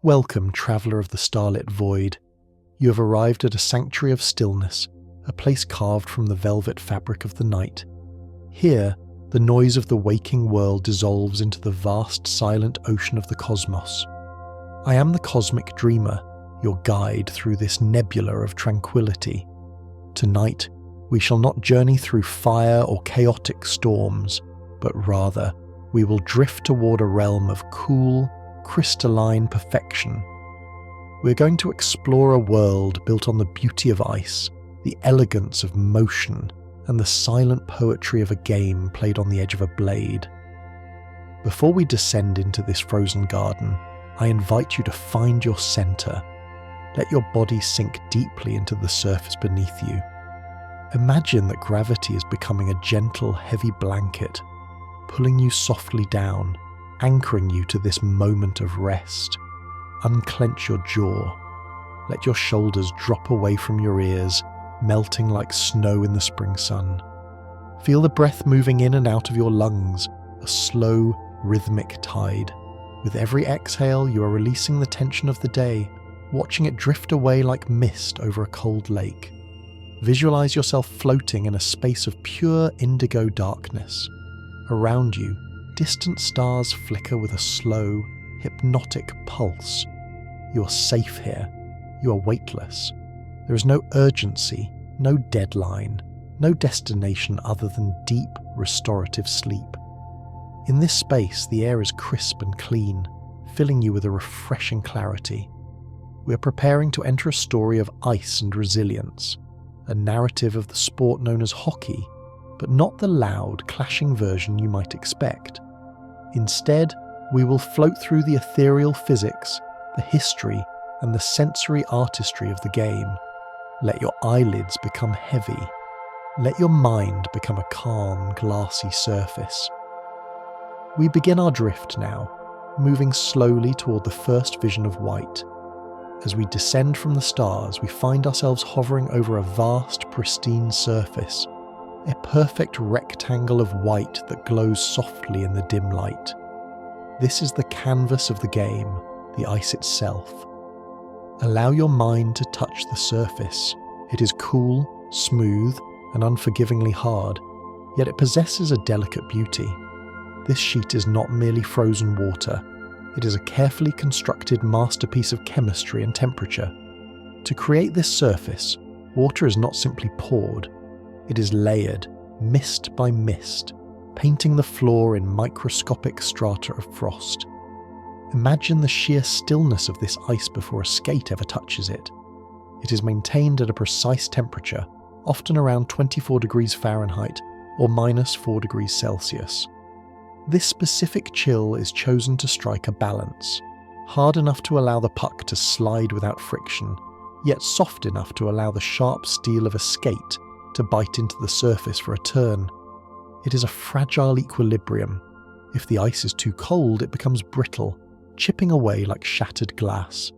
Welcome, traveller of the starlit void. You have arrived at a sanctuary of stillness, a place carved from the velvet fabric of the night. Here, the noise of the waking world dissolves into the vast, silent ocean of the cosmos. I am the cosmic dreamer, your guide through this nebula of tranquility. Tonight, we shall not journey through fire or chaotic storms, but rather, we will drift toward a realm of cool, crystalline perfection. We're going to explore a world built on the beauty of ice, the elegance of motion, and the silent poetry of a game played on the edge of a blade. Before we descend into this frozen garden, I invite you to find your center. Let your body sink deeply into the surface beneath you. Imagine that gravity is becoming a gentle, heavy blanket, pulling you softly down, anchoring you to this moment of rest. Unclench your jaw. Let your shoulders drop away from your ears, melting like snow in the spring sun. Feel the breath moving in and out of your lungs, a slow, rhythmic tide. With every exhale, you are releasing the tension of the day, watching it drift away like mist over a cold lake. Visualize yourself floating in a space of pure indigo darkness. Around you, distant stars flicker with a slow, hypnotic pulse. You are safe here. You are weightless. There is no urgency, no deadline, no destination other than deep, restorative sleep. In this space, the air is crisp and clean, filling you with a refreshing clarity. We are preparing to enter a story of ice and resilience, a narrative of the sport known as hockey, but not the loud, clashing version you might expect. Instead, we will float through the ethereal physics, the history, and the sensory artistry of the game. Let your eyelids become heavy. Let your mind become a calm, glassy surface. We begin our drift now, moving slowly toward the first vision of white. As we descend from the stars, we find ourselves hovering over a vast, pristine surface, a perfect rectangle of white that glows softly in the dim light. This is the canvas of the game, the ice itself. Allow your mind to touch the surface. It is cool, smooth, and unforgivingly hard, yet it possesses a delicate beauty. This sheet is not merely frozen water. It is a carefully constructed masterpiece of chemistry and temperature. To create this surface, water is not simply poured. It is layered, mist by mist, painting the floor in microscopic strata of frost. Imagine the sheer stillness of this ice before a skate ever touches it. It is maintained at a precise temperature, often around 24 degrees Fahrenheit or -4 degrees Celsius. This specific chill is chosen to strike a balance, hard enough to allow the puck to slide without friction, yet soft enough to allow the sharp steel of a skate to bite into the surface for a turn. It is a fragile equilibrium. If the ice is too cold, it becomes brittle, chipping away like shattered glass.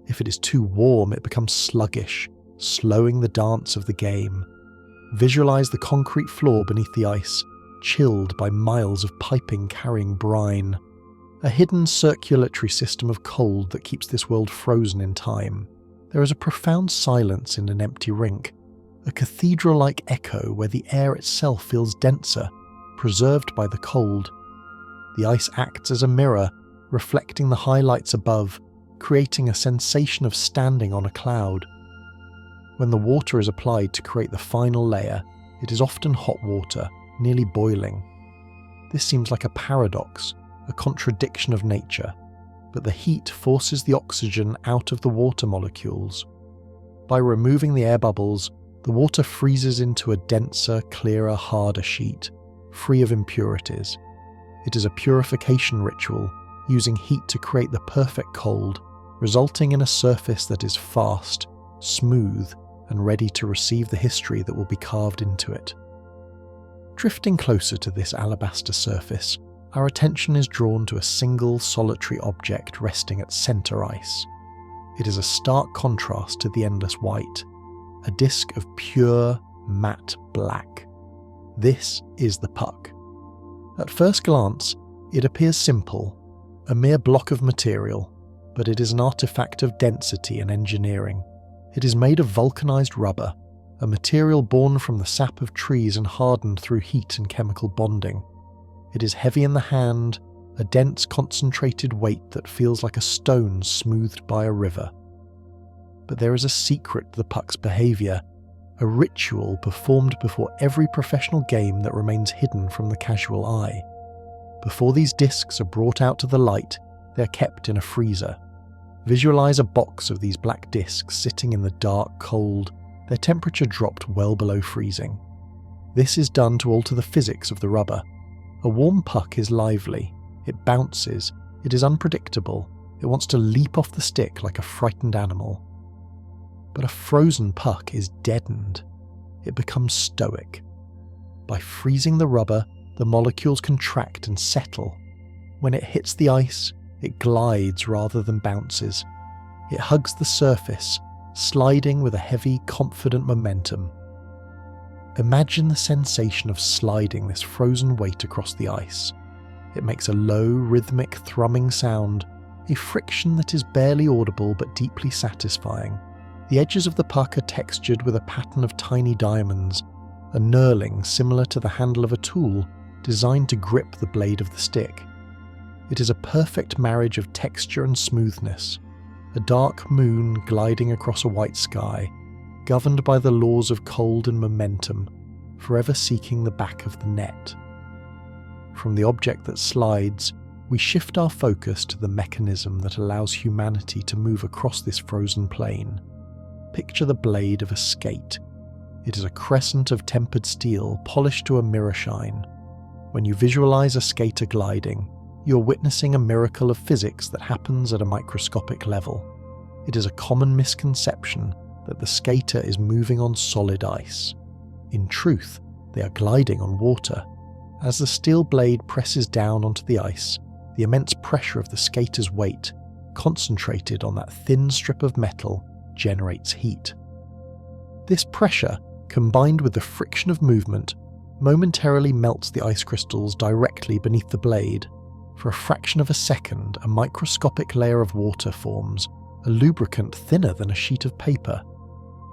If it is too warm, it becomes sluggish, slowing the dance of the game. Visualize the concrete floor beneath the ice, chilled by miles of piping carrying brine. A hidden circulatory system of cold that keeps this world frozen in time. There is a profound silence in an empty rink, a cathedral-like echo where the air itself feels denser, preserved by the cold. The ice acts as a mirror, reflecting the highlights above, creating a sensation of standing on a cloud. When the water is applied to create the final layer, it is often hot water, nearly boiling. This seems like a paradox, a contradiction of nature, but the heat forces the oxygen out of the water molecules. By removing the air bubbles, the water freezes into a denser, clearer, harder sheet, free of impurities. It is a purification ritual, using heat to create the perfect cold, resulting in a surface that is fast, smooth, and ready to receive the history that will be carved into it. Drifting closer to this alabaster surface, our attention is drawn to a single solitary object resting at center ice. It is a stark contrast to the endless white, a disk of pure, matte black. This is the puck. At first glance, it appears simple, a mere block of material, but it is an artifact of density and engineering. It is made of vulcanized rubber, a material born from the sap of trees and hardened through heat and chemical bonding. It is heavy in the hand, a dense, concentrated weight that feels like a stone smoothed by a river. But there is a secret to the puck's behaviour, a ritual performed before every professional game that remains hidden from the casual eye. Before these discs are brought out to the light, they are kept in a freezer. Visualise a box of these black discs sitting in the dark, cold, their temperature dropped well below freezing. This is done to alter the physics of the rubber. A warm puck is lively, it bounces, it is unpredictable, it wants to leap off the stick like a frightened animal. But a frozen puck is deadened. It becomes stoic. By freezing the rubber, the molecules contract and settle. When it hits the ice, it glides rather than bounces. It hugs the surface, sliding with a heavy, confident momentum. Imagine the sensation of sliding this frozen weight across the ice. It makes a low, rhythmic, thrumming sound, a friction that is barely audible but deeply satisfying. The edges of the puck are textured with a pattern of tiny diamonds, a knurling similar to the handle of a tool, designed to grip the blade of the stick. It is a perfect marriage of texture and smoothness, a dark moon gliding across a white sky, governed by the laws of cold and momentum, forever seeking the back of the net. From the object that slides, we shift our focus to the mechanism that allows humanity to move across this frozen plane. Picture the blade of a skate. It is a crescent of tempered steel polished to a mirror shine. When you visualize a skater gliding, you're witnessing a miracle of physics that happens at a microscopic level. It is a common misconception that the skater is moving on solid ice. In truth, they are gliding on water. As the steel blade presses down onto the ice, the immense pressure of the skater's weight, concentrated on that thin strip of metal, generates heat. This pressure, combined with the friction of movement, momentarily melts the ice crystals directly beneath the blade. For a fraction of a second, a microscopic layer of water forms, a lubricant thinner than a sheet of paper.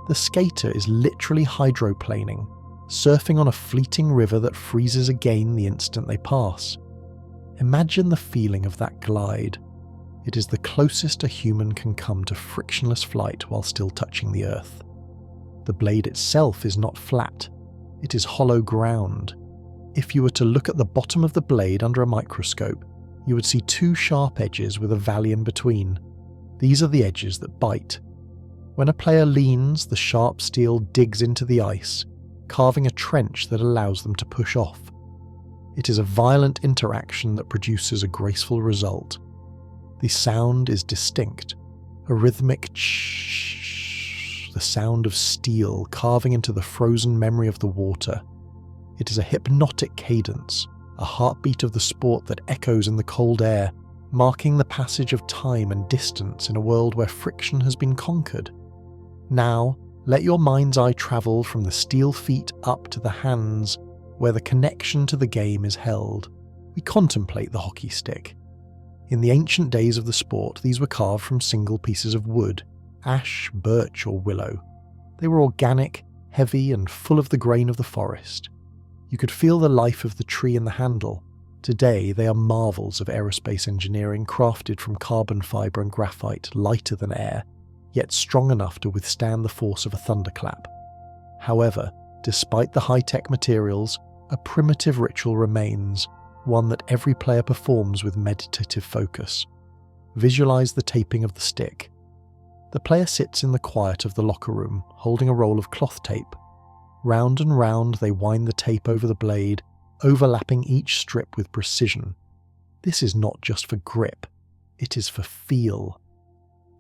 The skater is literally hydroplaning, surfing on a fleeting river that freezes again the instant they pass. Imagine the feeling of that glide. It is the closest a human can come to frictionless flight while still touching the earth. The blade itself is not flat. It is hollow ground. If you were to look at the bottom of the blade under a microscope, you would see two sharp edges with a valley in between. These are the edges that bite. When a player leans, the sharp steel digs into the ice, carving a trench that allows them to push off. It is a violent interaction that produces a graceful result. The sound is distinct, a rhythmic ch, the sound of steel carving into the frozen memory of the water. It is a hypnotic cadence, a heartbeat of the sport that echoes in the cold air, marking the passage of time and distance in a world where friction has been conquered. Now, let your mind's eye travel from the steel feet up to the hands, where the connection to the game is held. We contemplate the hockey stick. In the ancient days of the sport, these were carved from single pieces of wood, ash, birch, or willow. They were organic, heavy, and full of the grain of the forest. You could feel the life of the tree in the handle. Today, they are marvels of aerospace engineering crafted from carbon fibre and graphite, lighter than air, yet strong enough to withstand the force of a thunderclap. However, despite the high-tech materials, a primitive ritual remains, one that every player performs with meditative focus. Visualize the taping of the stick. The player sits in the quiet of the locker room, holding a roll of cloth tape. Round and round they wind the tape over the blade, overlapping each strip with precision. This is not just for grip, it is for feel.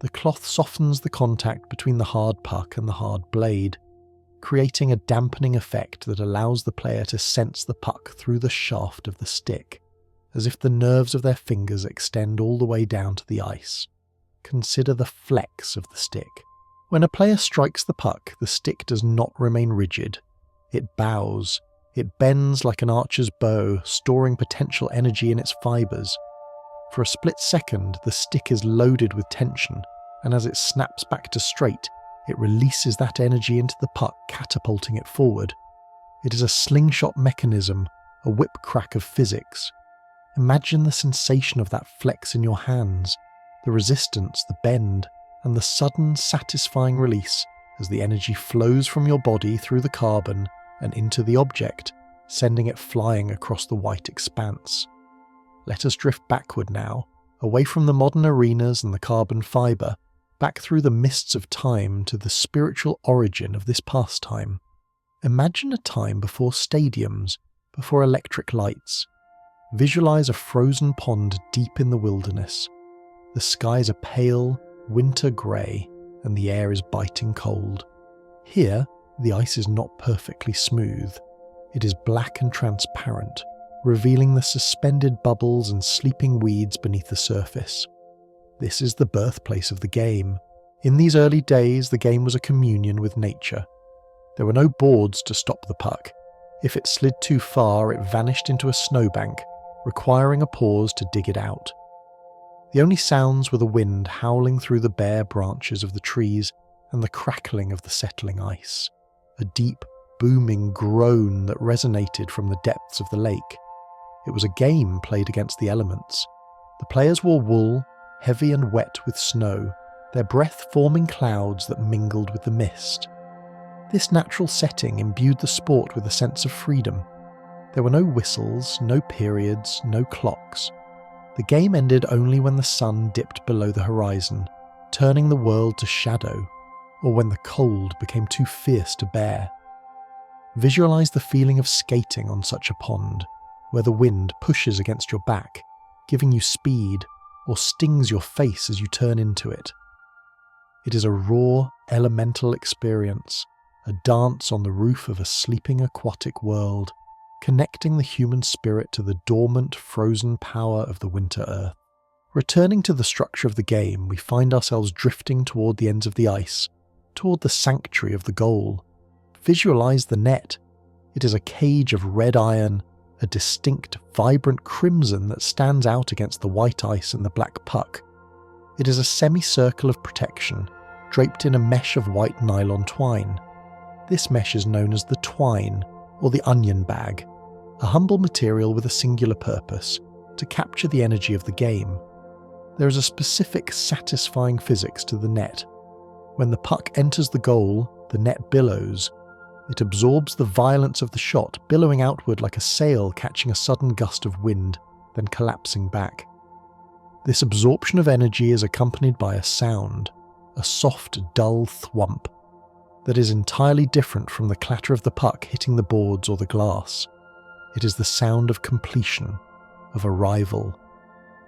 The cloth softens the contact between the hard puck and the hard blade, creating a dampening effect that allows the player to sense the puck through the shaft of the stick, as if the nerves of their fingers extend all the way down to the ice. Consider the flex of the stick. When a player strikes the puck, the stick does not remain rigid. It bows. It bends like an archer's bow, storing potential energy in its fibres. For a split second, the stick is loaded with tension, and as it snaps back to straight, it releases that energy into the puck, catapulting it forward. It is a slingshot mechanism, a whip crack of physics. Imagine the sensation of that flex in your hands, the resistance, the bend, and the sudden, satisfying release as the energy flows from your body through the carbon and into the object, sending it flying across the white expanse. Let us drift backward now, away from the modern arenas and the carbon fibre, back through the mists of time to the spiritual origin of this pastime. Imagine a time before stadiums, before electric lights. Visualize a frozen pond deep in the wilderness. The skies are pale, winter grey, and the air is biting cold. Here, the ice is not perfectly smooth. It is black and transparent, revealing the suspended bubbles and sleeping weeds beneath the surface. This is the birthplace of the game. In these early days, the game was a communion with nature. There were no boards to stop the puck. If it slid too far, it vanished into a snowbank, requiring a pause to dig it out. The only sounds were the wind howling through the bare branches of the trees and the crackling of the settling ice, a deep, booming groan that resonated from the depths of the lake. It was a game played against the elements. The players wore wool, heavy and wet with snow, their breath forming clouds that mingled with the mist. This natural setting imbued the sport with a sense of freedom. There were no whistles, no periods, no clocks. The game ended only when the sun dipped below the horizon, turning the world to shadow, or when the cold became too fierce to bear. Visualize the feeling of skating on such a pond, where the wind pushes against your back, giving you speed, or stings your face as you turn into it. It is a raw, elemental experience, a dance on the roof of a sleeping aquatic world, connecting the human spirit to the dormant, frozen power of the winter earth. Returning to the structure of the game, we find ourselves drifting toward the ends of the ice, toward the sanctuary of the goal. Visualize the net. It is a cage of red iron, a distinct, vibrant crimson that stands out against the white ice and the black puck. It is a semicircle of protection, draped in a mesh of white nylon twine. This mesh is known as the twine, or the onion bag, a humble material with a singular purpose, to capture the energy of the game. There is a specific satisfying physics to the net. When the puck enters the goal, the net billows. It absorbs the violence of the shot, billowing outward like a sail catching a sudden gust of wind, then collapsing back. This absorption of energy is accompanied by a sound, a soft, dull thwump, that is entirely different from the clatter of the puck hitting the boards or the glass. It is the sound of completion, of arrival.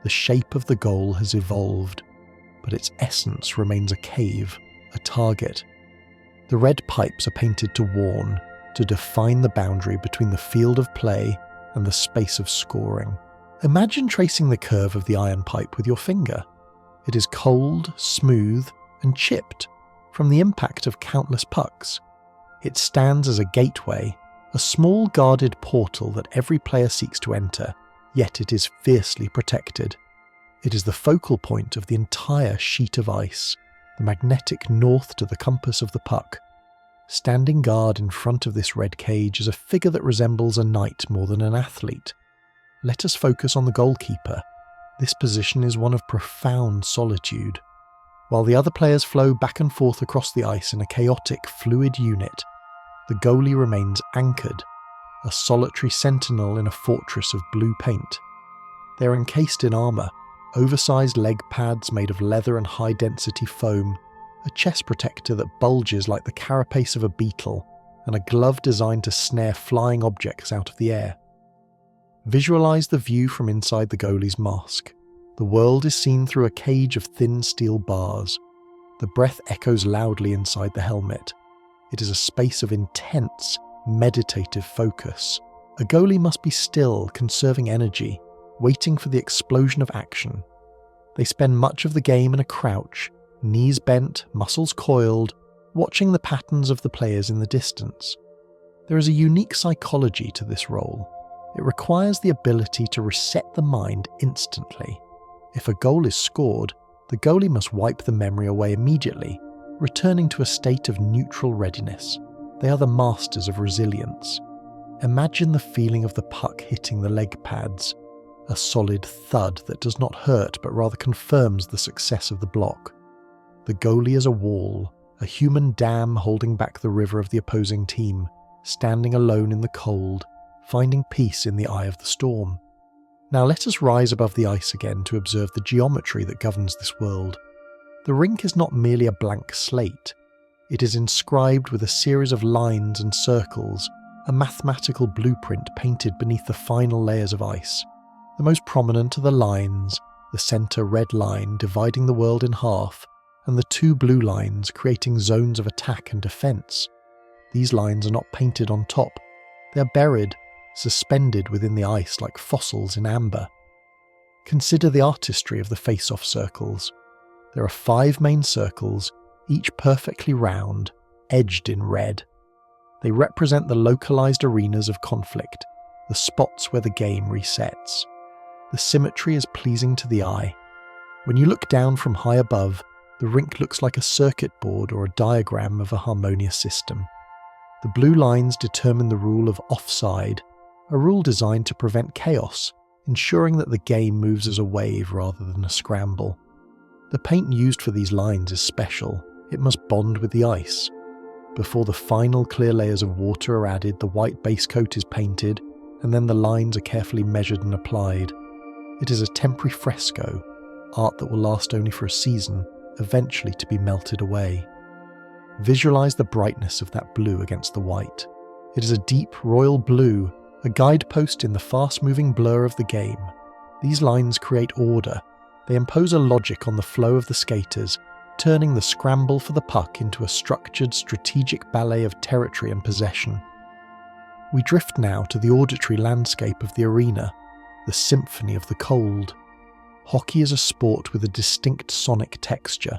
The shape of the goal has evolved, but its essence remains a cave, a target. The red pipes are painted to warn, to define the boundary between the field of play and the space of scoring. Imagine tracing the curve of the iron pipe with your finger. It is cold, smooth, and chipped from the impact of countless pucks. It stands as a gateway, a small guarded portal that every player seeks to enter, yet it is fiercely protected. It is the focal point of the entire sheet of ice, the magnetic north to the compass of the puck. Standing guard in front of this red cage is a figure that resembles a knight more than an athlete. Let us focus on the goalkeeper. This position is one of profound solitude. While the other players flow back and forth across the ice in a chaotic, fluid unit, the goalie remains anchored, a solitary sentinel in a fortress of blue paint. They are encased in armour, oversized leg pads made of leather and high-density foam, a chest protector that bulges like the carapace of a beetle, and a glove designed to snare flying objects out of the air. Visualize the view from inside the goalie's mask. The world is seen through a cage of thin steel bars. The breath echoes loudly inside the helmet. It is a space of intense, meditative focus. A goalie must be still, conserving energy, waiting for the explosion of action. They spend much of the game in a crouch, knees bent, muscles coiled, watching the patterns of the players in the distance. There is a unique psychology to this role. It requires the ability to reset the mind instantly. If a goal is scored, the goalie must wipe the memory away immediately, returning to a state of neutral readiness. They are the masters of resilience. Imagine the feeling of the puck hitting the leg pads, a solid thud that does not hurt but rather confirms the success of the block. The goalie is a wall, a human dam holding back the river of the opposing team, standing alone in the cold, finding peace in the eye of the storm. Now let us rise above the ice again to observe the geometry that governs this world. The rink is not merely a blank slate. It is inscribed with a series of lines and circles, a mathematical blueprint painted beneath the final layers of ice. The most prominent are the lines, the centre red line dividing the world in half, and the two blue lines creating zones of attack and defence. These lines are not painted on top. They are buried, suspended within the ice like fossils in amber. Consider the artistry of the face-off circles. There are 5 main circles, each perfectly round, edged in red. They represent the localized arenas of conflict, the spots where the game resets. The symmetry is pleasing to the eye. When you look down from high above, the rink looks like a circuit board or a diagram of a harmonious system. The blue lines determine the rule of offside, a rule designed to prevent chaos, ensuring that the game moves as a wave rather than a scramble. The paint used for these lines is special. It must bond with the ice. Before the final clear layers of water are added, the white base coat is painted, and then the lines are carefully measured and applied. It is a temporary fresco, art that will last only for a season, eventually to be melted away. Visualize the brightness of that blue against the white. It is a deep royal blue, a guidepost in the fast-moving blur of the game. These lines create order. They impose a logic on the flow of the skaters, turning the scramble for the puck into a structured, strategic ballet of territory and possession. We drift now to the auditory landscape of the arena, the symphony of the cold. Hockey is a sport with a distinct sonic texture.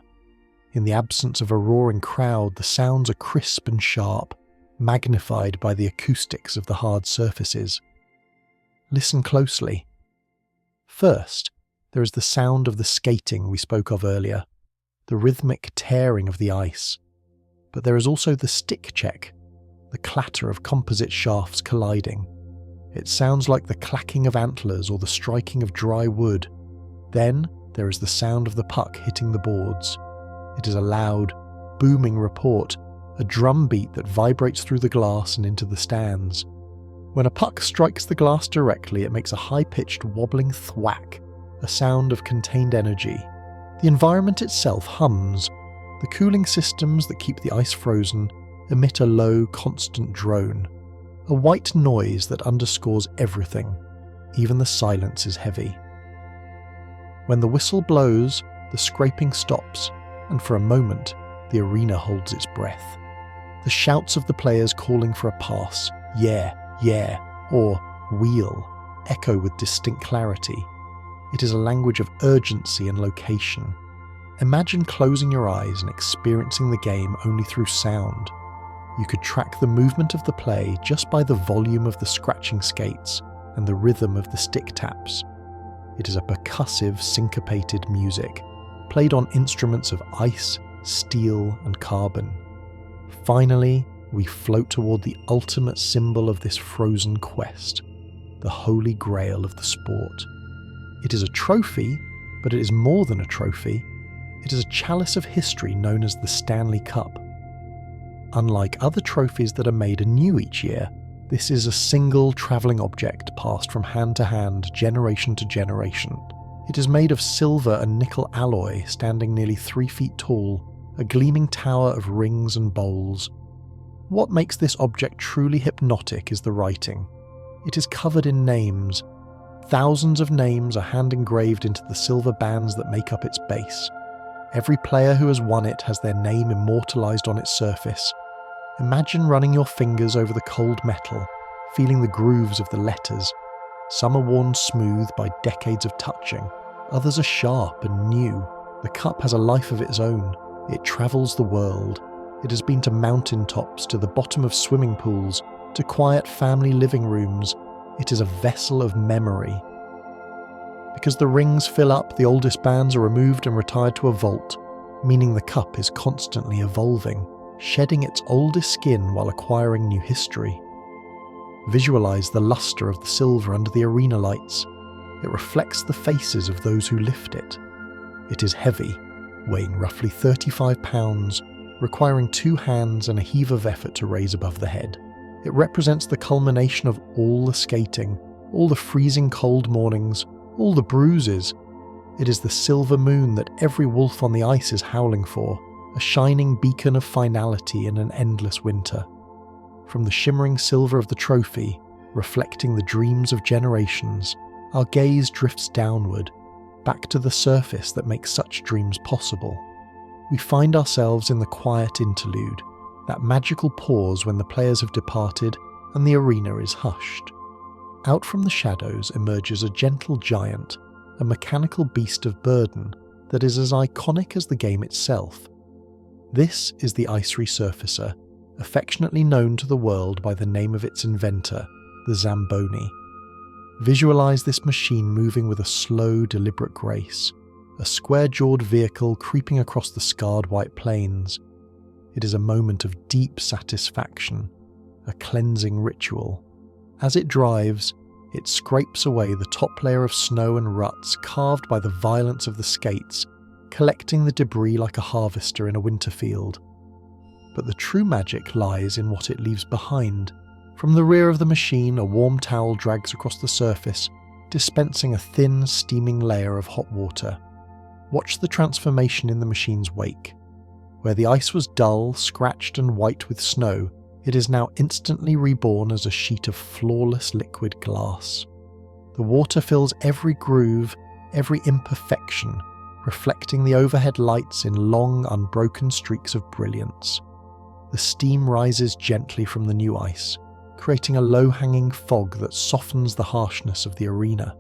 In the absence of a roaring crowd, the sounds are crisp and sharp, magnified by the acoustics of the hard surfaces. Listen closely. First, there is the sound of the skating we spoke of earlier, the rhythmic tearing of the ice. But there is also the stick check, the clatter of composite shafts colliding. It sounds like the clacking of antlers or the striking of dry wood. Then there is the sound of the puck hitting the boards. It is a loud, booming report, a drum beat that vibrates through the glass and into the stands. When a puck strikes the glass directly, it makes a high-pitched wobbling thwack, a sound of contained energy. The environment itself hums. The cooling systems that keep the ice frozen emit a low, constant drone, a white noise that underscores everything. Even the silence is heavy. When the whistle blows, the scraping stops, and for a moment, the arena holds its breath. The shouts of the players calling for a pass, yeah, or wheel, echo with distinct clarity. It is a language of urgency and location. Imagine closing your eyes and experiencing the game only through sound. You could track the movement of the play just by the volume of the scratching skates and the rhythm of the stick taps. It is a percussive, syncopated music, played on instruments of ice, steel, and carbon. Finally, we float toward the ultimate symbol of this frozen quest, the holy grail of the sport. It is a trophy, but it is more than a trophy. It is a chalice of history known as the Stanley Cup. Unlike other trophies that are made anew each year, this is a single travelling object passed from hand to hand, generation to generation. It is made of silver and nickel alloy, standing nearly 3 feet tall, a gleaming tower of rings and bowls. What makes this object truly hypnotic is the writing. It is covered in names. Thousands of names are hand-engraved into the silver bands that make up its base. Every player who has won it has their name immortalised on its surface. Imagine running your fingers over the cold metal, feeling the grooves of the letters. Some are worn smooth by decades of touching. Others are sharp and new. The cup has a life of its own. It travels the world. It has been to mountaintops, to the bottom of swimming pools, to quiet family living rooms. It is a vessel of memory. Because the rings fill up, the oldest bands are removed and retired to a vault, meaning the cup is constantly evolving, shedding its oldest skin while acquiring new history. Visualize the luster of the silver under the arena lights. It reflects the faces of those who lift it. It is heavy, weighing roughly 35 pounds, requiring 2 hands and a heave of effort to raise above the head. It represents the culmination of all the skating, all the freezing cold mornings, all the bruises. It is the silver moon that every wolf on the ice is howling for, a shining beacon of finality in an endless winter. From the shimmering silver of the trophy, reflecting the dreams of generations, our gaze drifts downward, back to the surface that makes such dreams possible. We find ourselves in the quiet interlude, that magical pause when the players have departed and the arena is hushed. Out from the shadows emerges a gentle giant, a mechanical beast of burden that is as iconic as the game itself. This is the ice resurfacer, affectionately known to the world by the name of its inventor, the Zamboni. Visualize this machine moving with a slow, deliberate grace, a square-jawed vehicle creeping across the scarred white plains. It is a moment of deep satisfaction, a cleansing ritual. As it drives, it scrapes away the top layer of snow and ruts carved by the violence of the skates, collecting the debris like a harvester in a winter field. But the true magic lies in what it leaves behind. From the rear of the machine, a warm towel drags across the surface, dispensing a thin, steaming layer of hot water. Watch the transformation in the machine's wake. Where the ice was dull, scratched and white with snow, it is now instantly reborn as a sheet of flawless liquid glass. The water fills every groove, every imperfection, reflecting the overhead lights in long, unbroken streaks of brilliance. The steam rises gently from the new ice, creating a low-hanging fog that softens the harshness of the arena.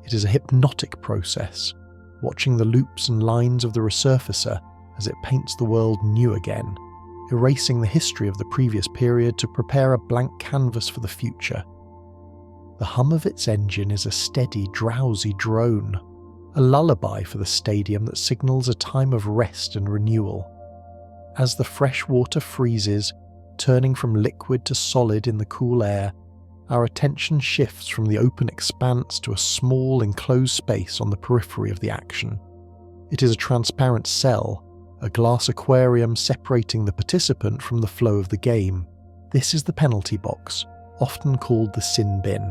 It is a hypnotic process, watching the loops and lines of the resurfacer as it paints the world new again, erasing the history of the previous period to prepare a blank canvas for the future. The hum of its engine is a steady, drowsy drone, a lullaby for the stadium that signals a time of rest and renewal. As the fresh water freezes, turning from liquid to solid in the cool air, our attention shifts from the open expanse to a small enclosed space on the periphery of the action. It is a transparent cell, a glass aquarium separating the participant from the flow of the game. This is the penalty box, often called the sin bin.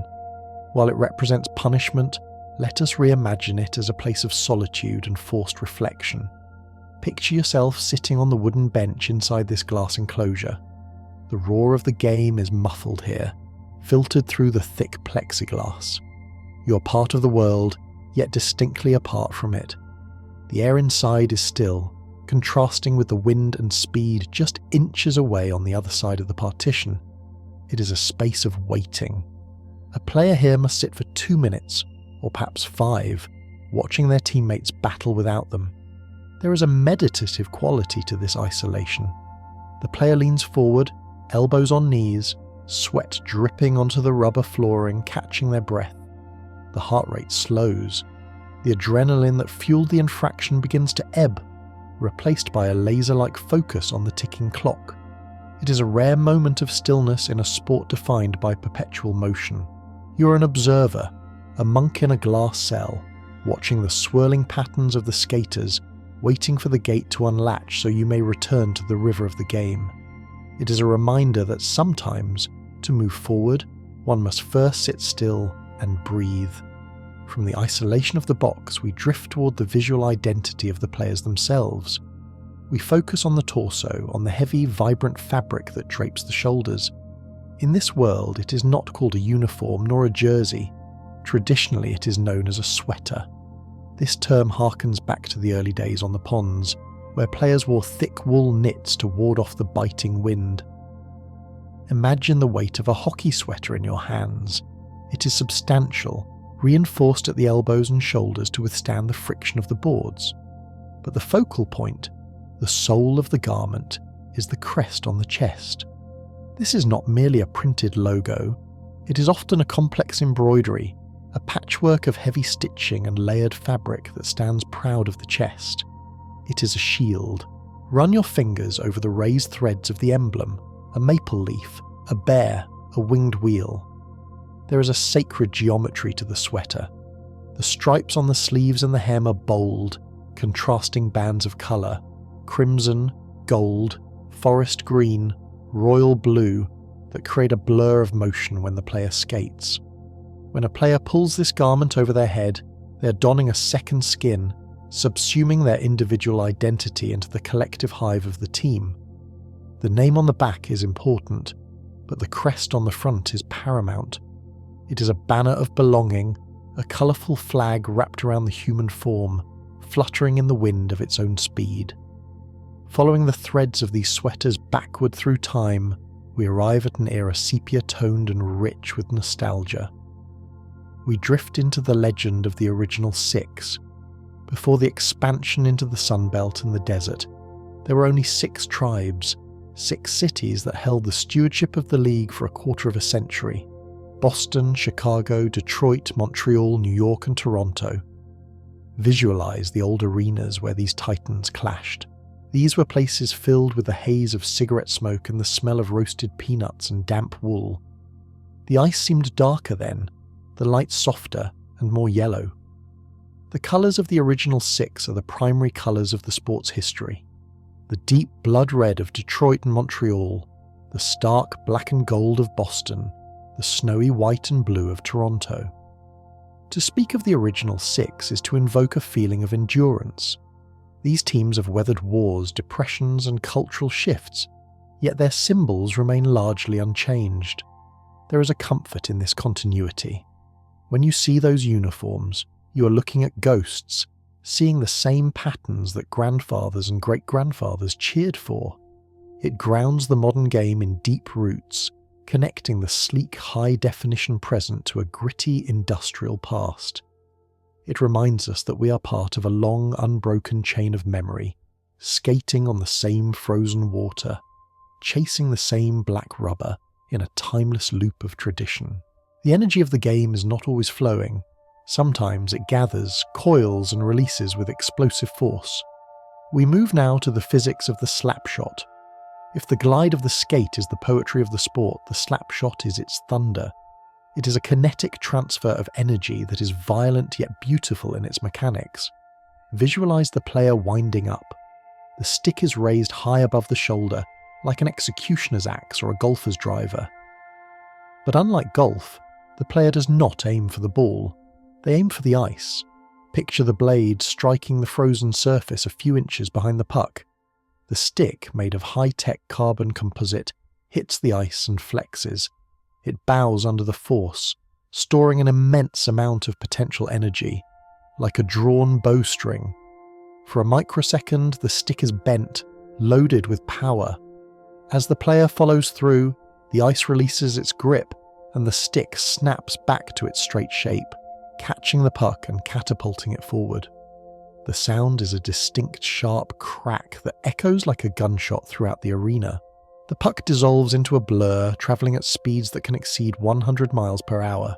While it represents punishment, let us reimagine it as a place of solitude and forced reflection. Picture yourself sitting on the wooden bench inside this glass enclosure. The roar of the game is muffled here, filtered through the thick plexiglass. You're part of the world, yet distinctly apart from it. The air inside is still, contrasting with the wind and speed just inches away on the other side of the partition. It is a space of waiting. A player here must sit for 2 minutes, or perhaps 5, watching their teammates battle without them. There is a meditative quality to this isolation. The player leans forward, elbows on knees, sweat dripping onto the rubber flooring, catching their breath. The heart rate slows. The adrenaline that fueled the infraction begins to ebb, replaced by a laser-like focus on the ticking clock. It is a rare moment of stillness in a sport defined by perpetual motion. You are an observer, a monk in a glass cell, watching the swirling patterns of the skaters, waiting for the gate to unlatch so you may return to the river of the game. It is a reminder that sometimes, to move forward, one must first sit still and breathe. From the isolation of the box, we drift toward the visual identity of the players themselves. We focus on the torso, on the heavy, vibrant fabric that drapes the shoulders. In this world, it is not called a uniform nor a jersey. Traditionally, it is known as a sweater. This term harkens back to the early days on the ponds, where players wore thick wool knits to ward off the biting wind. Imagine the weight of a hockey sweater in your hands. It is substantial, reinforced at the elbows and shoulders to withstand the friction of the boards. But the focal point, the soul of the garment, is the crest on the chest. This is not merely a printed logo. It is often a complex embroidery, a patchwork of heavy stitching and layered fabric that stands proud of the chest. It is a shield. Run your fingers over the raised threads of the emblem, a maple leaf, a bear, a winged wheel. There is a sacred geometry to the sweater. The stripes on the sleeves and the hem are bold, contrasting bands of colour: crimson, gold, forest green, royal blue, that create a blur of motion when the player skates. When a player pulls this garment over their head, they are donning a second skin, subsuming their individual identity into the collective hive of the team. The name on the back is important, but the crest on the front is paramount. It is a banner of belonging, a colourful flag wrapped around the human form, fluttering in the wind of its own speed. Following the threads of these sweaters backward through time, we arrive at an era sepia-toned and rich with nostalgia. We drift into the legend of the original six. Before the expansion into the Sunbelt and the desert, there were only 6 tribes, 6 cities that held the stewardship of the league for a quarter of a century: Boston, Chicago, Detroit, Montreal, New York, and Toronto. Visualize the old arenas where these titans clashed. These were places filled with the haze of cigarette smoke and the smell of roasted peanuts and damp wool. The ice seemed darker then, the light softer and more yellow. The colours of the original 6 are the primary colours of the sport's history. The deep blood red of Detroit and Montreal, the stark black and gold of Boston, the snowy white and blue of Toronto. To speak of the original 6 is to invoke a feeling of endurance. These teams have weathered wars, depressions, and cultural shifts, yet their symbols remain largely unchanged. There is a comfort in this continuity. When you see those uniforms, you are looking at ghosts, seeing the same patterns that grandfathers and great-grandfathers cheered for. It grounds the modern game in deep roots, connecting the sleek, high-definition present to a gritty, industrial past. It reminds us that we are part of a long, unbroken chain of memory, skating on the same frozen water, chasing the same black rubber in a timeless loop of tradition. The energy of the game is not always flowing. Sometimes it gathers, coils, and releases with explosive force. We move now to the physics of the slap shot. If the glide of the skate is the poetry of the sport, the slap shot is its thunder. It is a kinetic transfer of energy that is violent yet beautiful in its mechanics. Visualize the player winding up. The stick is raised high above the shoulder, like an executioner's axe or a golfer's driver. But unlike golf, the player does not aim for the ball. They aim for the ice. Picture the blade striking the frozen surface a few inches behind the puck. The stick, made of high-tech carbon composite, hits the ice and flexes. It bows under the force, storing an immense amount of potential energy, like a drawn bowstring. For a microsecond, the stick is bent, loaded with power. As the player follows through, the ice releases its grip, and the stick snaps back to its straight shape, catching the puck and catapulting it forward. The sound is a distinct, sharp crack that echoes like a gunshot throughout the arena. The puck dissolves into a blur, travelling at speeds that can exceed 100 miles per hour.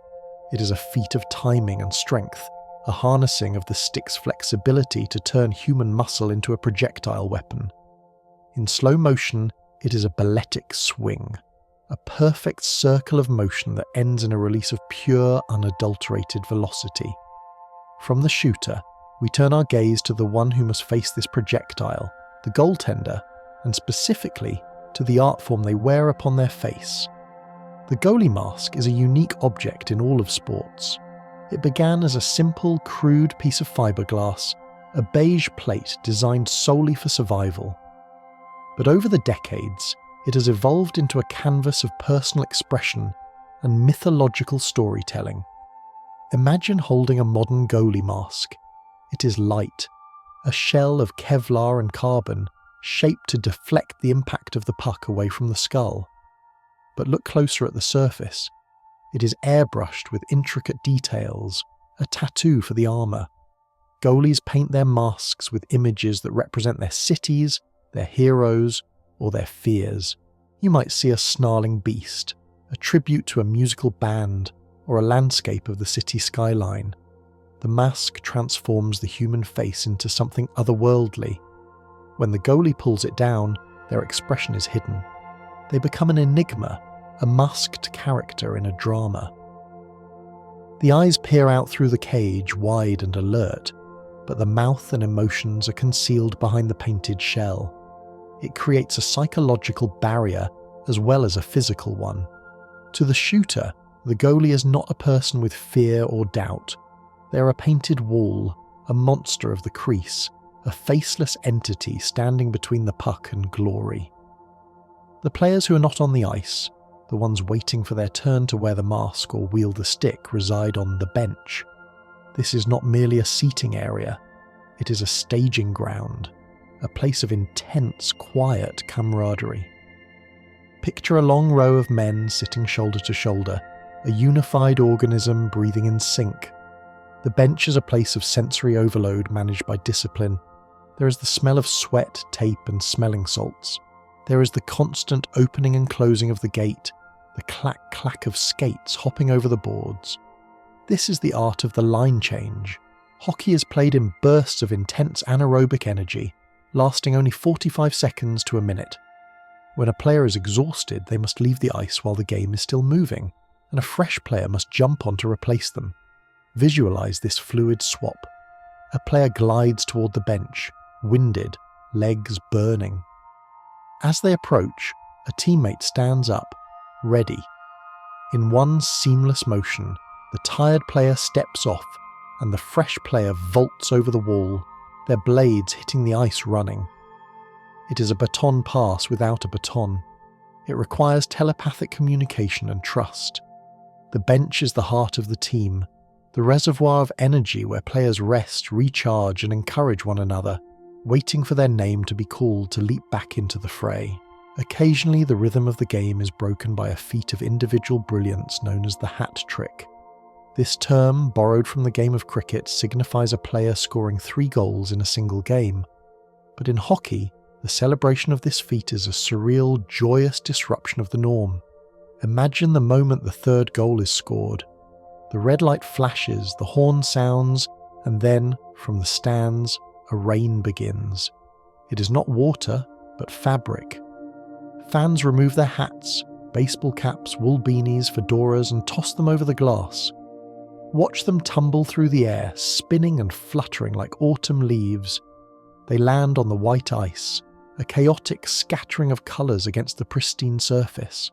It is a feat of timing and strength, a harnessing of the stick's flexibility to turn human muscle into a projectile weapon. In slow motion, it is a balletic swing, a perfect circle of motion that ends in a release of pure, unadulterated velocity. From the shooter, we turn our gaze to the one who must face this projectile, the goaltender, and specifically to the art form they wear upon their face. The goalie mask is a unique object in all of sports. It began as a simple, crude piece of fiberglass, a beige plate designed solely for survival. But over the decades, it has evolved into a canvas of personal expression and mythological storytelling. Imagine holding a modern goalie mask. It is light, a shell of Kevlar and carbon, shaped to deflect the impact of the puck away from the skull. But look closer at the surface. It is airbrushed with intricate details, a tattoo for the armour. Goalies paint their masks with images that represent their cities, their heroes, or their fears. You might see a snarling beast, a tribute to a musical band, or a landscape of the city skyline. The mask transforms the human face into something otherworldly. When the goalie pulls it down, their expression is hidden. They become an enigma, a masked character in a drama. The eyes peer out through the cage, wide and alert, but the mouth and emotions are concealed behind the painted shell. It creates a psychological barrier as well as a physical one. To the shooter, the goalie is not a person with fear or doubt. They are a painted wall, a monster of the crease, a faceless entity standing between the puck and glory. The players who are not on the ice, the ones waiting for their turn to wear the mask or wield the stick, reside on the bench. This is not merely a seating area, it is a staging ground, a place of intense, quiet camaraderie. Picture a long row of men sitting shoulder to shoulder, a unified organism breathing in sync. The bench is a place of sensory overload managed by discipline. There is the smell of sweat, tape, and smelling salts. There is the constant opening and closing of the gate, the clack-clack of skates hopping over the boards. This is the art of the line change. Hockey is played in bursts of intense anaerobic energy, lasting only 45 seconds to a minute. When a player is exhausted, they must leave the ice while the game is still moving, and a fresh player must jump on to replace them. Visualize this fluid swap. A player glides toward the bench, winded, legs burning. As they approach, a teammate stands up, ready. In one seamless motion, the tired player steps off, and the fresh player vaults over the wall, their blades hitting the ice running. It is a baton pass without a baton. It requires telepathic communication and trust. The bench is the heart of the team, the reservoir of energy where players rest, recharge, and encourage one another, waiting for their name to be called to leap back into the fray. Occasionally, the rhythm of the game is broken by a feat of individual brilliance known as the hat trick. This term, borrowed from the game of cricket, signifies a player scoring 3 goals in a single game. But in hockey, the celebration of this feat is a surreal, joyous disruption of the norm. Imagine the moment the 3rd goal is scored. The red light flashes, the horn sounds, and then, from the stands, a rain begins. It is not water, but fabric. Fans remove their hats, baseball caps, wool beanies, fedoras, and toss them over the glass. Watch them tumble through the air, spinning and fluttering like autumn leaves. They land on the white ice, a chaotic scattering of colours against the pristine surface.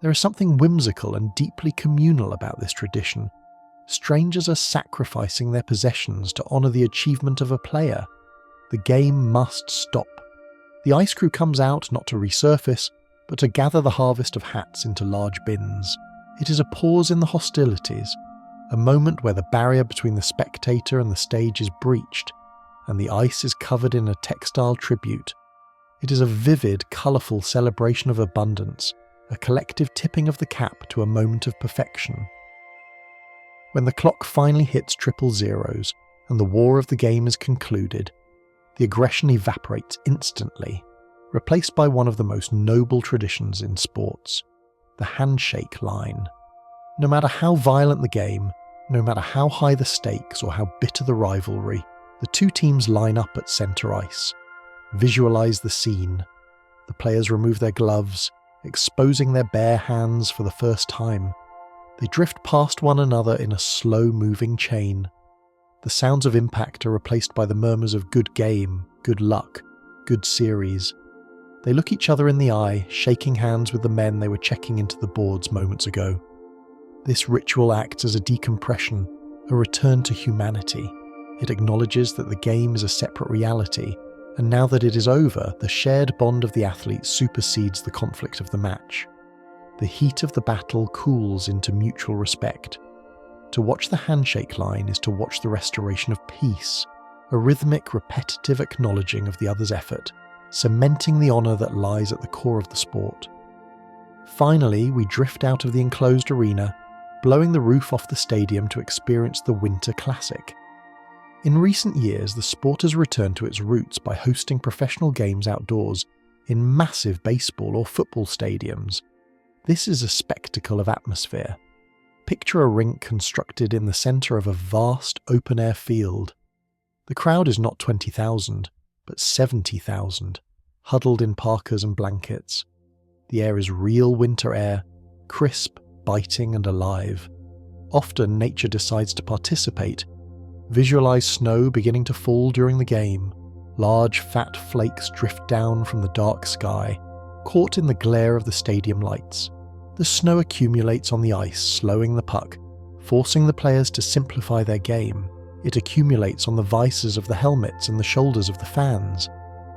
There is something whimsical and deeply communal about this tradition. Strangers are sacrificing their possessions to honour the achievement of a player. The game must stop. The ice crew comes out not to resurface, but to gather the harvest of hats into large bins. It is a pause in the hostilities, a moment where the barrier between the spectator and the stage is breached, and the ice is covered in a textile tribute. It is a vivid, colourful celebration of abundance, a collective tipping of the cap to a moment of perfection. When the clock finally hits triple zeros and the war of the game is concluded, the aggression evaporates instantly, replaced by one of the most noble traditions in sports, the handshake line. No matter how violent the game, no matter how high the stakes or how bitter the rivalry, the 2 teams line up at centre ice. Visualize the scene. The players remove their gloves, exposing their bare hands for the first time. They drift past one another in a slow-moving chain. The sounds of impact are replaced by the murmurs of good game, good luck, good series. They look each other in the eye, shaking hands with the men they were checking into the boards moments ago. This ritual acts as a decompression, a return to humanity. It acknowledges that the game is a separate reality, and now that it is over, the shared bond of the athlete supersedes the conflict of the match. The heat of the battle cools into mutual respect. To watch the handshake line is to watch the restoration of peace, a rhythmic, repetitive acknowledging of the other's effort, cementing the honour that lies at the core of the sport. Finally, we drift out of the enclosed arena, blowing the roof off the stadium to experience the Winter Classic. In recent years, the sport has returned to its roots by hosting professional games outdoors in massive baseball or football stadiums. This is a spectacle of atmosphere. Picture a rink constructed in the centre of a vast open-air field. The crowd is not 20,000, but 70,000, huddled in parkas and blankets. The air is real winter air, crisp, biting and alive. Often nature decides to participate. Visualize snow beginning to fall during the game. Large fat flakes drift down from the dark sky, caught in the glare of the stadium lights. The snow accumulates on the ice, slowing the puck, forcing the players to simplify their game. It accumulates on the vices of the helmets and the shoulders of the fans.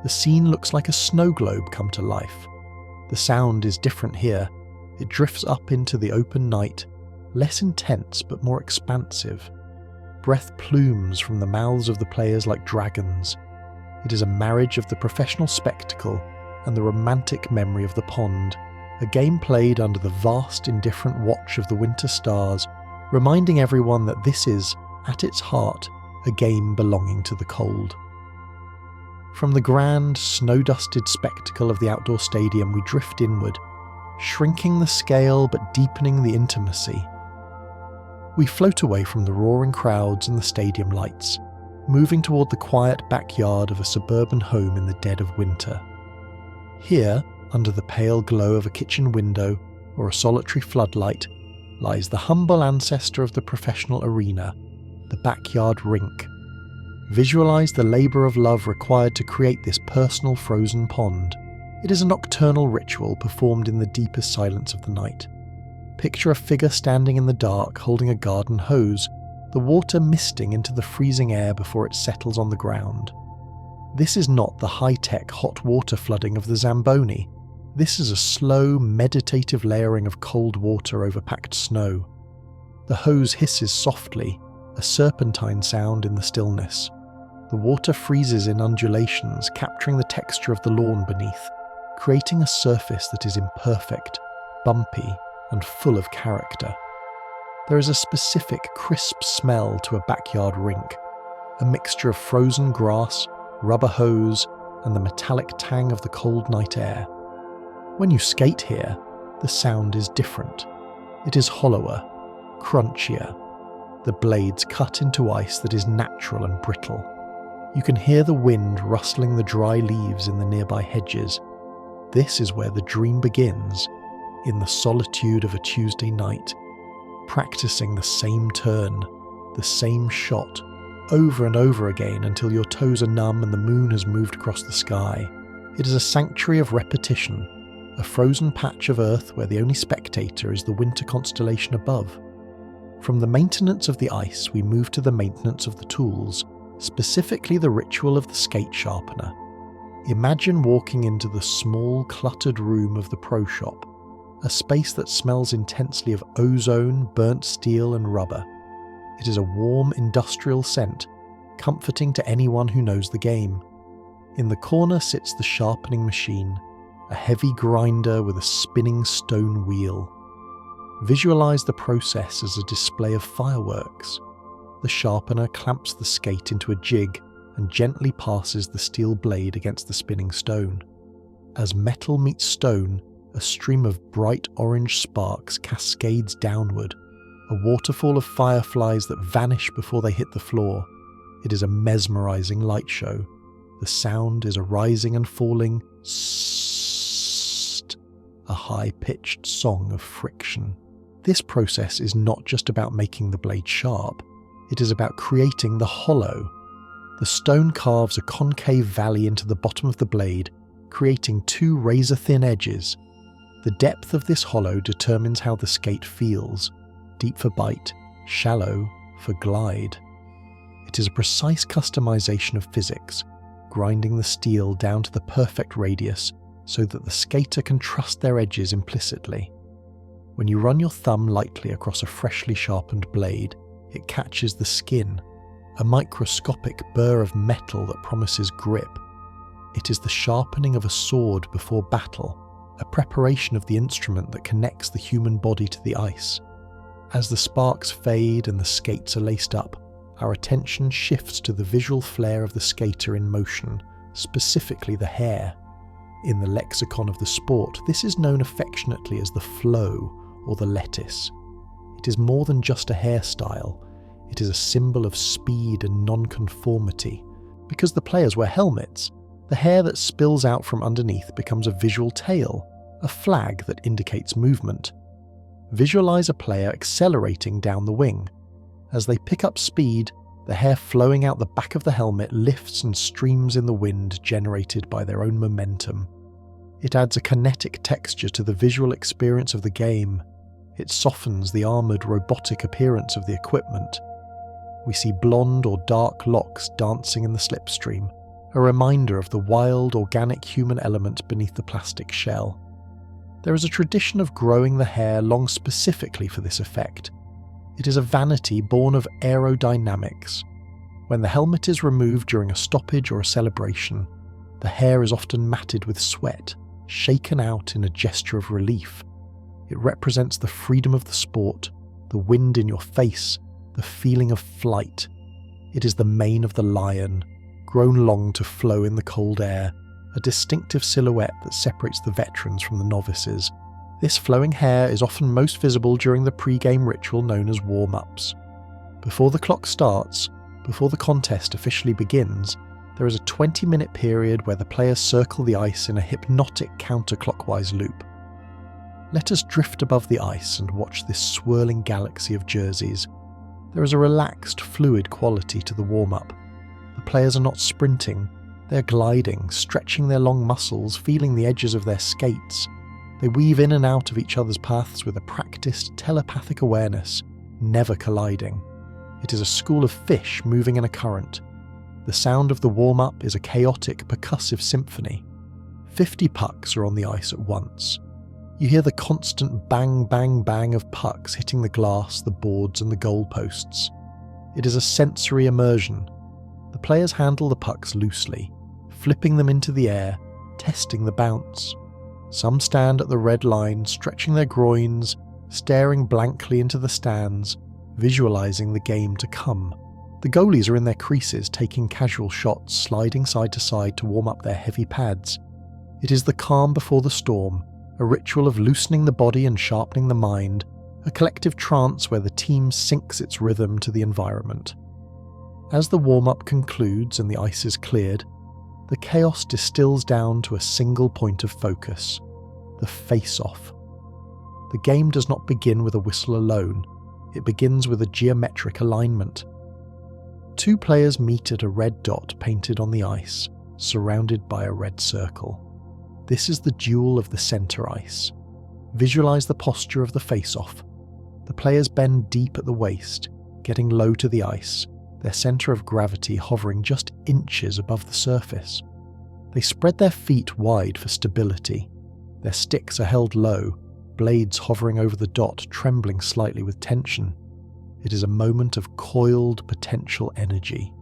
The scene looks like a snow globe come to life. The sound is different here. It drifts up into the open night, less intense but more expansive. Breath plumes from the mouths of the players like dragons. It is a marriage of the professional spectacle and the romantic memory of the pond, a game played under the vast, indifferent watch of the winter stars, reminding everyone that this is, at its heart, a game belonging to the cold. From the grand, snow-dusted spectacle of the outdoor stadium, we drift inward, shrinking the scale but deepening the intimacy. We float away from the roaring crowds and the stadium lights, moving toward the quiet backyard of a suburban home in the dead of winter. Here, under the pale glow of a kitchen window or a solitary floodlight, lies the humble ancestor of the professional arena, the backyard rink. Visualize the labour of love required to create this personal frozen pond. It is a nocturnal ritual performed in the deepest silence of the night. Picture a figure standing in the dark holding a garden hose, the water misting into the freezing air before it settles on the ground. This is not the high-tech hot water flooding of the Zamboni. This is a slow, meditative layering of cold water over packed snow. The hose hisses softly, a serpentine sound in the stillness. The water freezes in undulations, capturing the texture of the lawn beneath, creating a surface that is imperfect, bumpy, and full of character. There is a specific crisp smell to a backyard rink, a mixture of frozen grass, rubber hose, and the metallic tang of the cold night air. When you skate here, the sound is different. It is hollower, crunchier. The blades cut into ice that is natural and brittle. You can hear the wind rustling the dry leaves in the nearby hedges. This is where the dream begins, in the solitude of a Tuesday night, practicing the same turn, the same shot, over and over again until your toes are numb and the moon has moved across the sky. It is a sanctuary of repetition, a frozen patch of earth where the only spectator is the winter constellation above. From the maintenance of the ice, we move to the maintenance of the tools, specifically the ritual of the skate sharpener. Imagine walking into the small, cluttered room of the pro shop, a space that smells intensely of ozone, burnt steel and rubber. It is a warm, industrial scent, comforting to anyone who knows the game. In the corner sits the sharpening machine, a heavy grinder with a spinning stone wheel. Visualize the process as a display of fireworks. The sharpener clamps the skate into a jig and gently passes the steel blade against the spinning stone. As metal meets stone, a stream of bright orange sparks cascades downward, a waterfall of fireflies that vanish before they hit the floor. It is a mesmerizing light show. The sound is a rising and falling sst, a high-pitched song of friction. This process is not just about making the blade sharp, it is about creating the hollow. The stone carves a concave valley into the bottom of the blade, creating two razor-thin edges. The depth of this hollow determines how the skate feels, deep for bite, shallow for glide. It is a precise customization of physics, grinding the steel down to the perfect radius so that the skater can trust their edges implicitly. When you run your thumb lightly across a freshly sharpened blade, it catches the skin, a microscopic burr of metal that promises grip. It is the sharpening of a sword before battle, a preparation of the instrument that connects the human body to the ice. As the sparks fade and the skates are laced up, our attention shifts to the visual flair of the skater in motion, specifically the hair. In the lexicon of the sport, this is known affectionately as the flow or the lettuce. It is more than just a hairstyle. It is a symbol of speed and nonconformity. Because the players wear helmets, the hair that spills out from underneath becomes a visual tail, a flag that indicates movement. Visualize a player accelerating down the wing. As they pick up speed, the hair flowing out the back of the helmet lifts and streams in the wind generated by their own momentum. It adds a kinetic texture to the visual experience of the game. It softens the armoured, robotic appearance of the equipment. We see blonde or dark locks dancing in the slipstream, a reminder of the wild, organic human element beneath the plastic shell. There is a tradition of growing the hair long specifically for this effect. It is a vanity born of aerodynamics. When the helmet is removed during a stoppage or a celebration, the hair is often matted with sweat, shaken out in a gesture of relief. It represents the freedom of the sport, the wind in your face, the feeling of flight. It is the mane of the lion, grown long to flow in the cold air, a distinctive silhouette that separates the veterans from the novices. This flowing hair is often most visible during the pre-game ritual known as warm-ups. Before the clock starts, before the contest officially begins, there is a 20-minute period where the players circle the ice in a hypnotic counterclockwise loop. Let us drift above the ice and watch this swirling galaxy of jerseys. There is a relaxed, fluid quality to the warm-up. The players are not sprinting, they are gliding, stretching their long muscles, feeling the edges of their skates. They weave in and out of each other's paths with a practiced, telepathic awareness, never colliding. It is a school of fish moving in a current. The sound of the warm-up is a chaotic, percussive symphony. 50 pucks are on the ice at once. You hear the constant bang, bang, bang of pucks hitting the glass, the boards, and the goalposts. It is a sensory immersion. The players handle the pucks loosely, flipping them into the air, testing the bounce. Some stand at the red line, stretching their groins, staring blankly into the stands, visualizing the game to come. The goalies are in their creases, taking casual shots, sliding side to side to warm up their heavy pads. It is the calm before the storm, a ritual of loosening the body and sharpening the mind, a collective trance where the team syncs its rhythm to the environment. As the warm-up concludes and the ice is cleared, the chaos distills down to a single point of focus, the face-off. The game does not begin with a whistle alone, it begins with a geometric alignment. Two players meet at a red dot painted on the ice, surrounded by a red circle. This is the duel of the centre ice. Visualize the posture of the face-off. The players bend deep at the waist, getting low to the ice, their centre of gravity hovering just inches above the surface. They spread their feet wide for stability. Their sticks are held low, blades hovering over the dot, trembling slightly with tension. It is a moment of coiled potential energy.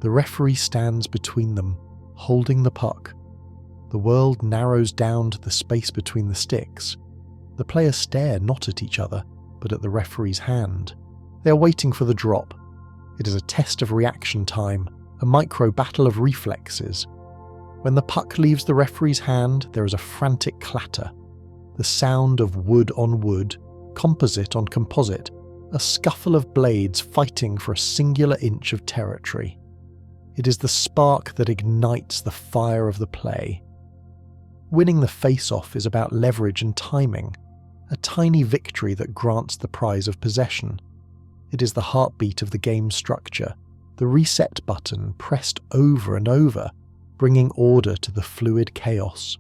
The referee stands between them, holding the puck. The world narrows down to the space between the sticks. The players stare not at each other, but at the referee's hand. They are waiting for the drop. It is a test of reaction time, a micro battle of reflexes. When the puck leaves the referee's hand, there is a frantic clatter. The sound of wood on wood, composite on composite, a scuffle of blades fighting for a singular inch of territory. It is the spark that ignites the fire of the play. Winning the face-off is about leverage and timing, a tiny victory that grants the prize of possession. It is the heartbeat of the game's structure, the reset button pressed over and over, bringing order to the fluid chaos.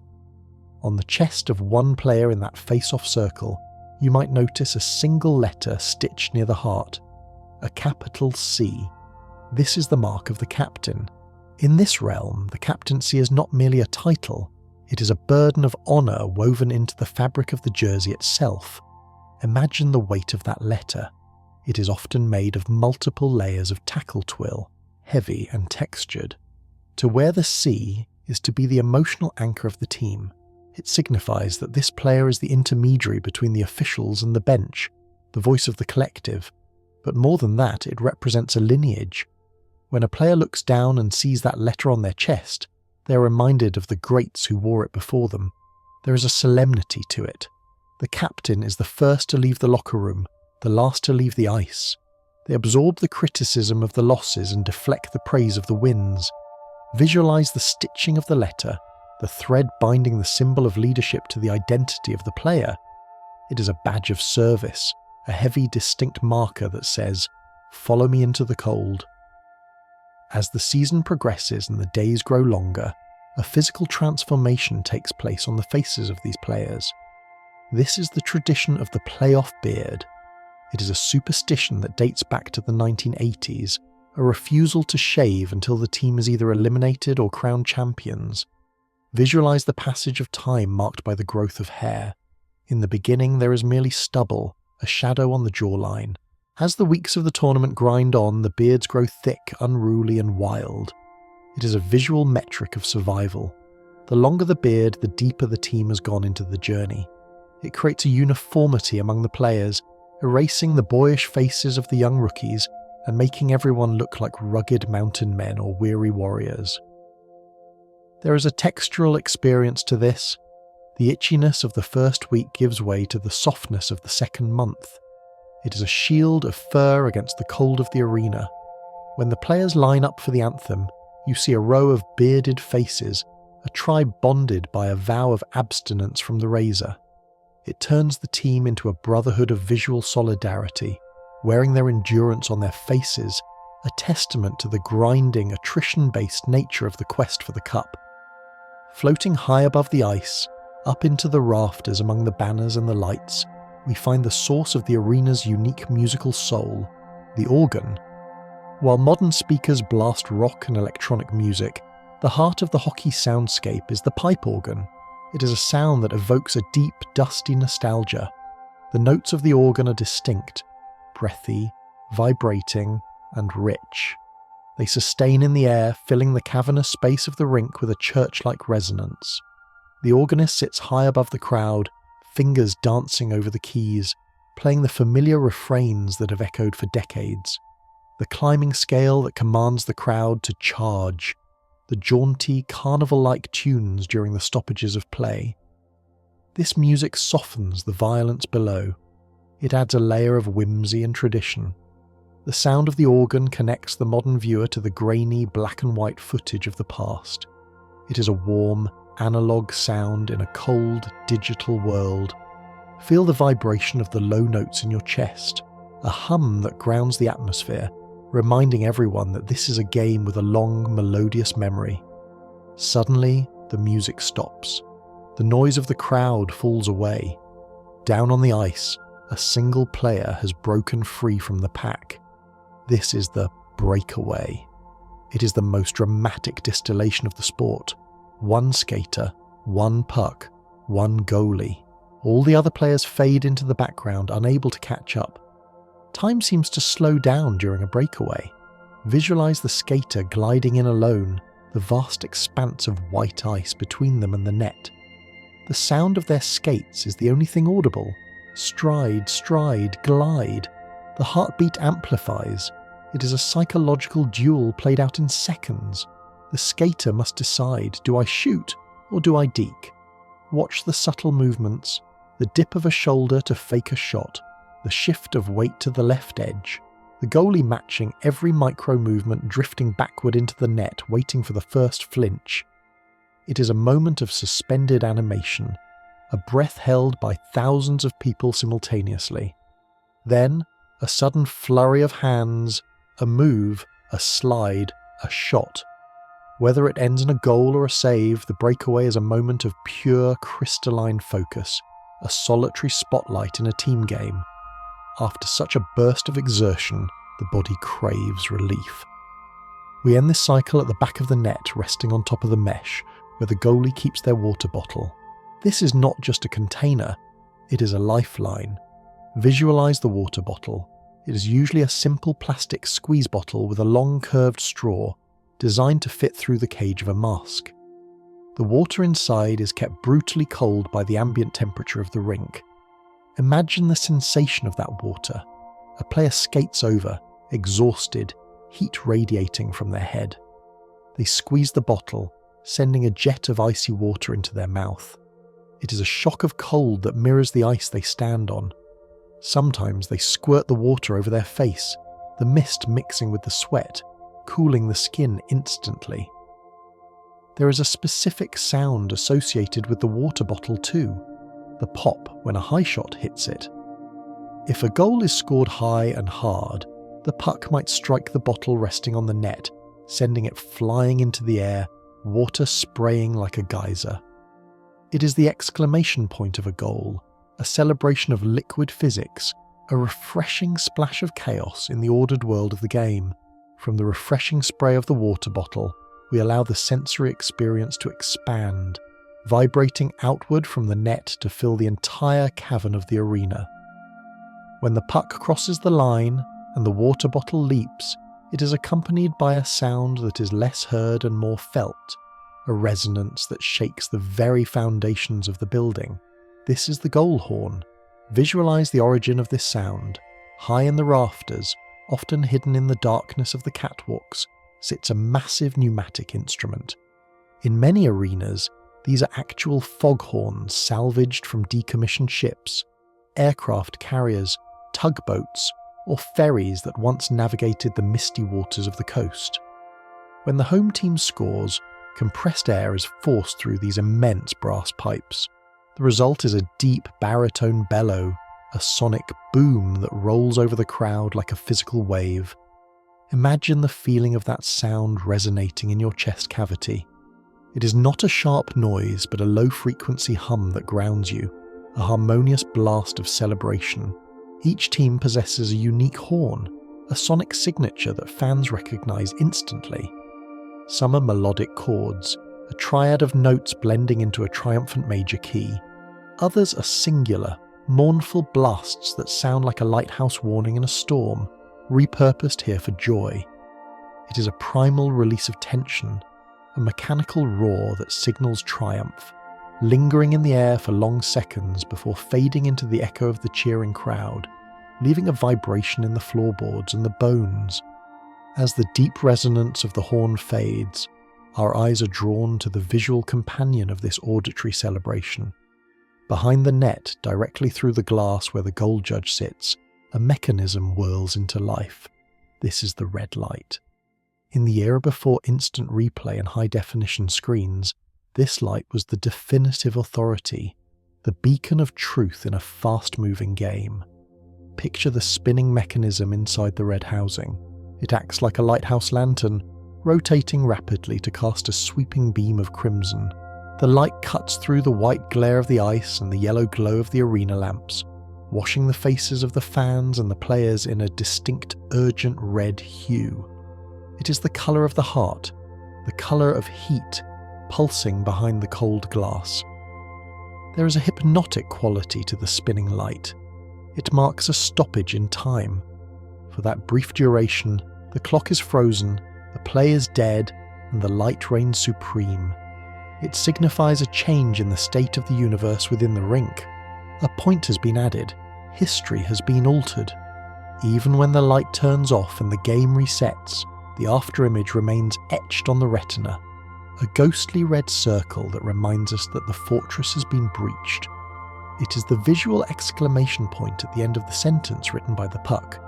On the chest of one player in that face-off circle, you might notice a single letter stitched near the heart, a capital C. This is the mark of the captain. In this realm, the captaincy is not merely a title, it is a burden of honour woven into the fabric of the jersey itself. Imagine the weight of that letter. It is often made of multiple layers of tackle twill, heavy and textured. To wear the C is to be the emotional anchor of the team. It signifies that this player is the intermediary between the officials and the bench, the voice of the collective. But more than that, it represents a lineage. When a player looks down and sees that letter on their chest, they are reminded of the greats who wore it before them. There is a solemnity to it. The captain is the first to leave the locker room, the last to leave the ice. They absorb the criticism of the losses and deflect the praise of the wins. Visualize the stitching of the letter, the thread binding the symbol of leadership to the identity of the player. It is a badge of service, a heavy, distinct marker that says, "Follow me into the cold." As the season progresses and the days grow longer, a physical transformation takes place on the faces of these players. This is the tradition of the playoff beard. It is a superstition that dates back to the 1980s, a refusal to shave until the team is either eliminated or crowned champions. Visualize the passage of time marked by the growth of hair. In the beginning, there is merely stubble, a shadow on the jawline. As the weeks of the tournament grind on, the beards grow thick, unruly, and wild. It is a visual metric of survival. The longer the beard, the deeper the team has gone into the journey. It creates a uniformity among the players, erasing the boyish faces of the young rookies and making everyone look like rugged mountain men or weary warriors. There is a textural experience to this. The itchiness of the first week gives way to the softness of the second month. It is a shield of fur against the cold of the arena. When the players line up for the anthem, you see a row of bearded faces, a tribe bonded by a vow of abstinence from the razor. It turns the team into a brotherhood of visual solidarity, wearing their endurance on their faces, a testament to the grinding, attrition-based nature of the quest for the cup. Floating high above the ice, up into the rafters among the banners and the lights, we find the source of the arena's unique musical soul, the organ. While modern speakers blast rock and electronic music, the heart of the hockey soundscape is the pipe organ. It is a sound that evokes a deep, dusty nostalgia. The notes of the organ are distinct, breathy, vibrating, and rich. They sustain in the air, filling the cavernous space of the rink with a church-like resonance. The organist sits high above the crowd, fingers dancing over the keys, playing the familiar refrains that have echoed for decades. The climbing scale that commands the crowd to charge. The jaunty, carnival-like tunes during the stoppages of play. This music softens the violence below. It adds a layer of whimsy and tradition. The sound of the organ connects the modern viewer to the grainy black and white footage of the past. It is a warm, analog sound in a cold, digital world. Feel the vibration of the low notes in your chest, a hum that grounds the atmosphere, reminding everyone that this is a game with a long, melodious memory. Suddenly, the music stops. The noise of the crowd falls away. Down on the ice, a single player has broken free from the pack. This is the breakaway. It is the most dramatic distillation of the sport. One skater, one puck, one goalie. All the other players fade into the background, unable to catch up. Time seems to slow down during a breakaway. Visualize the skater gliding in alone, the vast expanse of white ice between them and the net. The sound of their skates is the only thing audible. Stride, stride, glide. The heartbeat amplifies. It is a psychological duel played out in seconds. The skater must decide, do I shoot or do I deke? Watch the subtle movements, the dip of a shoulder to fake a shot, the shift of weight to the left edge, the goalie matching every micro movement, drifting backward into the net, waiting for the first flinch. It is a moment of suspended animation, a breath held by thousands of people simultaneously. Then, a sudden flurry of hands, a move, a slide, a shot. Whether it ends in a goal or a save, the breakaway is a moment of pure crystalline focus, a solitary spotlight in a team game. After such a burst of exertion, the body craves relief. We end this cycle at the back of the net, resting on top of the mesh, where the goalie keeps their water bottle. This is not just a container, it is a lifeline. Visualize the water bottle. It is usually a simple plastic squeeze bottle with a long curved straw, designed to fit through the cage of a mask. The water inside is kept brutally cold by the ambient temperature of the rink. Imagine the sensation of that water. A player skates over, exhausted, heat radiating from their head. They squeeze the bottle, sending a jet of icy water into their mouth. It is a shock of cold that mirrors the ice they stand on. Sometimes they squirt the water over their face, the mist mixing with the sweat, cooling the skin instantly. There is a specific sound associated with the water bottle too, the pop when a high shot hits it. If a goal is scored high and hard, the puck might strike the bottle resting on the net, sending it flying into the air, water spraying like a geyser. It is the exclamation point of a goal, a celebration of liquid physics, a refreshing splash of chaos in the ordered world of the game. From the refreshing spray of the water bottle, we allow the sensory experience to expand, vibrating outward from the net to fill the entire cavern of the arena. When the puck crosses the line and the water bottle leaps, it is accompanied by a sound that is less heard and more felt, a resonance that shakes the very foundations of the building. This is the goal horn. Visualize the origin of this sound. High in the rafters, often hidden in the darkness of the catwalks, sits a massive pneumatic instrument. In many arenas, these are actual foghorns salvaged from decommissioned ships, aircraft carriers, tugboats, or ferries that once navigated the misty waters of the coast. When the home team scores, compressed air is forced through these immense brass pipes. The result is a deep baritone bellow, a sonic boom that rolls over the crowd like a physical wave. Imagine the feeling of that sound resonating in your chest cavity. It is not a sharp noise, but a low-frequency hum that grounds you, a harmonious blast of celebration. Each team possesses a unique horn, a sonic signature that fans recognize instantly. Some are melodic chords, a triad of notes blending into a triumphant major key. Others are singular, mournful blasts that sound like a lighthouse warning in a storm, repurposed here for joy. It is a primal release of tension, a mechanical roar that signals triumph, lingering in the air for long seconds before fading into the echo of the cheering crowd, leaving a vibration in the floorboards and the bones. As the deep resonance of the horn fades, our eyes are drawn to the visual companion of this auditory celebration. Behind the net, directly through the glass where the goal judge sits, a mechanism whirls into life. This is the red light. In the era before instant replay and high-definition screens, this light was the definitive authority, the beacon of truth in a fast-moving game. Picture the spinning mechanism inside the red housing. It acts like a lighthouse lantern, rotating rapidly to cast a sweeping beam of crimson. The light cuts through the white glare of the ice and the yellow glow of the arena lamps, washing the faces of the fans and the players in a distinct, urgent red hue. It is the colour of the heart, the colour of heat, pulsing behind the cold glass. There is a hypnotic quality to the spinning light. It marks a stoppage in time. For that brief duration, the clock is frozen, the play is dead, and the light reigns supreme. It signifies a change in the state of the universe within the rink. A point has been added. History has been altered. Even when the light turns off and the game resets, the afterimage remains etched on the retina, a ghostly red circle that reminds us that the fortress has been breached. It is the visual exclamation point at the end of the sentence written by the puck.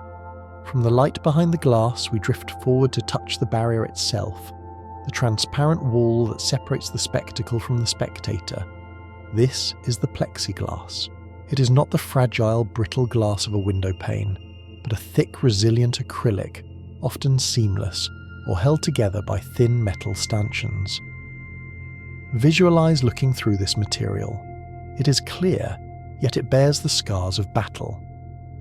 From the light behind the glass, we drift forward to touch the barrier itself, the transparent wall that separates the spectacle from the spectator. This is the plexiglass. It is not the fragile, brittle glass of a window pane, but a thick, resilient acrylic, often seamless, or held together by thin metal stanchions. Visualize looking through this material. It is clear, yet it bears the scars of battle.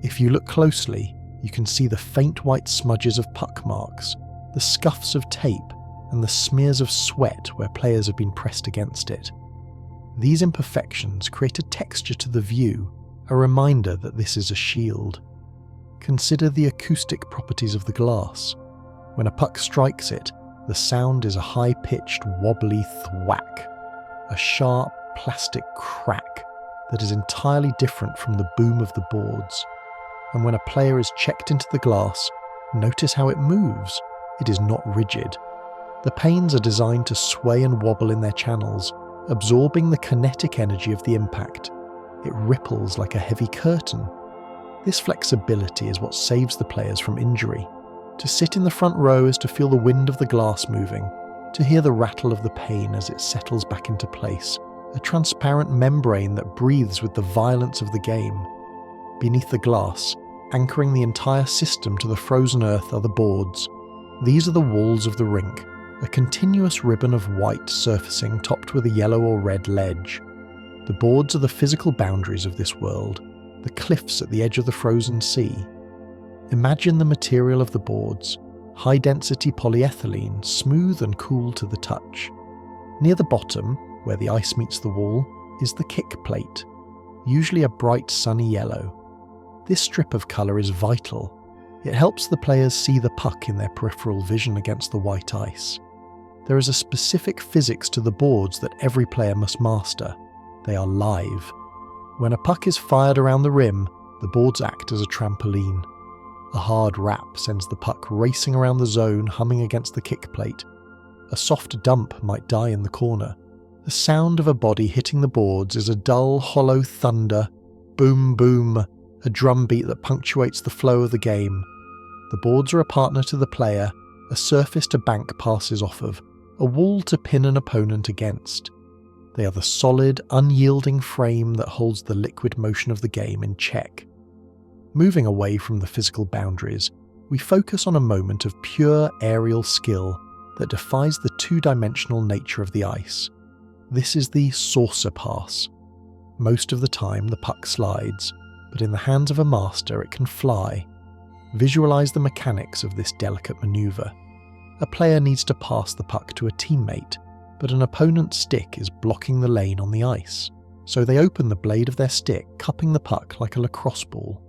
If you look closely, you can see the faint white smudges of puck marks, the scuffs of tape, and the smears of sweat where players have been pressed against it. These imperfections create a texture to the view, a reminder that this is a shield. Consider the acoustic properties of the glass. When a puck strikes it, the sound is a high-pitched, wobbly thwack, a sharp, plastic crack that is entirely different from the boom of the boards. And when a player is checked into the glass, notice how it moves. It is not rigid. The panes are designed to sway and wobble in their channels, absorbing the kinetic energy of the impact. It ripples like a heavy curtain. This flexibility is what saves the players from injury. To sit in the front row is to feel the wind of the glass moving, to hear the rattle of the pane as it settles back into place, a transparent membrane that breathes with the violence of the game. Beneath the glass, anchoring the entire system to the frozen earth, are the boards. These are the walls of the rink, a continuous ribbon of white surfacing topped with a yellow or red ledge. The boards are the physical boundaries of this world, the cliffs at the edge of the frozen sea. Imagine the material of the boards, high-density polyethylene, smooth and cool to the touch. Near the bottom, where the ice meets the wall, is the kick plate, usually a bright sunny yellow. This strip of colour is vital. It helps the players see the puck in their peripheral vision against the white ice. There is a specific physics to the boards that every player must master. They are live. When a puck is fired around the rim, the boards act as a trampoline. A hard rap sends the puck racing around the zone, humming against the kick plate. A soft dump might die in the corner. The sound of a body hitting the boards is a dull, hollow thunder, boom boom, a drum beat that punctuates the flow of the game. The boards are a partner to the player, a surface to bank passes off of, a wall to pin an opponent against. They are the solid, unyielding frame that holds the liquid motion of the game in check. Moving away from the physical boundaries, we focus on a moment of pure aerial skill that defies the two-dimensional nature of the ice. This is the saucer pass. Most of the time the puck slides, but in the hands of a master it can fly. Visualize the mechanics of this delicate maneuver. A player needs to pass the puck to a teammate, but an opponent's stick is blocking the lane on the ice, so they open the blade of their stick, cupping the puck like a lacrosse ball.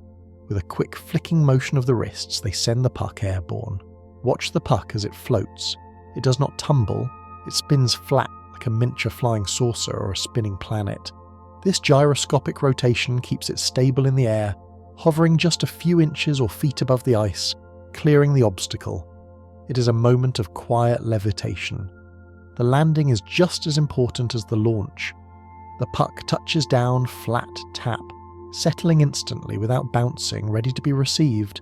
With a quick flicking motion of the wrists, they send the puck airborne. Watch the puck as it floats. It does not tumble, it spins flat like a miniature flying saucer or a spinning planet. This gyroscopic rotation keeps it stable in the air, hovering just a few inches or feet above the ice, clearing the obstacle. It is a moment of quiet levitation. The landing is just as important as the launch. The puck touches down, flat tap, settling instantly without bouncing, ready to be received.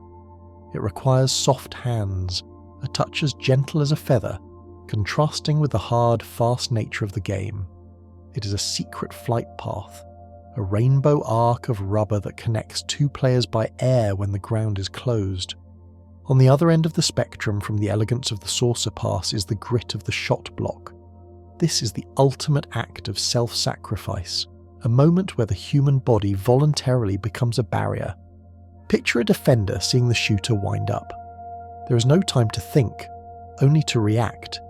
It requires soft hands, a touch as gentle as a feather, contrasting with the hard, fast nature of the game. It is a secret flight path, a rainbow arc of rubber that connects two players by air when the ground is closed. On the other end of the spectrum from the elegance of the saucer pass is the grit of the shot block. This is the ultimate act of self-sacrifice, a moment where the human body voluntarily becomes a barrier. Picture a defender seeing the shooter wind up. There is no time to think, only to react.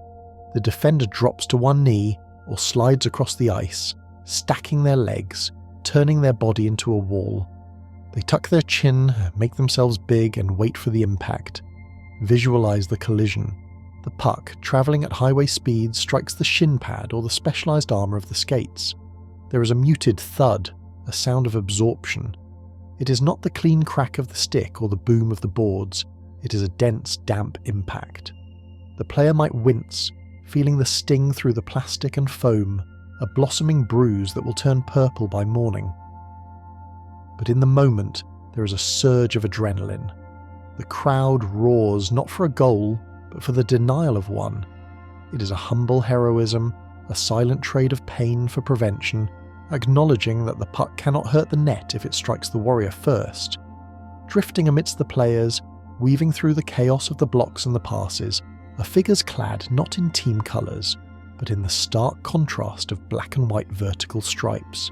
The defender drops to one knee or slides across the ice, stacking their legs, turning their body into a wall. They tuck their chin, make themselves big, and wait for the impact. Visualize the collision. The puck, travelling at highway speeds, strikes the shin pad or the specialised armour of the skates. There is a muted thud, a sound of absorption. It is not the clean crack of the stick or the boom of the boards. It is a dense, damp impact. The player might wince, feeling the sting through the plastic and foam, a blossoming bruise that will turn purple by morning. But in the moment, there is a surge of adrenaline. The crowd roars not for a goal, but for the denial of one. It is a humble heroism, a silent trade of pain for prevention, acknowledging that the puck cannot hurt the net if it strikes the warrior first. Drifting amidst the players, weaving through the chaos of the blocks and the passes, are figures clad not in team colours, but in the stark contrast of black and white vertical stripes.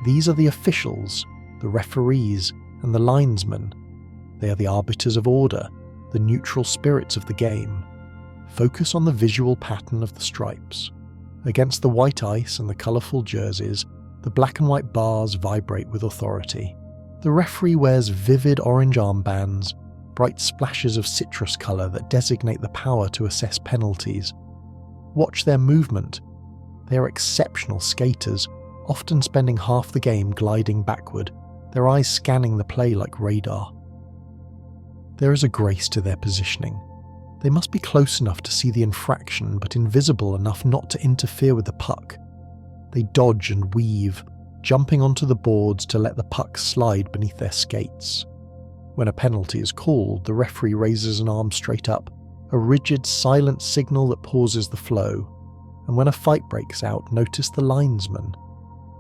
These are the officials, the referees, and the linesmen. They are the arbiters of order, the neutral spirits of the game. Focus on the visual pattern of the stripes. Against the white ice and the colourful jerseys, the black and white bars vibrate with authority. The referee wears vivid orange armbands, bright splashes of citrus colour that designate the power to assess penalties. Watch their movement. They are exceptional skaters, often spending half the game gliding backward, their eyes scanning the play like radar. There is a grace to their positioning. They must be close enough to see the infraction, but invisible enough not to interfere with the puck. They dodge and weave, jumping onto the boards to let the puck slide beneath their skates. When a penalty is called, the referee raises an arm straight up, a rigid, silent signal that pauses the flow. And when a fight breaks out, notice the linesmen.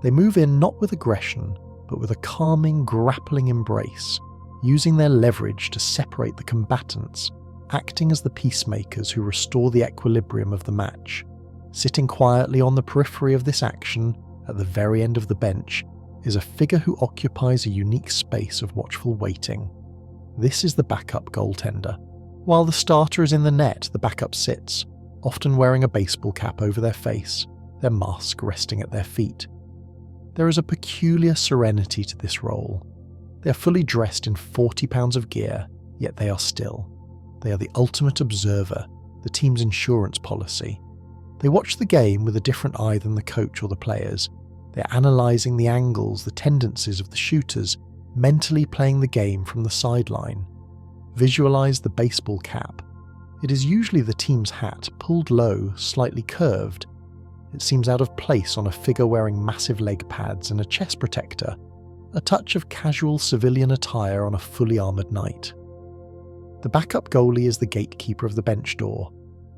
They move in not with aggression, but with a calming, grappling embrace, using their leverage to separate the combatants, acting as the peacemakers who restore the equilibrium of the match. Sitting quietly on the periphery of this action, at the very end of the bench, is a figure who occupies a unique space of watchful waiting. This is the backup goaltender. While the starter is in the net, the backup sits, often wearing a baseball cap over their face, their mask resting at their feet. There is a peculiar serenity to this role. They are fully dressed in 40 pounds of gear, yet they are still. They are the ultimate observer, the team's insurance policy. They watch the game with a different eye than the coach or the players. They're analysing the angles, the tendencies of the shooters, mentally playing the game from the sideline. Visualise the baseball cap. It is usually the team's hat, pulled low, slightly curved. It seems out of place on a figure wearing massive leg pads and a chest protector, a touch of casual civilian attire on a fully armoured knight. The backup goalie is the gatekeeper of the bench door,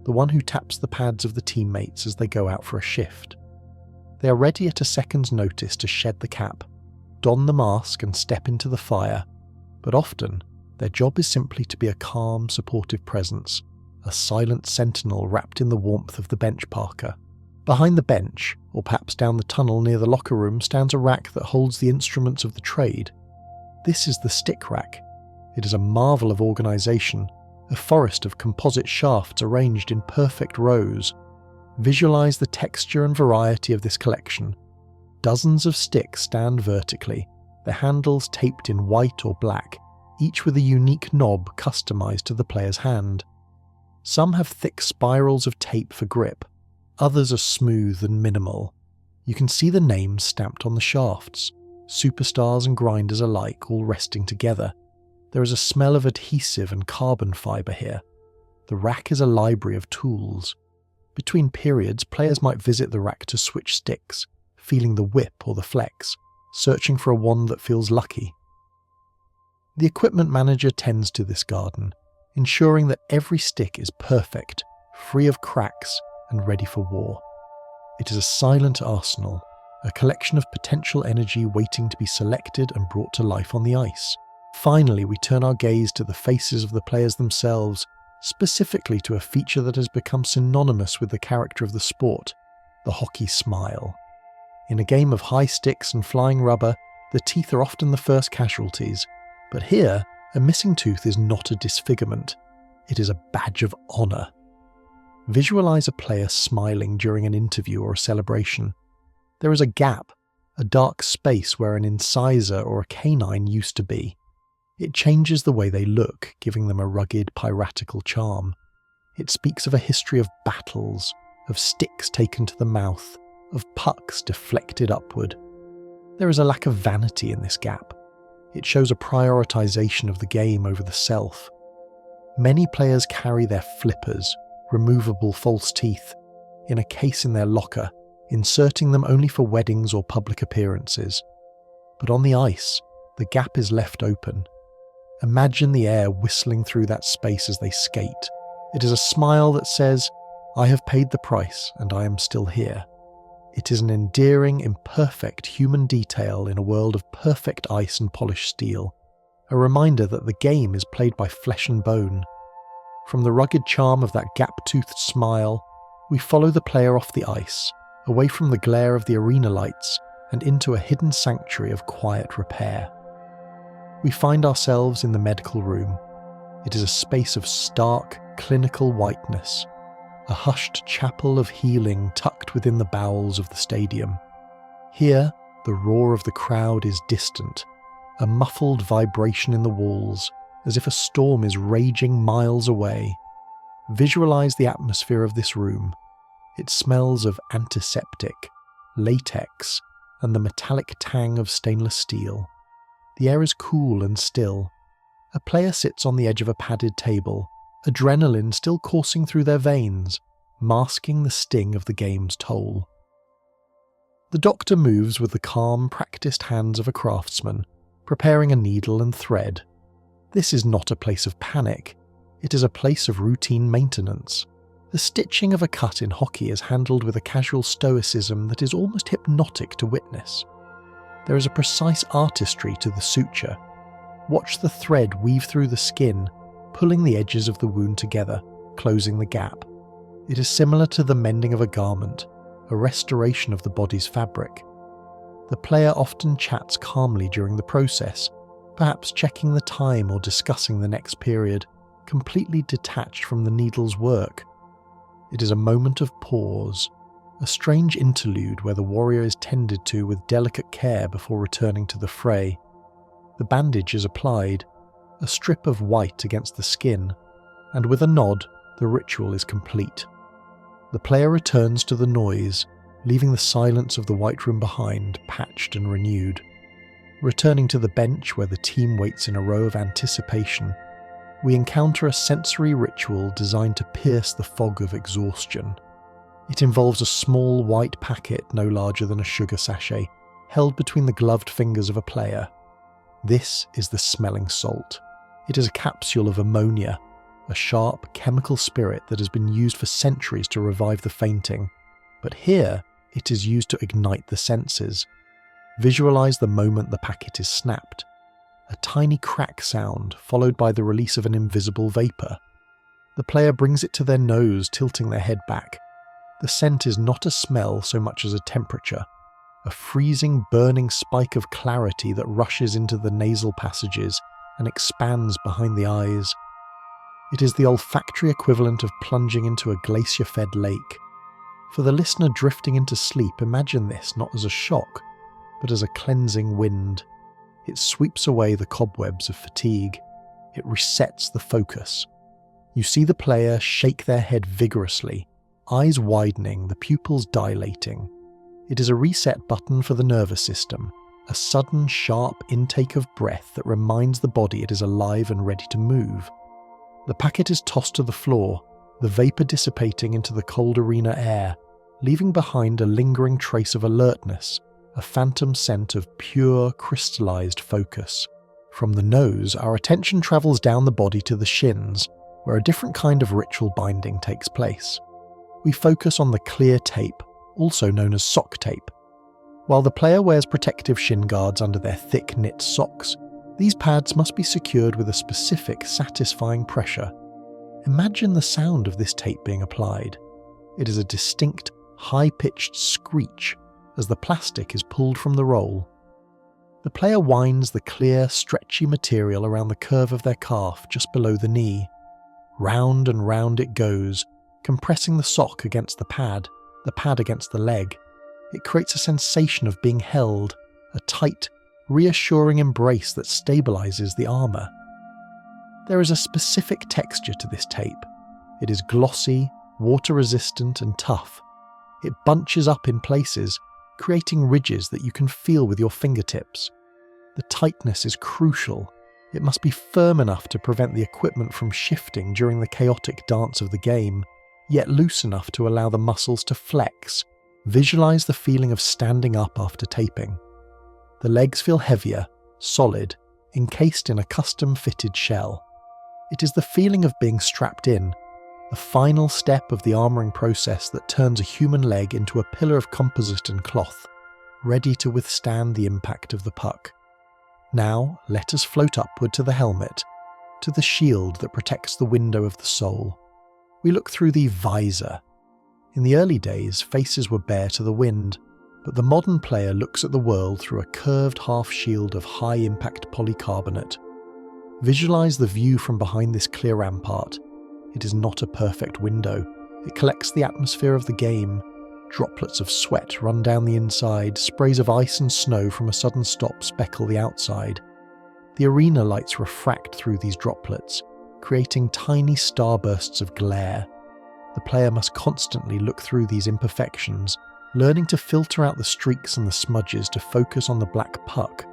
the one who taps the pads of the teammates as they go out for a shift. They are ready at a second's notice to shed the cap, don the mask and step into the fire, but often their job is simply to be a calm, supportive presence, a silent sentinel wrapped in the warmth of the bench parka. Behind the bench, or perhaps down the tunnel near the locker room, stands a rack that holds the instruments of the trade. This is the stick rack. It is a marvel of organisation, a forest of composite shafts arranged in perfect rows. Visualise the texture and variety of this collection. Dozens of sticks stand vertically, their handles taped in white or black, each with a unique knob customised to the player's hand. Some have thick spirals of tape for grip, others are smooth and minimal. You can see the names stamped on the shafts, superstars and grinders alike all resting together. There is a smell of adhesive and carbon fibre here. The rack is a library of tools. Between periods, players might visit the rack to switch sticks, feeling the whip or the flex, searching for a wand that feels lucky. The equipment manager tends to this garden, ensuring that every stick is perfect, free of cracks, and ready for war. It is a silent arsenal, a collection of potential energy waiting to be selected and brought to life on the ice. Finally, we turn our gaze to the faces of the players themselves, specifically to a feature that has become synonymous with the character of the sport, the hockey smile. In a game of high sticks and flying rubber, the teeth are often the first casualties, but here, a missing tooth is not a disfigurement. It is a badge of honour. Visualise a player smiling during an interview or a celebration. There is a gap, a dark space where an incisor or a canine used to be. It changes the way they look, giving them a rugged, piratical charm. It speaks of a history of battles, of sticks taken to the mouth, of pucks deflected upward. There is a lack of vanity in this gap. It shows a prioritization of the game over the self. Many players carry their flippers, removable false teeth, in a case in their locker, inserting them only for weddings or public appearances. But on the ice, the gap is left open. Imagine the air whistling through that space as they skate. It is a smile that says, "I have paid the price and I am still here." It is an endearing, imperfect human detail in a world of perfect ice and polished steel, a reminder that the game is played by flesh and bone. From the rugged charm of that gap-toothed smile, we follow the player off the ice, away from the glare of the arena lights and into a hidden sanctuary of quiet repair. We find ourselves in the medical room. It is a space of stark, clinical whiteness, a hushed chapel of healing tucked within the bowels of the stadium. Here, the roar of the crowd is distant, a muffled vibration in the walls, as if a storm is raging miles away. Visualize the atmosphere of this room. It smells of antiseptic, latex, and the metallic tang of stainless steel. The air is cool and still. A player sits on the edge of a padded table, adrenaline still coursing through their veins, masking the sting of the game's toll. The doctor moves with the calm, practiced hands of a craftsman, preparing a needle and thread. This is not a place of panic. It is a place of routine maintenance. The stitching of a cut in hockey is handled with a casual stoicism that is almost hypnotic to witness. There is a precise artistry to the suture. Watch the thread weave through the skin, pulling the edges of the wound together, closing the gap. It is similar to the mending of a garment, a restoration of the body's fabric. The player often chats calmly during the process, perhaps checking the time or discussing the next period, completely detached from the needle's work. It is a moment of pause, a strange interlude where the warrior is tended to with delicate care before returning to the fray. The bandage is applied, a strip of white against the skin, and with a nod, the ritual is complete. The player returns to the noise, leaving the silence of the white room behind, patched and renewed. Returning to the bench where the team waits in a row of anticipation, we encounter a sensory ritual designed to pierce the fog of exhaustion. It involves a small white packet no larger than a sugar sachet, held between the gloved fingers of a player. This is the smelling salt. It is a capsule of ammonia, a sharp chemical spirit that has been used for centuries to revive the fainting, but here it is used to ignite the senses. Visualize the moment the packet is snapped. A tiny crack sound, followed by the release of an invisible vapor. The player brings it to their nose, tilting their head back. The scent is not a smell so much as a temperature, a freezing, burning spike of clarity that rushes into the nasal passages and expands behind the eyes. It is the olfactory equivalent of plunging into a glacier-fed lake. For the listener drifting into sleep, imagine this not as a shock, but as a cleansing wind. It sweeps away the cobwebs of fatigue. It resets the focus. You see the player shake their head vigorously, eyes widening, the pupils dilating. It is a reset button for the nervous system, a sudden, sharp intake of breath that reminds the body it is alive and ready to move. The packet is tossed to the floor, the vapor dissipating into the cold arena air, leaving behind a lingering trace of alertness, a phantom scent of pure, crystallized focus. From the nose, our attention travels down the body to the shins, where a different kind of ritual binding takes place. We focus on the clear tape, also known as sock tape. While the player wears protective shin guards under their thick knit socks, these pads must be secured with a specific, satisfying pressure. Imagine the sound of this tape being applied. It is a distinct, high-pitched screech as the plastic is pulled from the roll. The player winds the clear, stretchy material around the curve of their calf just below the knee. Round and round it goes, compressing the sock against the pad against the leg. It creates a sensation of being held, a tight, reassuring embrace that stabilizes the armor. There is a specific texture to this tape. It is glossy, water-resistant and tough. It bunches up in places, creating ridges that you can feel with your fingertips. The tightness is crucial. It must be firm enough to prevent the equipment from shifting during the chaotic dance of the game, yet loose enough to allow the muscles to flex. Visualize the feeling of standing up after taping. The legs feel heavier, solid, encased in a custom-fitted shell. It is the feeling of being strapped in, the final step of the armoring process that turns a human leg into a pillar of composite and cloth, ready to withstand the impact of the puck. Now, let us float upward to the helmet, to the shield that protects the window of the soul. We look through the visor. In the early days, faces were bare to the wind, but the modern player looks at the world through a curved half-shield of high-impact polycarbonate. Visualize the view from behind this clear rampart. It is not a perfect window. It collects the atmosphere of the game. Droplets of sweat run down the inside, sprays of ice and snow from a sudden stop speckle the outside. The arena lights refract through these droplets, creating tiny starbursts of glare. The player must constantly look through these imperfections, learning to filter out the streaks and the smudges to focus on the black puck.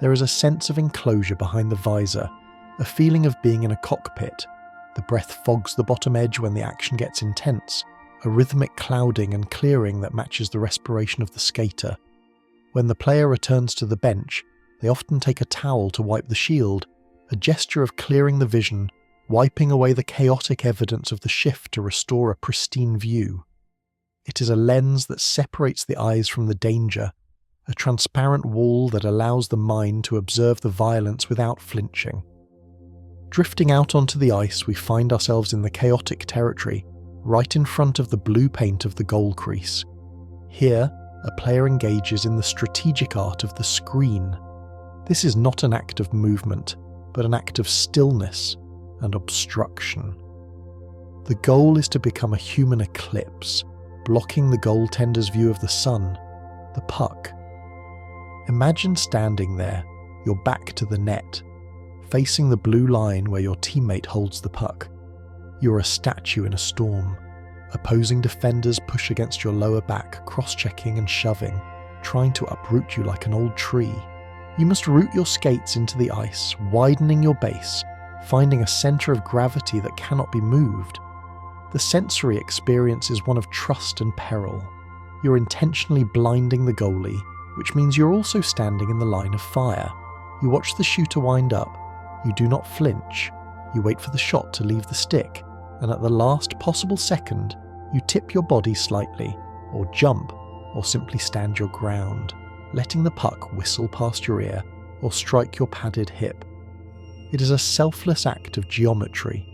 There is a sense of enclosure behind the visor, a feeling of being in a cockpit. The breath fogs the bottom edge when the action gets intense, a rhythmic clouding and clearing that matches the respiration of the skater. When the player returns to the bench, they often take a towel to wipe the shield, a gesture of clearing the vision, wiping away the chaotic evidence of the shift to restore a pristine view. It is a lens that separates the eyes from the danger, a transparent wall that allows the mind to observe the violence without flinching. Drifting out onto the ice, we find ourselves in the chaotic territory, right in front of the blue paint of the goal crease. Here, a player engages in the strategic art of the screen. This is not an act of movement, but an act of stillness and obstruction. The goal is to become a human eclipse, blocking the goaltender's view of the sun, the puck. Imagine standing there, your back to the net, facing the blue line where your teammate holds the puck. You're a statue in a storm. Opposing defenders push against your lower back, cross-checking and shoving, trying to uproot you like an old tree. You must root your skates into the ice, widening your base, finding a centre of gravity that cannot be moved. The sensory experience is one of trust and peril. You're intentionally blinding the goalie, which means you're also standing in the line of fire. You watch the shooter wind up. You do not flinch. You wait for the shot to leave the stick, and at the last possible second, you tip your body slightly, or jump, or simply stand your ground, letting the puck whistle past your ear or strike your padded hip. It is a selfless act of geometry,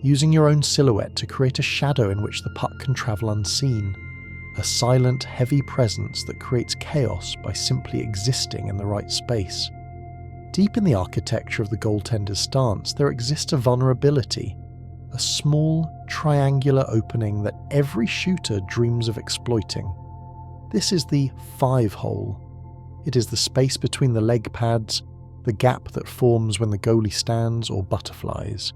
using your own silhouette to create a shadow in which the puck can travel unseen, a silent, heavy presence that creates chaos by simply existing in the right space. Deep in the architecture of the goaltender's stance, there exists a vulnerability, a small, triangular opening that every shooter dreams of exploiting. This is the 5-hole. It is the space between the leg pads, the gap that forms when the goalie stands or butterflies.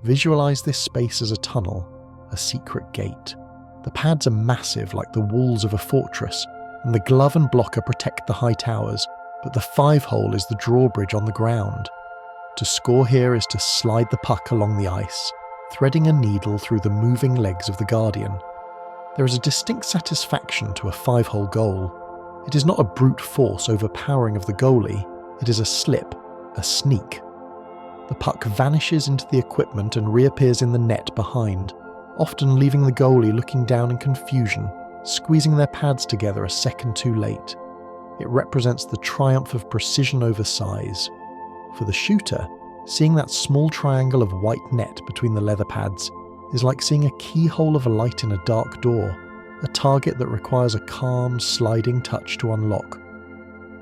Visualize this space as a tunnel, a secret gate. The pads are massive like the walls of a fortress, and the glove and blocker protect the high towers, but the 5-hole is the drawbridge on the ground. To score here is to slide the puck along the ice, threading a needle through the moving legs of the guardian. There is a distinct satisfaction to a 5-hole goal. It is not a brute force overpowering of the goalie, it is a slip, a sneak. The puck vanishes into the equipment and reappears in the net behind, often leaving the goalie looking down in confusion, squeezing their pads together a second too late. It represents the triumph of precision over size. For the shooter, seeing that small triangle of white net between the leather pads is like seeing a keyhole of a light in a dark door, a target that requires a calm, sliding touch to unlock.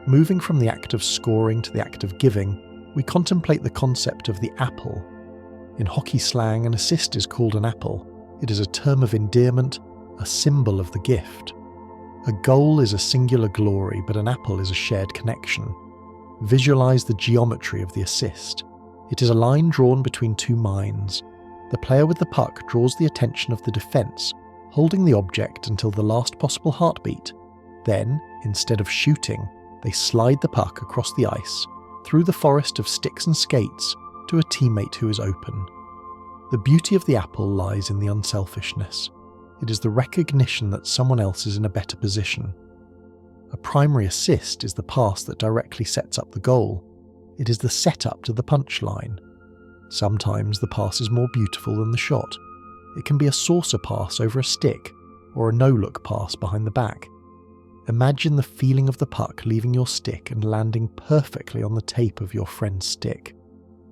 Moving from the act of scoring to the act of giving, we contemplate the concept of the apple. In hockey slang, an assist is called an apple. It is a term of endearment, a symbol of the gift. A goal is a singular glory, but an apple is a shared connection. Visualize the geometry of the assist. It is a line drawn between two minds. The player with the puck draws the attention of the defence, holding the object until the last possible heartbeat. Then, instead of shooting, they slide the puck across the ice, through the forest of sticks and skates, to a teammate who is open. The beauty of the apple lies in the unselfishness. It is the recognition that someone else is in a better position. A primary assist is the pass that directly sets up the goal. It is the setup to the punchline. Sometimes the pass is more beautiful than the shot. It can be a saucer pass over a stick, or a no-look pass behind the back. Imagine the feeling of the puck leaving your stick and landing perfectly on the tape of your friend's stick,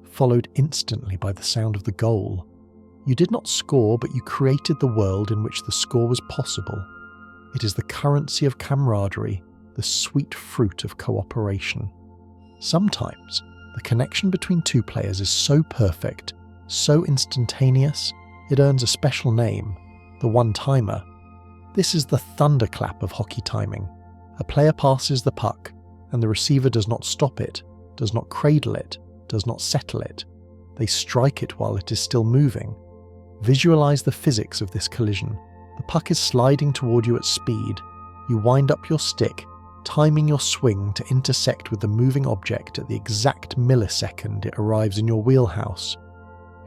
followed instantly by the sound of the goal. You did not score, but you created the world in which the score was possible. It is the currency of camaraderie, the sweet fruit of cooperation. Sometimes, the connection between two players is so perfect, so instantaneous, it earns a special name, the one-timer. This is the thunderclap of hockey timing. A player passes the puck, and the receiver does not stop it, does not cradle it, does not settle it. They strike it while it is still moving. Visualize the physics of this collision. The puck is sliding toward you at speed. You wind up your stick, timing your swing to intersect with the moving object at the exact millisecond it arrives in your wheelhouse.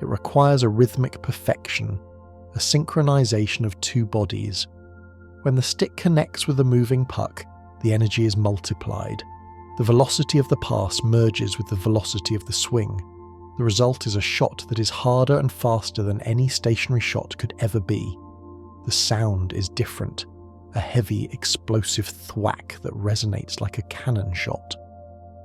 It requires a rhythmic perfection, a a synchronization of two bodies. When the stick connects with a moving puck, the energy is multiplied. The velocity of the pass merges with the velocity of the swing. The result is a shot that is harder and faster than any stationary shot could ever be. The sound is different, a heavy, explosive thwack that resonates like a cannon shot.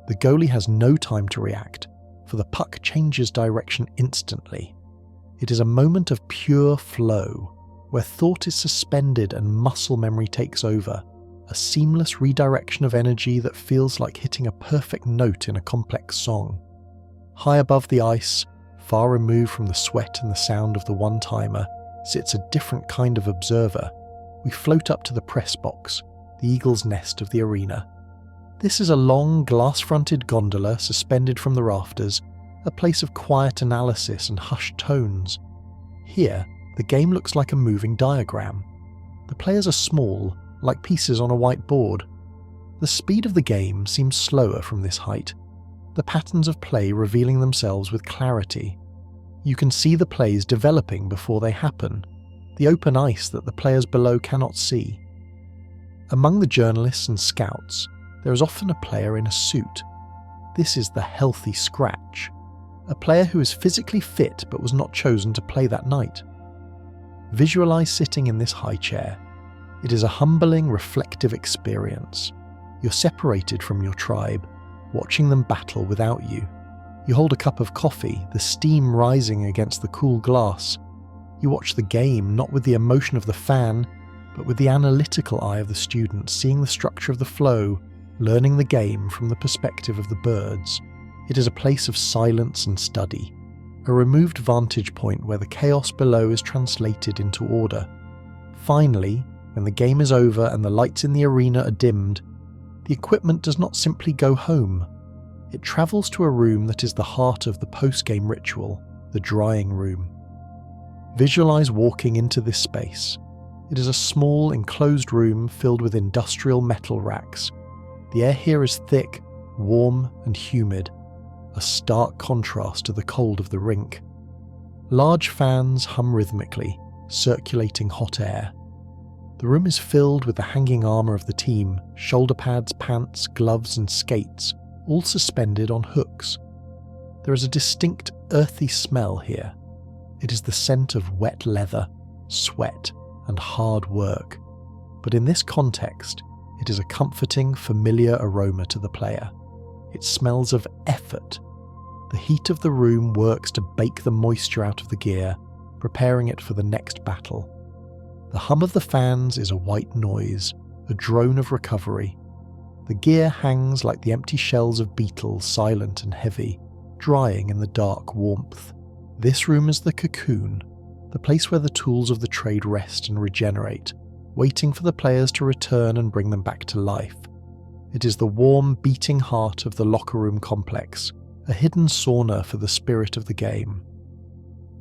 The goalie has no time to react, for the puck changes direction instantly. It is a moment of pure flow, where thought is suspended and muscle memory takes over, a seamless redirection of energy that feels like hitting a perfect note in a complex song. High above the ice, far removed from the sweat and the sound of the one-timer, sits a different kind of observer. We float up to the press box, the eagle's nest of the arena. This is a long, glass-fronted gondola suspended from the rafters, a place of quiet analysis and hushed tones. Here, the game looks like a moving diagram. The players are small, like pieces on a white board. The speed of the game seems slower from this height, the patterns of play revealing themselves with clarity. You can see the plays developing before they happen, the open ice that the players below cannot see. Among the journalists and scouts, there is often a player in a suit. This is the healthy scratch, a player who is physically fit but was not chosen to play that night. Visualize sitting in this high chair. It is a humbling, reflective experience. You're separated from your tribe, watching them battle without you. You hold a cup of coffee, the steam rising against the cool glass. You watch the game not with the emotion of the fan, but with the analytical eye of the student, seeing the structure of the flow, learning the game from the perspective of the birds. It is a place of silence and study, a removed vantage point where the chaos below is translated into order. Finally, when the game is over and the lights in the arena are dimmed, the equipment does not simply go home. It travels to a room that is the heart of the post-game ritual, the drying room. Visualize walking into this space. It is a small, enclosed room filled with industrial metal racks. The air here is thick, warm, and humid, a stark contrast to the cold of the rink. Large fans hum rhythmically, circulating hot air. The room is filled with the hanging armour of the team, shoulder pads, pants, gloves, and skates, all suspended on hooks. There is a distinct earthy smell here. It is the scent of wet leather, sweat, and hard work. But in this context, it is a comforting, familiar aroma to the player. It smells of effort. The heat of the room works to bake the moisture out of the gear, preparing it for the next battle. The hum of the fans is a white noise, a drone of recovery. The gear hangs like the empty shells of beetles, silent and heavy, drying in the dark warmth. This room is the cocoon, the place where the tools of the trade rest and regenerate, waiting for the players to return and bring them back to life. It is the warm, beating heart of the locker room complex, a hidden sauna for the spirit of the game.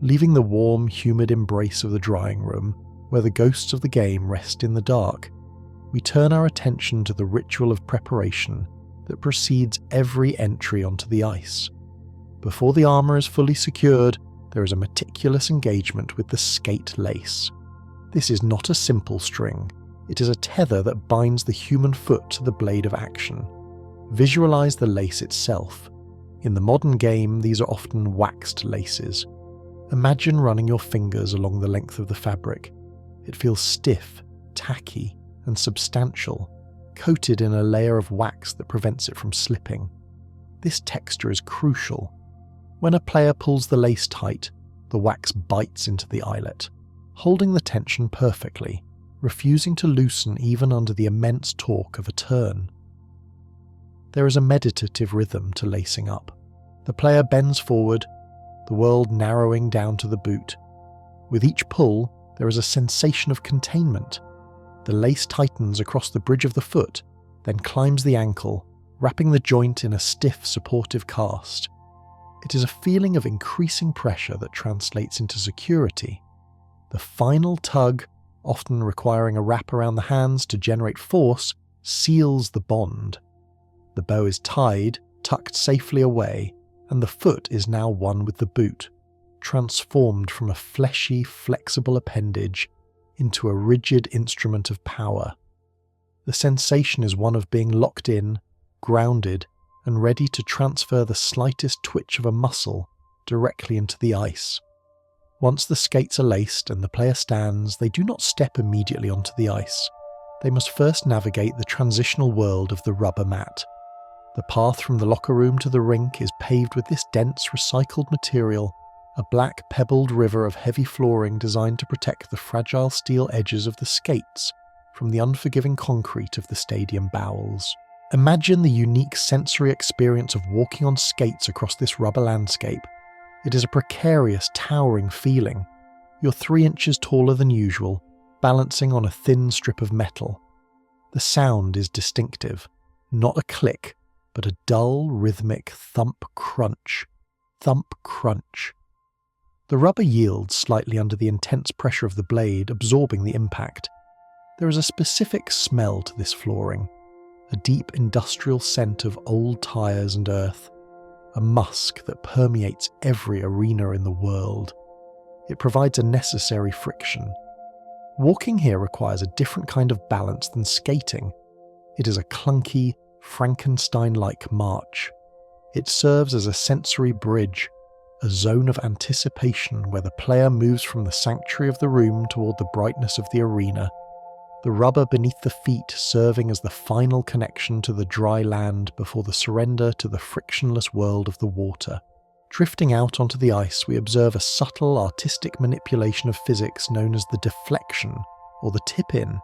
Leaving the warm, humid embrace of the drying room, where the ghosts of the game rest in the dark, we turn our attention to the ritual of preparation that precedes every entry onto the ice. Before the armour is fully secured, there is a meticulous engagement with the skate lace. This is not a simple string. It is a tether that binds the human foot to the blade of action. Visualize the lace itself. In the modern game, these are often waxed laces. Imagine running your fingers along the length of the fabric. It feels stiff, tacky, and substantial, coated in a layer of wax that prevents it from slipping. This texture is crucial. When a player pulls the lace tight, the wax bites into the eyelet, holding the tension perfectly, refusing to loosen even under the immense torque of a turn. There is a meditative rhythm to lacing up. The player bends forward, the world narrowing down to the boot. With each pull, there is a sensation of containment. The lace tightens across the bridge of the foot, then climbs the ankle, wrapping the joint in a stiff, supportive cast. It is a feeling of increasing pressure that translates into security. The final tug, often requiring a wrap around the hands to generate force, seals the bond. The bow is tied, tucked safely away, and the foot is now one with the boot. transformed from a fleshy, flexible appendage into a rigid instrument of power. The sensation is one of being locked in, grounded, and ready to transfer the slightest twitch of a muscle directly into the ice. Once the skates are laced and the player stands, they do not step immediately onto the ice. They must first navigate the transitional world of the rubber mat. The path from the locker room to the rink is paved with this dense, recycled material, a black pebbled river of heavy flooring designed to protect the fragile steel edges of the skates from the unforgiving concrete of the stadium bowels. Imagine the unique sensory experience of walking on skates across this rubber landscape. It is a precarious, towering feeling. You're 3 inches taller than usual, balancing on a thin strip of metal. The sound is distinctive, not a click, but a dull, rhythmic thump-crunch. Thump-crunch. The rubber yields slightly under the intense pressure of the blade, absorbing the impact. There is a specific smell to this flooring, a deep industrial scent of old tires and earth, a musk that permeates every arena in the world. It provides a necessary friction. Walking here requires a different kind of balance than skating. It is a clunky, Frankenstein-like march. It serves as a sensory bridge, a zone of anticipation where the player moves from the sanctuary of the room toward the brightness of the arena, the rubber beneath the feet serving as the final connection to the dry land before the surrender to the frictionless world of the water. Drifting out onto the ice, we observe a subtle artistic manipulation of physics known as the deflection, or the tip-in.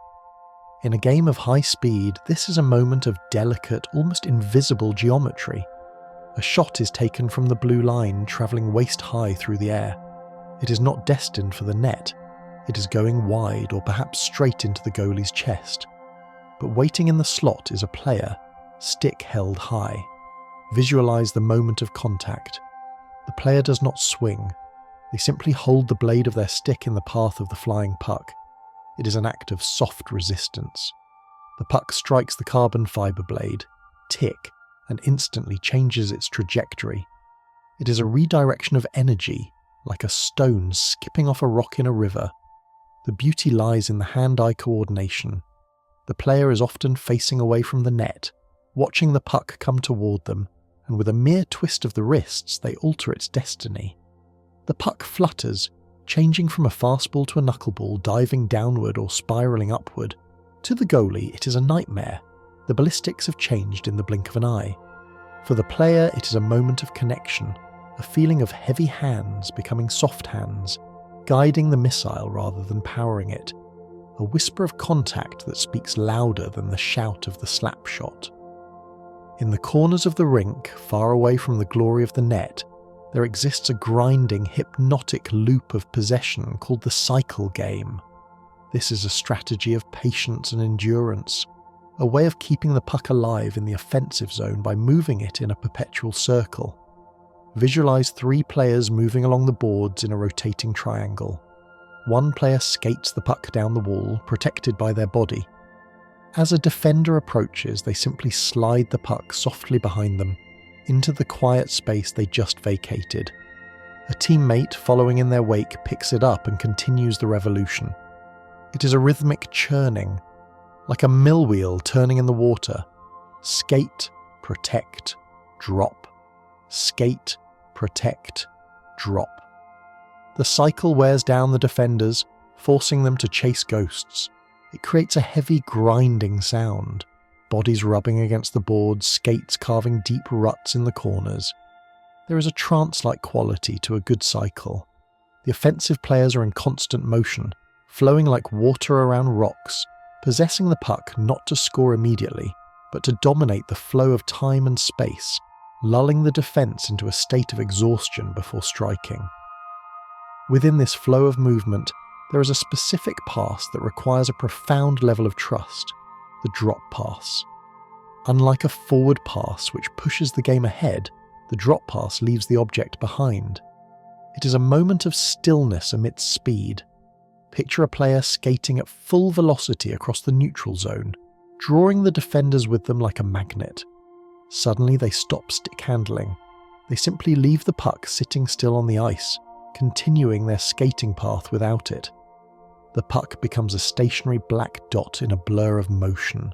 In a game of high speed, this is a moment of delicate, almost invisible geometry. A shot is taken from the blue line, travelling waist-high through the air. It is not destined for the net. It is going wide or perhaps straight into the goalie's chest. But waiting in the slot is a player, stick held high. Visualize the moment of contact. The player does not swing. They simply hold the blade of their stick in the path of the flying puck. It is an act of soft resistance. The puck strikes the carbon fibre blade, tick, and instantly changes its trajectory. It is a redirection of energy, like a stone skipping off a rock in a river. The beauty lies in the hand-eye coordination. The player is often facing away from the net, watching the puck come toward them, and with a mere twist of the wrists they alter its destiny. The puck flutters, changing from a fastball to a knuckleball, diving downward or spiralling upward. To the goalie, it is a nightmare. The ballistics have changed in the blink of an eye. For the player, it is a moment of connection, a feeling of heavy hands becoming soft hands, guiding the missile rather than powering it, a whisper of contact that speaks louder than the shout of the slap shot. In the corners of the rink, far away from the glory of the net, there exists a grinding, hypnotic loop of possession called the cycle game. This is a strategy of patience and endurance, a way of keeping the puck alive in the offensive zone by moving it in a perpetual circle. Visualize 3 players moving along the boards in a rotating triangle. One player skates the puck down the wall, protected by their body. As a defender approaches, they simply slide the puck softly behind them, into the quiet space they just vacated. A teammate following in their wake picks it up and continues the revolution. It is a rhythmic churning, like a mill wheel turning in the water. Skate, protect, drop. Skate, protect, drop. The cycle wears down the defenders, forcing them to chase ghosts. It creates a heavy grinding sound, bodies rubbing against the boards, skates carving deep ruts in the corners. There is a trance-like quality to a good cycle. The offensive players are in constant motion, flowing like water around rocks, possessing the puck not to score immediately, but to dominate the flow of time and space, lulling the defence into a state of exhaustion before striking. Within this flow of movement, there is a specific pass that requires a profound level of trust, the drop pass. Unlike a forward pass which pushes the game ahead, the drop pass leaves the object behind. It is a moment of stillness amidst speed. Picture a player skating at full velocity across the neutral zone, drawing the defenders with them like a magnet. Suddenly they stop stick handling. They simply leave the puck sitting still on the ice, continuing their skating path without it. The puck becomes a stationary black dot in a blur of motion.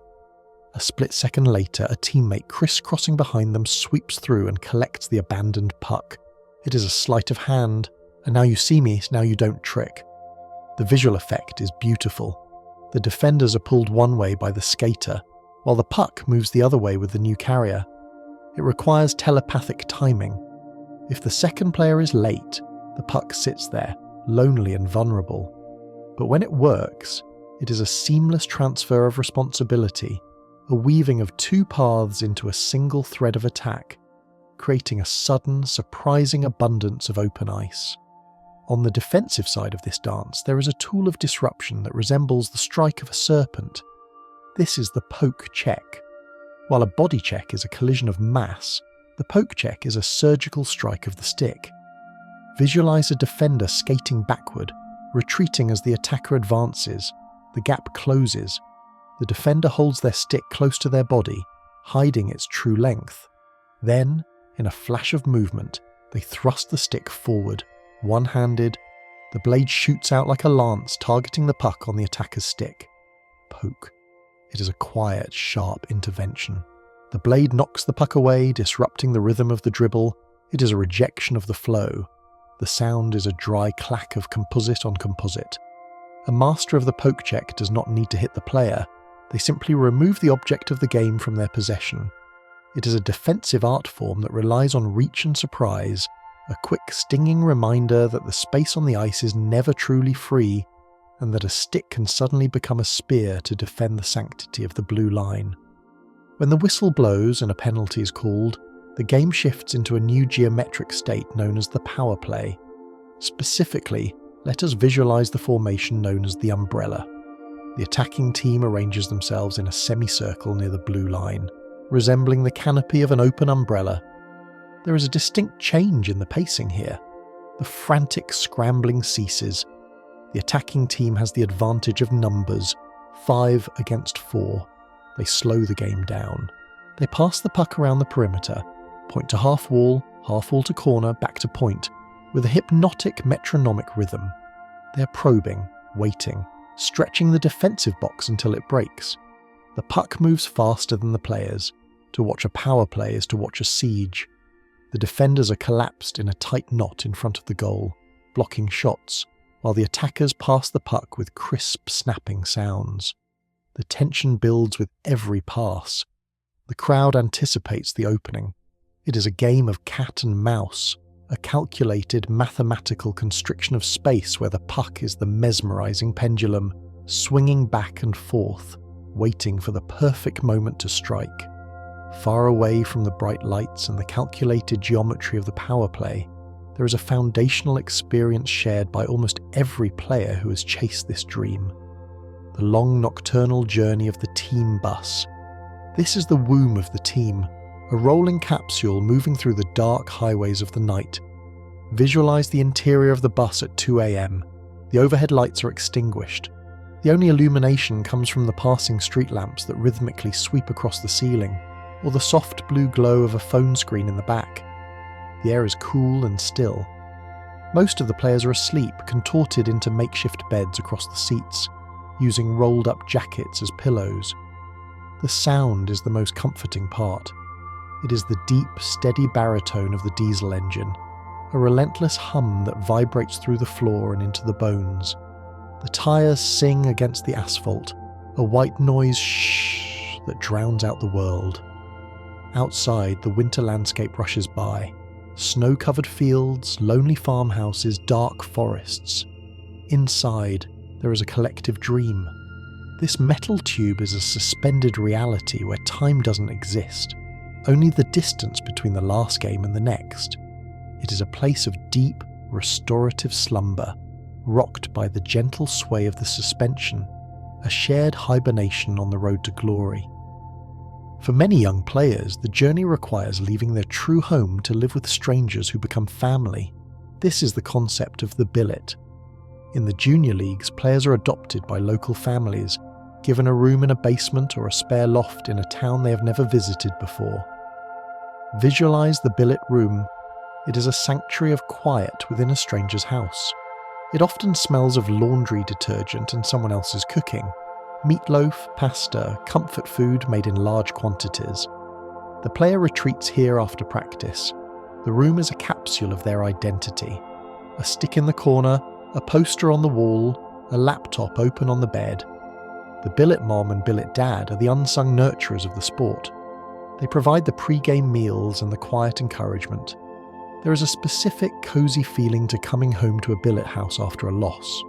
A split second later, a teammate crisscrossing behind them sweeps through and collects the abandoned puck. It is a sleight of hand, and now you see me, now you don't trick. The visual effect is beautiful. The defenders are pulled one way by the skater, while the puck moves the other way with the new carrier. It requires telepathic timing. If the second player is late, the puck sits there, lonely and vulnerable. But when it works, it is a seamless transfer of responsibility, a weaving of two paths into a single thread of attack, creating a sudden, surprising abundance of open ice. On the defensive side of this dance, there is a tool of disruption that resembles the strike of a serpent. This is the poke check. While a body check is a collision of mass, the poke check is a surgical strike of the stick. Visualize a defender skating backward, retreating as the attacker advances. The gap closes. The defender holds their stick close to their body, hiding its true length. Then, in a flash of movement, they thrust the stick forward, one-handed. The blade shoots out like a lance, targeting the puck on the attacker's stick. Poke. It is a quiet, sharp intervention. The blade knocks the puck away, disrupting the rhythm of the dribble. It is a rejection of the flow. The sound is a dry clack of composite on composite. A master of the poke check does not need to hit the player. They simply remove the object of the game from their possession. It is a defensive art form that relies on reach and surprise, a quick stinging reminder that the space on the ice is never truly free, and that a stick can suddenly become a spear to defend the sanctity of the blue line. When the whistle blows and a penalty is called, the game shifts into a new geometric state known as the power play. Specifically, let us visualize the formation known as the umbrella. The attacking team arranges themselves in a semicircle near the blue line, resembling the canopy of an open umbrella. There is a distinct change in the pacing here. The frantic scrambling ceases. The attacking team has the advantage of numbers, 5 against 4. They slow the game down. They pass the puck around the perimeter, point to half wall to corner, back to point, with a hypnotic metronomic rhythm. They are probing, waiting, stretching the defensive box until it breaks. The puck moves faster than the players. To watch a power play is to watch a siege. The defenders are collapsed in a tight knot in front of the goal, blocking shots, while the attackers pass the puck with crisp, snapping sounds. The tension builds with every pass. The crowd anticipates the opening. It is a game of cat and mouse, a calculated mathematical constriction of space where the puck is the mesmerizing pendulum, swinging back and forth, waiting for the perfect moment to strike. Far away from the bright lights and the calculated geometry of the power play, there is a foundational experience shared by almost every player who has chased this dream. The long nocturnal journey of the team bus. This is the womb of the team, a rolling capsule moving through the dark highways of the night. Visualize the interior of the bus at 2 a.m. The overhead lights are extinguished. The only illumination comes from the passing street lamps that rhythmically sweep across the ceiling, or the soft blue glow of a phone screen in the back. The air is cool and still. Most of the players are asleep, contorted into makeshift beds across the seats, using rolled-up jackets as pillows. The sound is the most comforting part. It is the deep, steady baritone of the diesel engine, a relentless hum that vibrates through the floor and into the bones. The tyres sing against the asphalt, a white noise shh that drowns out the world. Outside, the winter landscape rushes by. Snow-covered fields, lonely farmhouses, dark forests. Inside, there is a collective dream. This metal tube is a suspended reality where time doesn't exist, only the distance between the last game and the next. It is a place of deep, restorative slumber, rocked by the gentle sway of the suspension, a shared hibernation on the road to glory. For many young players, the journey requires leaving their true home to live with strangers who become family. This is the concept of the billet. In the junior leagues, players are adopted by local families, given a room in a basement or a spare loft in a town they have never visited before. Visualize the billet room. It is a sanctuary of quiet within a stranger's house. It often smells of laundry detergent and someone else's cooking. Meatloaf, pasta, comfort food made in large quantities. The player retreats here after practice. The room is a capsule of their identity. A stick in the corner, a poster on the wall, a laptop open on the bed. The billet mom and billet dad are the unsung nurturers of the sport. They provide the pre-game meals and the quiet encouragement. There is a specific cosy feeling to coming home to a billet house after a loss.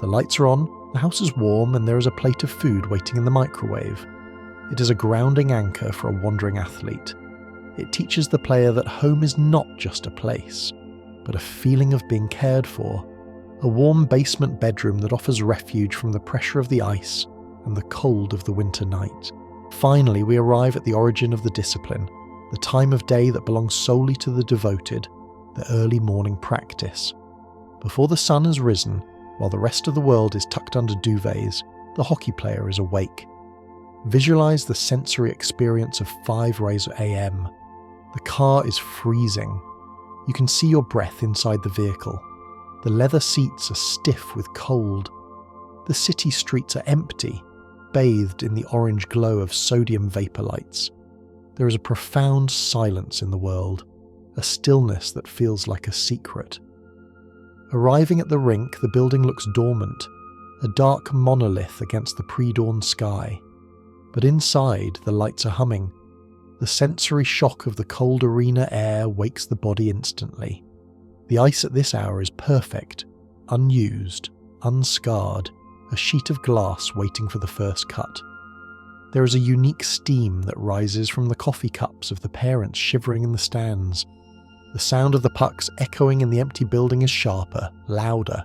The lights are on, the house is warm, and there is a plate of food waiting in the microwave. It is a grounding anchor for a wandering athlete. It teaches the player that home is not just a place, but a feeling of being cared for. A warm basement bedroom that offers refuge from the pressure of the ice and the cold of the winter night. Finally, we arrive at the origin of the discipline, the time of day that belongs solely to the devoted, the early morning practice. Before the sun has risen, while the rest of the world is tucked under duvets, the hockey player is awake. Visualize the sensory experience of 5 a.m. The car is freezing. You can see your breath inside the vehicle. The leather seats are stiff with cold. The city streets are empty, bathed in the orange glow of sodium vapor lights. There is a profound silence in the world, a stillness that feels like a secret. Arriving at the rink, the building looks dormant, a dark monolith against the pre-dawn sky. But inside, the lights are humming. The sensory shock of the cold arena air wakes the body instantly. The ice at this hour is perfect, unused, unscarred, a sheet of glass waiting for the first cut. There is a unique steam that rises from the coffee cups of the parents shivering in the stands. The sound of the pucks echoing in the empty building is sharper, louder.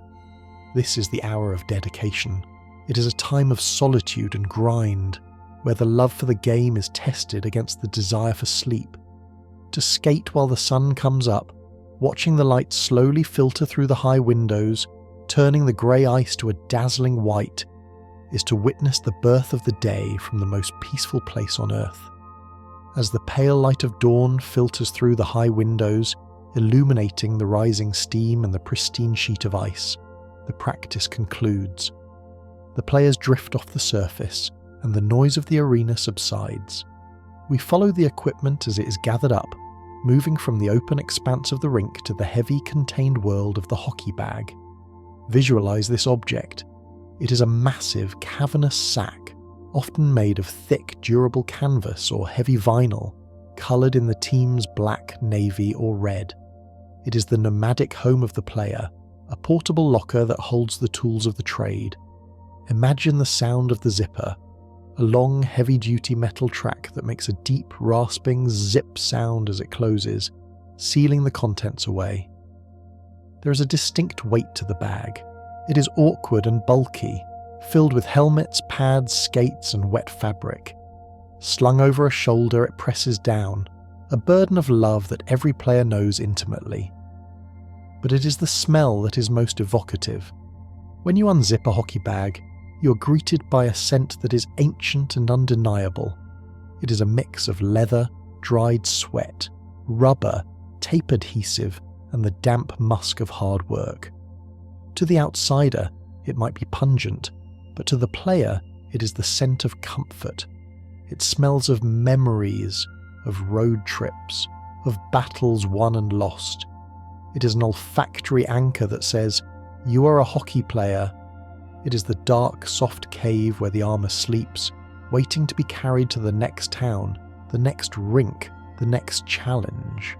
This is the hour of dedication. It is a time of solitude and grind, where the love for the game is tested against the desire for sleep. To skate while the sun comes up, watching the light slowly filter through the high windows, turning the grey ice to a dazzling white, is to witness the birth of the day from the most peaceful place on earth. As the pale light of dawn filters through the high windows, illuminating the rising steam and the pristine sheet of ice, the practice concludes. The players drift off the surface, and the noise of the arena subsides. We follow the equipment as it is gathered up, moving from the open expanse of the rink to the heavy, contained world of the hockey bag. Visualize this object. It is a massive, cavernous sack, often made of thick, durable canvas or heavy vinyl, coloured in the team's black, navy or red. It is the nomadic home of the player, a portable locker that holds the tools of the trade. Imagine the sound of the zipper, a long, heavy-duty metal track that makes a deep, rasping zip sound as it closes, sealing the contents away. There is a distinct weight to the bag. It is awkward and bulky, filled with helmets, pads, skates, and wet fabric. Slung over a shoulder, it presses down, a burden of love that every player knows intimately. But it is the smell that is most evocative. When you unzip a hockey bag, you are greeted by a scent that is ancient and undeniable. It is a mix of leather, dried sweat, rubber, tape adhesive, and the damp musk of hard work. To the outsider, it might be pungent, but to the player, it is the scent of comfort. It smells of memories, of road trips, of battles won and lost. It is an olfactory anchor that says, "You are a hockey player." It is the dark, soft cave where the armour sleeps, waiting to be carried to the next town, the next rink, the next challenge.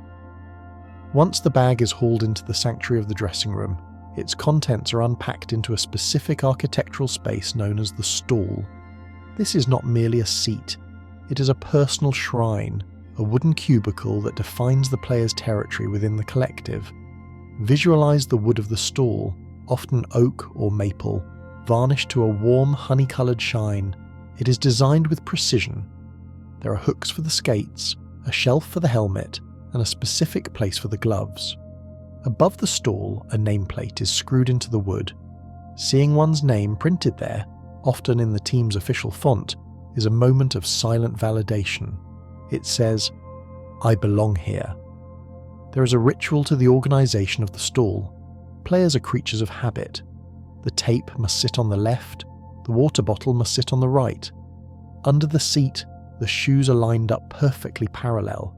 Once the bag is hauled into the sanctuary of the dressing room, its contents are unpacked into a specific architectural space known as the stall. This is not merely a seat, it is a personal shrine, a wooden cubicle that defines the player's territory within the collective. Visualize the wood of the stall, often oak or maple, varnished to a warm honey-coloured shine. It is designed with precision. There are hooks for the skates, a shelf for the helmet, and a specific place for the gloves. Above the stall, a nameplate is screwed into the wood. Seeing one's name printed there, often in the team's official font, is a moment of silent validation. It says, "I belong here." There is a ritual to the organisation of the stall. Players are creatures of habit. The tape must sit on the left, the water bottle must sit on the right. Under the seat, the shoes are lined up perfectly parallel.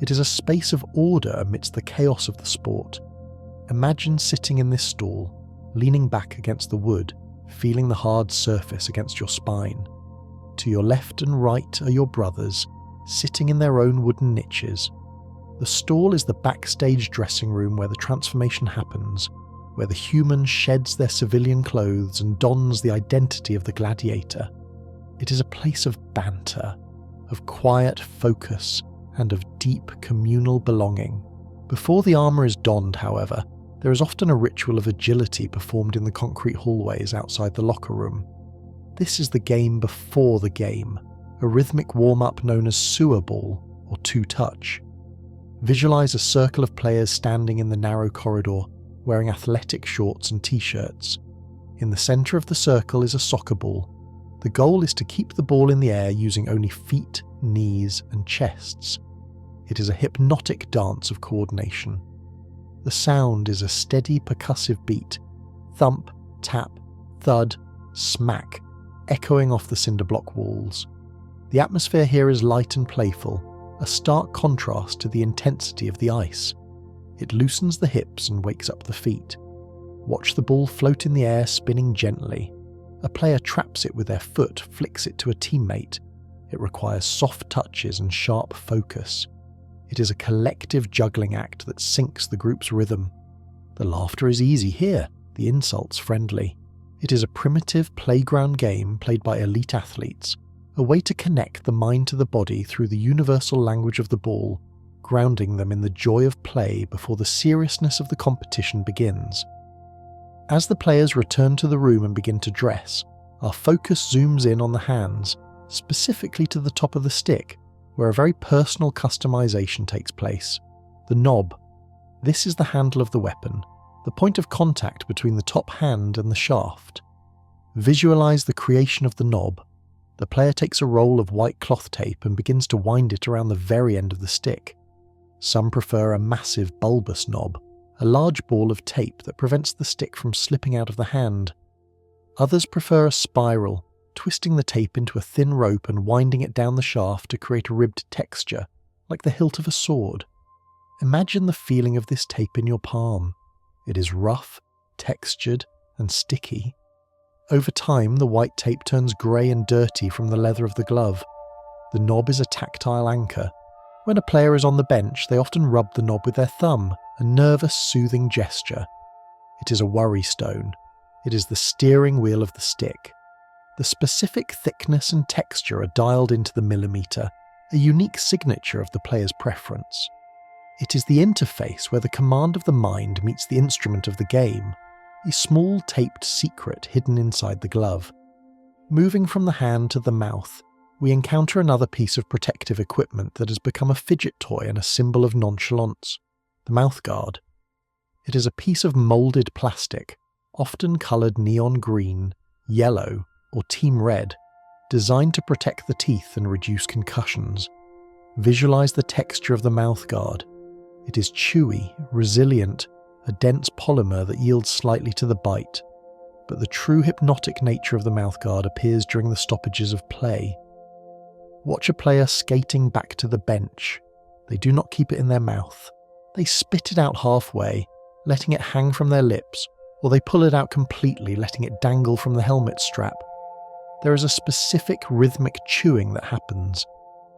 It is a space of order amidst the chaos of the sport. Imagine sitting in this stall, leaning back against the wood, feeling the hard surface against your spine. To your left and right are your brothers, sitting in their own wooden niches. The stall is the backstage dressing room where the transformation happens, where the human sheds their civilian clothes and dons the identity of the gladiator. It is a place of banter, of quiet focus, and of deep communal belonging. Before the armour is donned, however, there is often a ritual of agility performed in the concrete hallways outside the locker room. This is the game before the game, a rhythmic warm-up known as sewer ball or two-touch. Visualise a circle of players standing in the narrow corridor, wearing athletic shorts and t-shirts. In the centre of the circle is a soccer ball. The goal is to keep the ball in the air using only feet, knees, and chests. It is a hypnotic dance of coordination. The sound is a steady percussive beat, thump, tap, thud, smack, echoing off the cinder block walls. The atmosphere here is light and playful, a stark contrast to the intensity of the ice. It loosens the hips and wakes up the feet. Watch the ball float in the air, spinning gently. A player traps it with their foot, flicks it to a teammate. It requires soft touches and sharp focus. It is a collective juggling act that syncs the group's rhythm. The laughter is easy here, the insults friendly. It is a primitive playground game played by elite athletes, a way to connect the mind to the body through the universal language of the ball, grounding them in the joy of play before the seriousness of the competition begins. As the players return to the room and begin to dress, our focus zooms in on the hands, specifically to the top of the stick, where a very personal customization takes place. The knob. This is the handle of the weapon, the point of contact between the top hand and the shaft. Visualize the creation of the knob. The player takes a roll of white cloth tape and begins to wind it around the very end of the stick. Some prefer a massive bulbous knob, a large ball of tape that prevents the stick from slipping out of the hand. Others prefer a spiral, twisting the tape into a thin rope and winding it down the shaft to create a ribbed texture, like the hilt of a sword. Imagine the feeling of this tape in your palm. It is rough, textured, and sticky. Over time, the white tape turns grey and dirty from the leather of the glove. The knob is a tactile anchor. When a player is on the bench, they often rub the knob with their thumb, a nervous, soothing gesture. It is a worry stone. It is the steering wheel of the stick. The specific thickness and texture are dialed into the millimetre, a unique signature of the player's preference. It is the interface where the command of the mind meets the instrument of the game, a small taped secret hidden inside the glove. Moving from the hand to the mouth, we encounter another piece of protective equipment that has become a fidget toy and a symbol of nonchalance, the mouthguard. It is a piece of moulded plastic, often coloured neon green, yellow, or team red, designed to protect the teeth and reduce concussions. Visualize the texture of the mouthguard. It is chewy, resilient, a dense polymer that yields slightly to the bite. But the true hypnotic nature of the mouthguard appears during the stoppages of play. Watch a player skating back to the bench. They do not keep it in their mouth. They spit it out halfway, letting it hang from their lips, or they pull it out completely, letting it dangle from the helmet strap. There is a specific rhythmic chewing that happens.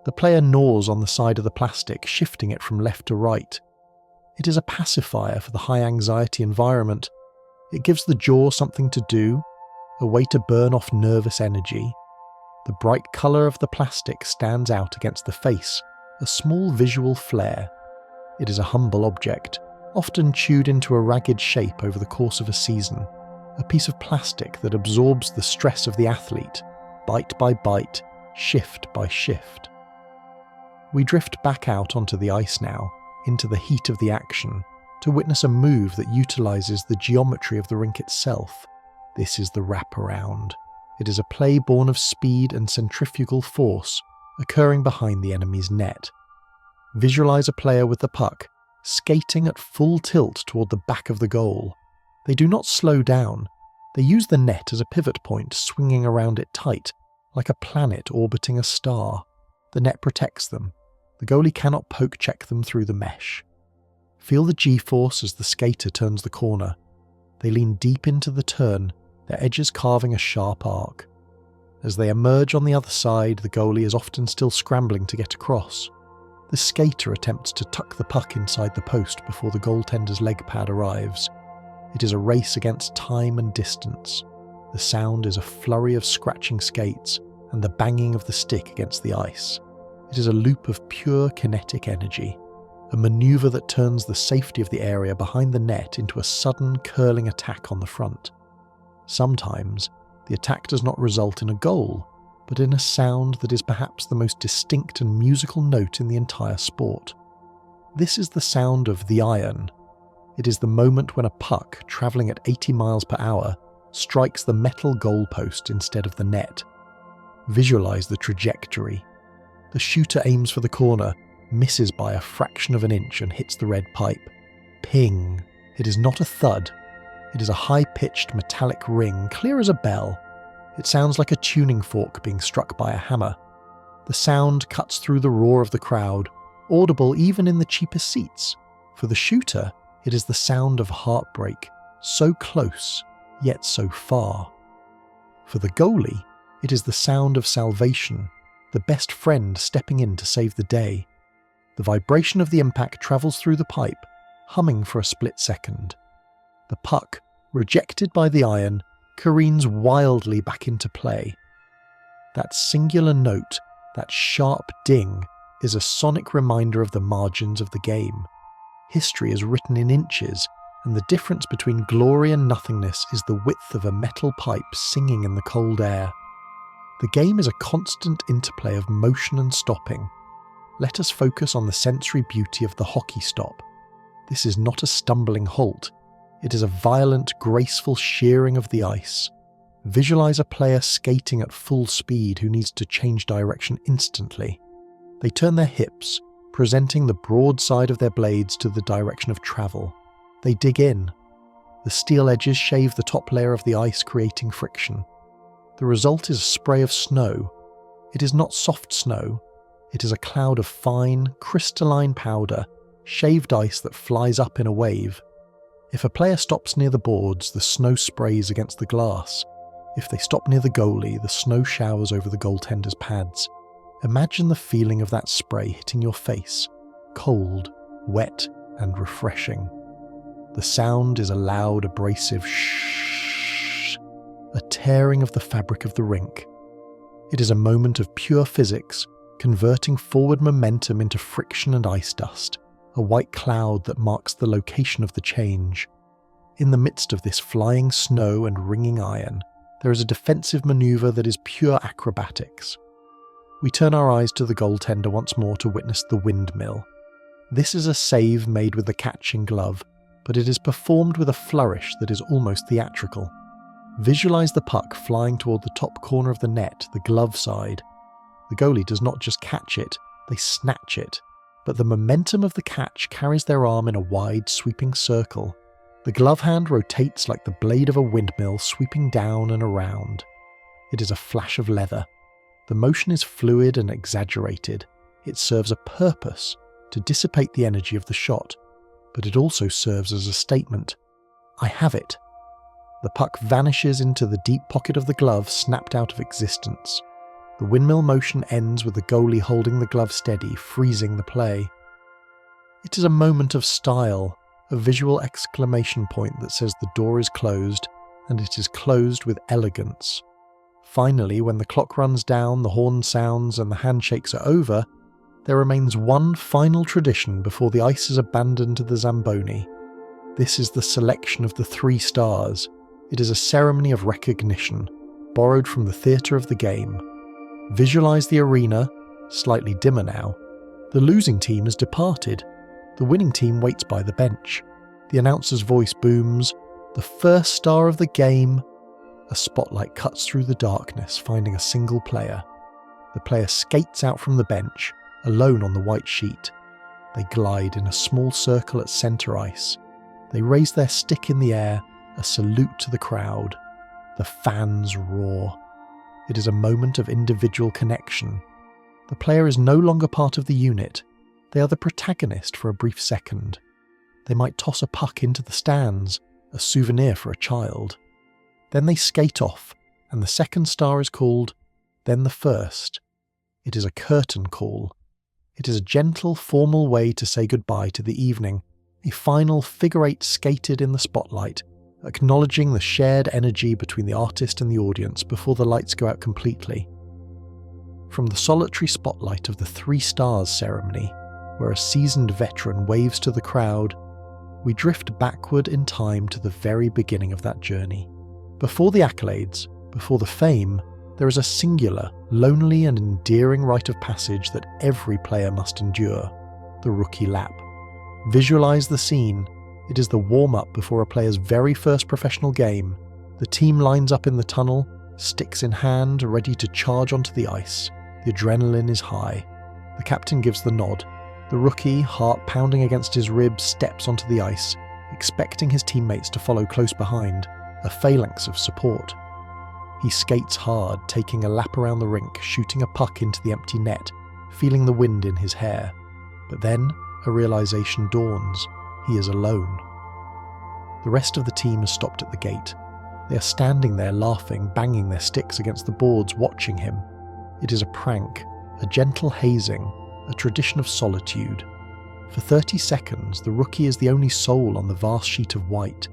The player gnaws on the side of the plastic, shifting it from left to right. It is a pacifier for the high-anxiety environment. It gives the jaw something to do, a way to burn off nervous energy. The bright colour of the plastic stands out against the face, a small visual flare. It is a humble object, often chewed into a ragged shape over the course of a season, a piece of plastic that absorbs the stress of the athlete, bite by bite, shift by shift. We drift back out onto the ice now, into the heat of the action, to witness a move that utilises the geometry of the rink itself. This is the wraparound. It is a play born of speed and centrifugal force, occurring behind the enemy's net. Visualise a player with the puck, skating at full tilt toward the back of the goal. They do not slow down. They use the net as a pivot point, swinging around it tight, like a planet orbiting a star. The net protects them. The goalie cannot poke check them through the mesh. Feel the G-force as the skater turns the corner. They lean deep into the turn, their edges carving a sharp arc. As they emerge on the other side, the goalie is often still scrambling to get across. The skater attempts to tuck the puck inside the post before the goaltender's leg pad arrives. It is a race against time and distance. The sound is a flurry of scratching skates and the banging of the stick against the ice. It is a loop of pure kinetic energy, a maneuver that turns the safety of the area behind the net into a sudden curling attack on the front. Sometimes, the attack does not result in a goal, but in a sound that is perhaps the most distinct and musical note in the entire sport. This is the sound of the iron. It is the moment when a puck, travelling at 80 miles per hour, strikes the metal goalpost instead of the net. Visualize the trajectory. The shooter aims for the corner, misses by a fraction of an inch and hits the red pipe. Ping! It is not a thud. It is a high-pitched metallic ring, clear as a bell. It sounds like a tuning fork being struck by a hammer. The sound cuts through the roar of the crowd, audible even in the cheapest seats. For the shooter, it is the sound of heartbreak, so close, yet so far. For the goalie, it is the sound of salvation, the best friend stepping in to save the day. The vibration of the impact travels through the pipe, humming for a split second. The puck, rejected by the iron, careens wildly back into play. That singular note, that sharp ding, is a sonic reminder of the margins of the game. History is written in inches, and the difference between glory and nothingness is the width of a metal pipe singing in the cold air. The game is a constant interplay of motion and stopping. Let us focus on the sensory beauty of the hockey stop. This is not a stumbling halt. It is a violent, graceful shearing of the ice. Visualize a player skating at full speed who needs to change direction instantly. They turn their hips, presenting the broad side of their blades to the direction of travel. They dig in. The steel edges shave the top layer of the ice, creating friction. The result is a spray of snow. It is not soft snow. It is a cloud of fine, crystalline powder, shaved ice that flies up in a wave. If a player stops near the boards, the snow sprays against the glass. If they stop near the goalie, the snow showers over the goaltender's pads. Imagine the feeling of that spray hitting your face, cold, wet, and refreshing. The sound is a loud, abrasive shh, a tearing of the fabric of the rink. It is a moment of pure physics, converting forward momentum into friction and ice dust, a white cloud that marks the location of the change. In the midst of this flying snow and ringing iron, there is a defensive maneuver that is pure acrobatics. We turn our eyes to the goaltender once more to witness the windmill. This is a save made with the catching glove, but it is performed with a flourish that is almost theatrical. Visualize the puck flying toward the top corner of the net, the glove side. The goalie does not just catch it, they snatch it, but the momentum of the catch carries their arm in a wide, sweeping circle. The glove hand rotates like the blade of a windmill, sweeping down and around. It is a flash of leather. The motion is fluid and exaggerated. It serves a purpose, to dissipate the energy of the shot, but it also serves as a statement. I have it. The puck vanishes into the deep pocket of the glove, snapped out of existence. The windmill motion ends with the goalie holding the glove steady, freezing the play. It is a moment of style, a visual exclamation point that says the door is closed, and it is closed with elegance. Finally, when the clock runs down, the horn sounds, and the handshakes are over, there remains one final tradition before the ice is abandoned to the Zamboni. This is the selection of the 3 stars. It is a ceremony of recognition, borrowed from the theatre of the game. Visualize the arena, slightly dimmer now. The losing team has departed. The winning team waits by the bench. The announcer's voice booms, "The first star of the game." A spotlight cuts through the darkness, finding a single player. The player skates out from the bench, alone on the white sheet. They glide in a small circle at centre ice. They raise their stick in the air, a salute to the crowd. The fans roar. It is a moment of individual connection. The player is no longer part of the unit. They are the protagonist for a brief second. They might toss a puck into the stands, a souvenir for a child. Then they skate off, and the second star is called, then the first. It is a curtain call. It is a gentle, formal way to say goodbye to the evening, a final figure eight skated in the spotlight, acknowledging the shared energy between the artist and the audience before the lights go out completely. From the solitary spotlight of the 3 stars ceremony, where a seasoned veteran waves to the crowd, we drift backward in time to the very beginning of that journey. Before the accolades, before the fame, there is a singular, lonely and endearing rite of passage that every player must endure, the rookie lap. Visualize the scene. It is the warm-up before a player's very first professional game. The team lines up in the tunnel, sticks in hand, ready to charge onto the ice. The adrenaline is high. The captain gives the nod. The rookie, heart pounding against his ribs, steps onto the ice, expecting his teammates to follow close behind, a phalanx of support. He skates hard, taking a lap around the rink, shooting a puck into the empty net, feeling the wind in his hair. But then, a realization dawns. He is alone. The rest of the team has stopped at the gate. They are standing there laughing, banging their sticks against the boards, watching him. It is a prank, a gentle hazing, a tradition of solitude. For 30 seconds, the rookie is the only soul on the vast sheet of white.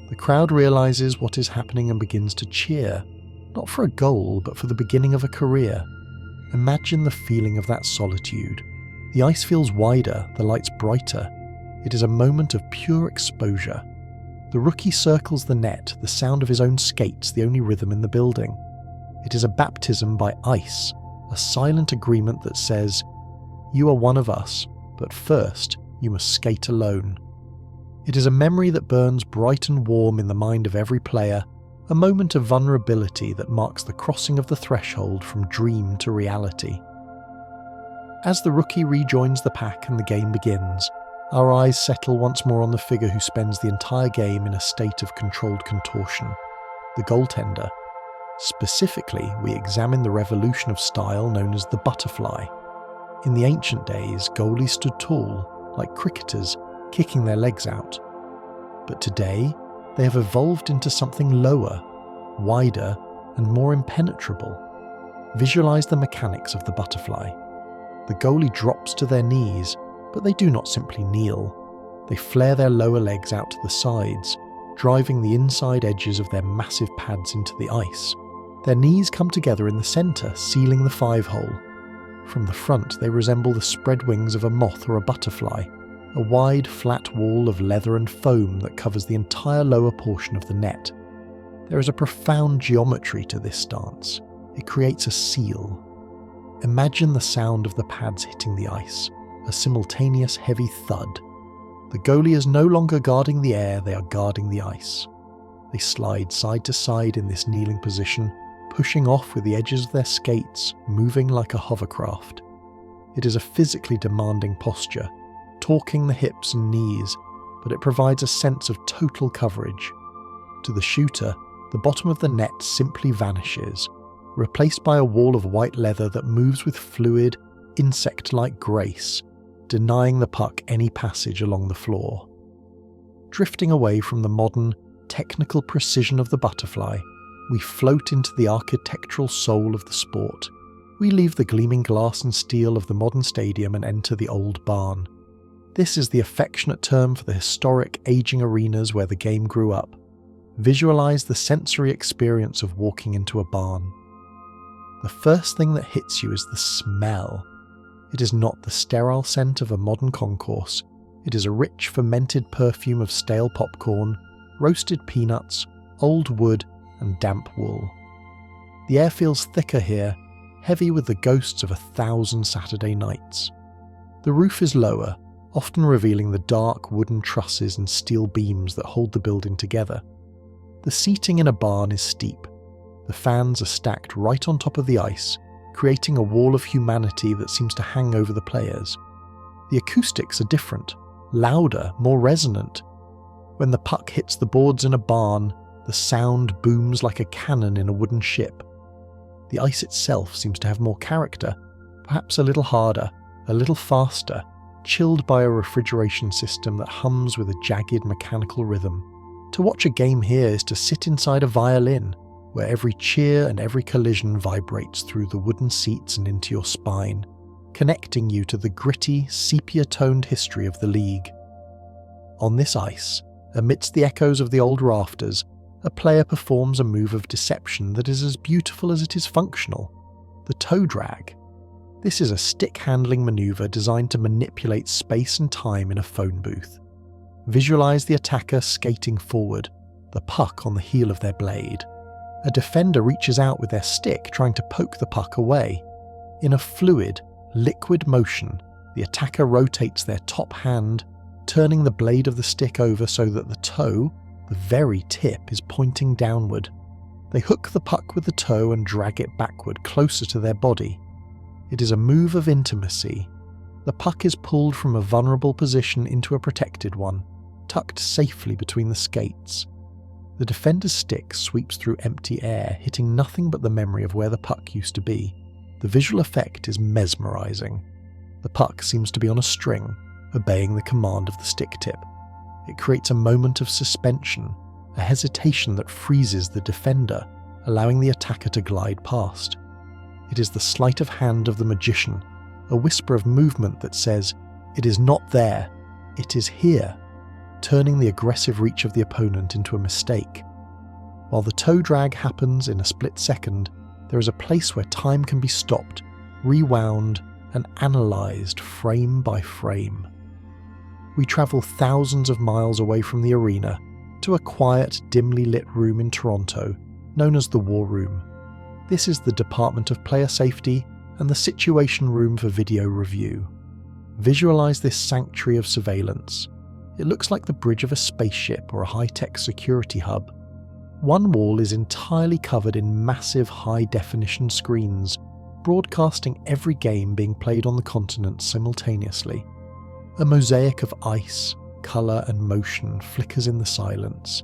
The crowd realizes what is happening and begins to cheer, not for a goal, but for the beginning of a career. Imagine the feeling of that solitude. The ice feels wider, the lights brighter. It is a moment of pure exposure. The rookie circles the net, the sound of his own skates the only rhythm in the building. It is a baptism by ice, a silent agreement that says, "You are one of us, but first you must skate alone." It is a memory that burns bright and warm in the mind of every player, a moment of vulnerability that marks the crossing of the threshold from dream to reality. As the rookie rejoins the pack and the game begins, our eyes settle once more on the figure who spends the entire game in a state of controlled contortion, the goaltender. Specifically, we examine the revolution of style known as the butterfly. In the ancient days, goalies stood tall, like cricketers, kicking their legs out. But today, they have evolved into something lower, wider, and more impenetrable. Visualize the mechanics of the butterfly. The goalie drops to their knees, but they do not simply kneel. They flare their lower legs out to the sides, driving the inside edges of their massive pads into the ice. Their knees come together in the centre, sealing the 5-hole. From the front, they resemble the spread wings of a moth or a butterfly, a wide, flat wall of leather and foam that covers the entire lower portion of the net. There is a profound geometry to this stance. It creates a seal. Imagine the sound of the pads hitting the ice, a simultaneous heavy thud. The goalie is no longer guarding the air, they are guarding the ice. They slide side to side in this kneeling position, pushing off with the edges of their skates, moving like a hovercraft. It is a physically demanding posture, torquing the hips and knees, but it provides a sense of total coverage. To the shooter, the bottom of the net simply vanishes, replaced by a wall of white leather that moves with fluid, insect-like grace, denying the puck any passage along the floor. Drifting away from the modern, technical precision of the butterfly, we float into the architectural soul of the sport. We leave the gleaming glass and steel of the modern stadium and enter the old barn. This is the affectionate term for the historic, aging arenas where the game grew up. Visualize the sensory experience of walking into a barn. The first thing that hits you is the smell. It is not the sterile scent of a modern concourse. It is a rich, fermented perfume of stale popcorn, roasted peanuts, old wood, and damp wool. The air feels thicker here, heavy with the ghosts of 1,000 Saturday nights. The roof is lower, often revealing the dark wooden trusses and steel beams that hold the building together. The seating in a barn is steep. The fans are stacked right on top of the ice, creating a wall of humanity that seems to hang over the players. The acoustics are different, louder, more resonant. When the puck hits the boards in a barn, the sound booms like a cannon in a wooden ship. The ice itself seems to have more character, perhaps a little harder, a little faster, chilled by a refrigeration system that hums with a jagged mechanical rhythm. To watch a game here is to sit inside a violin, where every cheer and every collision vibrates through the wooden seats and into your spine, connecting you to the gritty, sepia-toned history of the league. On this ice, amidst the echoes of the old rafters, a player performs a move of deception that is as beautiful as it is functional: the toe drag. This is a stick-handling maneuver designed to manipulate space and time in a phone booth. Visualize the attacker skating forward, the puck on the heel of their blade. A defender reaches out with their stick, trying to poke the puck away. In a fluid, liquid motion, the attacker rotates their top hand, turning the blade of the stick over so that the toe, the very tip, is pointing downward. They hook the puck with the toe and drag it backward, closer to their body. It is a move of intimacy. The puck is pulled from a vulnerable position into a protected one, tucked safely between the skates. The defender's stick sweeps through empty air, hitting nothing but the memory of where the puck used to be. The visual effect is mesmerizing. The puck seems to be on a string, obeying the command of the stick tip. It creates a moment of suspension, a hesitation that freezes the defender, allowing the attacker to glide past. It is the sleight of hand of the magician, a whisper of movement that says, "It is not there, it is here," turning the aggressive reach of the opponent into a mistake. While the toe drag happens in a split second, there is a place where time can be stopped, rewound, and analysed frame by frame. We travel thousands of miles away from the arena to a quiet, dimly lit room in Toronto, known as the War Room. This is the Department of Player Safety and the Situation Room for video review. Visualize this sanctuary of surveillance. It looks like the bridge of a spaceship or a high-tech security hub. One wall is entirely covered in massive high-definition screens, broadcasting every game being played on the continent simultaneously. A mosaic of ice, colour and motion flickers in the silence.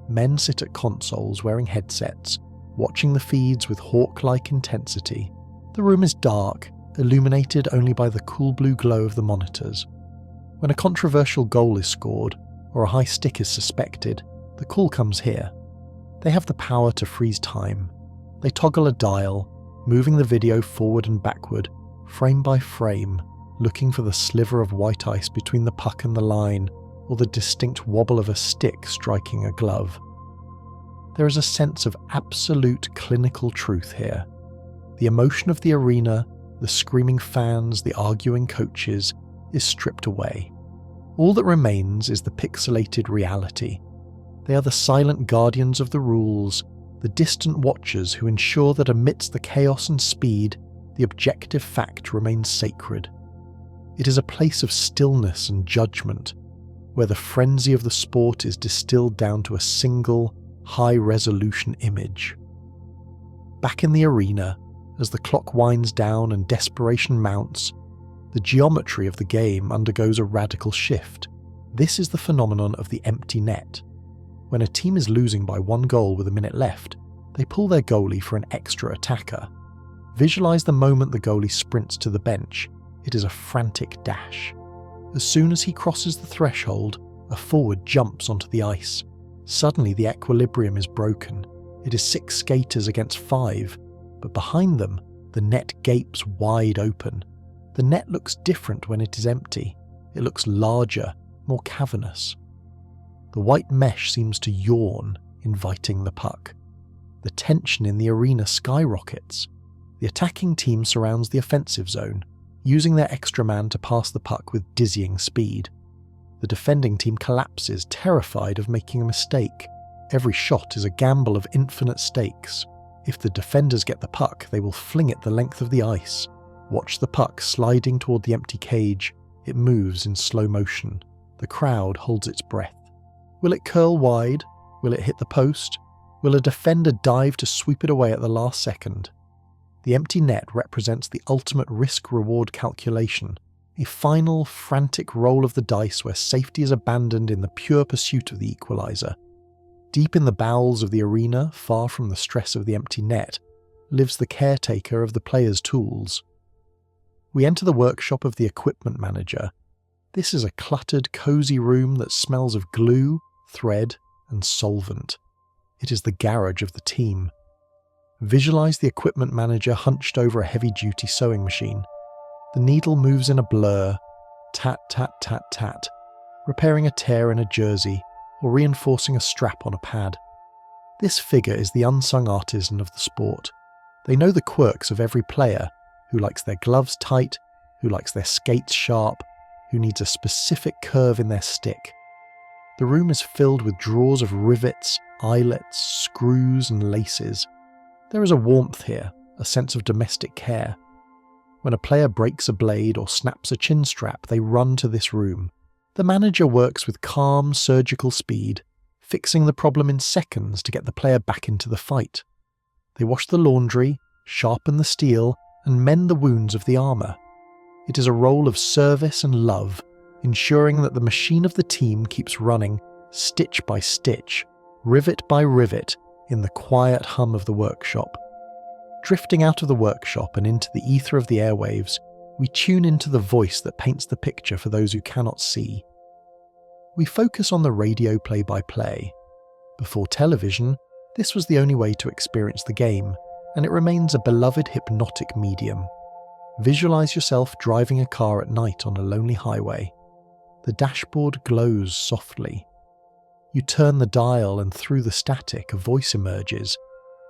Men sit at consoles wearing headsets, watching the feeds with hawk-like intensity. The room is dark, illuminated only by the cool blue glow of the monitors. When a controversial goal is scored, or a high stick is suspected, the call comes here. They have the power to freeze time. They toggle a dial, moving the video forward and backward, frame by frame, looking for the sliver of white ice between the puck and the line, or the distinct wobble of a stick striking a glove. There is a sense of absolute clinical truth here. The emotion of the arena, the screaming fans, the arguing coaches, is stripped away. All that remains is the pixelated reality. They are the silent guardians of the rules, the distant watchers who ensure that amidst the chaos and speed, the objective fact remains sacred. It is a place of stillness and judgment, where the frenzy of the sport is distilled down to a single, high-resolution image. Back in the arena, as the clock winds down and desperation mounts, the geometry of the game undergoes a radical shift. This is the phenomenon of the empty net. When a team is losing by 1 goal with a minute left, they pull their goalie for an extra attacker. Visualize the moment the goalie sprints to the bench. It is a frantic dash. As soon as he crosses the threshold, a forward jumps onto the ice. Suddenly the equilibrium is broken. It is 6 skaters against 5, but behind them, the net gapes wide open. The net looks different when it is empty. It looks larger, more cavernous. The white mesh seems to yawn, inviting the puck. The tension in the arena skyrockets. The attacking team surrounds the offensive zone, using their extra man to pass the puck with dizzying speed. The defending team collapses, terrified of making a mistake. Every shot is a gamble of infinite stakes. If the defenders get the puck, they will fling it the length of the ice. Watch the puck sliding toward the empty cage. It moves in slow motion. The crowd holds its breath. Will it curl wide? Will it hit the post? Will a defender dive to sweep it away at the last second? The empty net represents the ultimate risk-reward calculation. a final, frantic roll of the dice where safety is abandoned in the pure pursuit of the equalizer. Deep in the bowels of the arena, far from the stress of the empty net, lives the caretaker of the player's tools. We enter the workshop of the equipment manager. This is a cluttered, cosy room that smells of glue, thread, and solvent. It is the garage of the team. Visualize the equipment manager hunched over a heavy-duty sewing machine. The needle moves in a blur, tat, tat, tat, tat, repairing a tear in a jersey or reinforcing a strap on a pad. This figure is the unsung artisan of the sport. They know the quirks of every player, who likes their gloves tight, who likes their skates sharp, who needs a specific curve in their stick. The room is filled with drawers of rivets, eyelets, screws, and laces. There is a warmth here, a sense of domestic care. When a player breaks a blade or snaps a chin strap, they run to this room. The manager works with calm, surgical speed, fixing the problem in seconds to get the player back into the fight. They wash the laundry, sharpen the steel, and mend the wounds of the armour. It is a role of service and love, ensuring that the machine of the team keeps running, stitch by stitch, rivet by rivet, in the quiet hum of the workshop. Drifting out of the workshop and into the ether of the airwaves, we tune into the voice that paints the picture for those who cannot see. We focus on the radio play-by-play. Before television, this was the only way to experience the game, and it remains a beloved hypnotic medium. Visualize yourself driving a car at night on a lonely highway. The dashboard glows softly. You turn the dial and through the static, a voice emerges.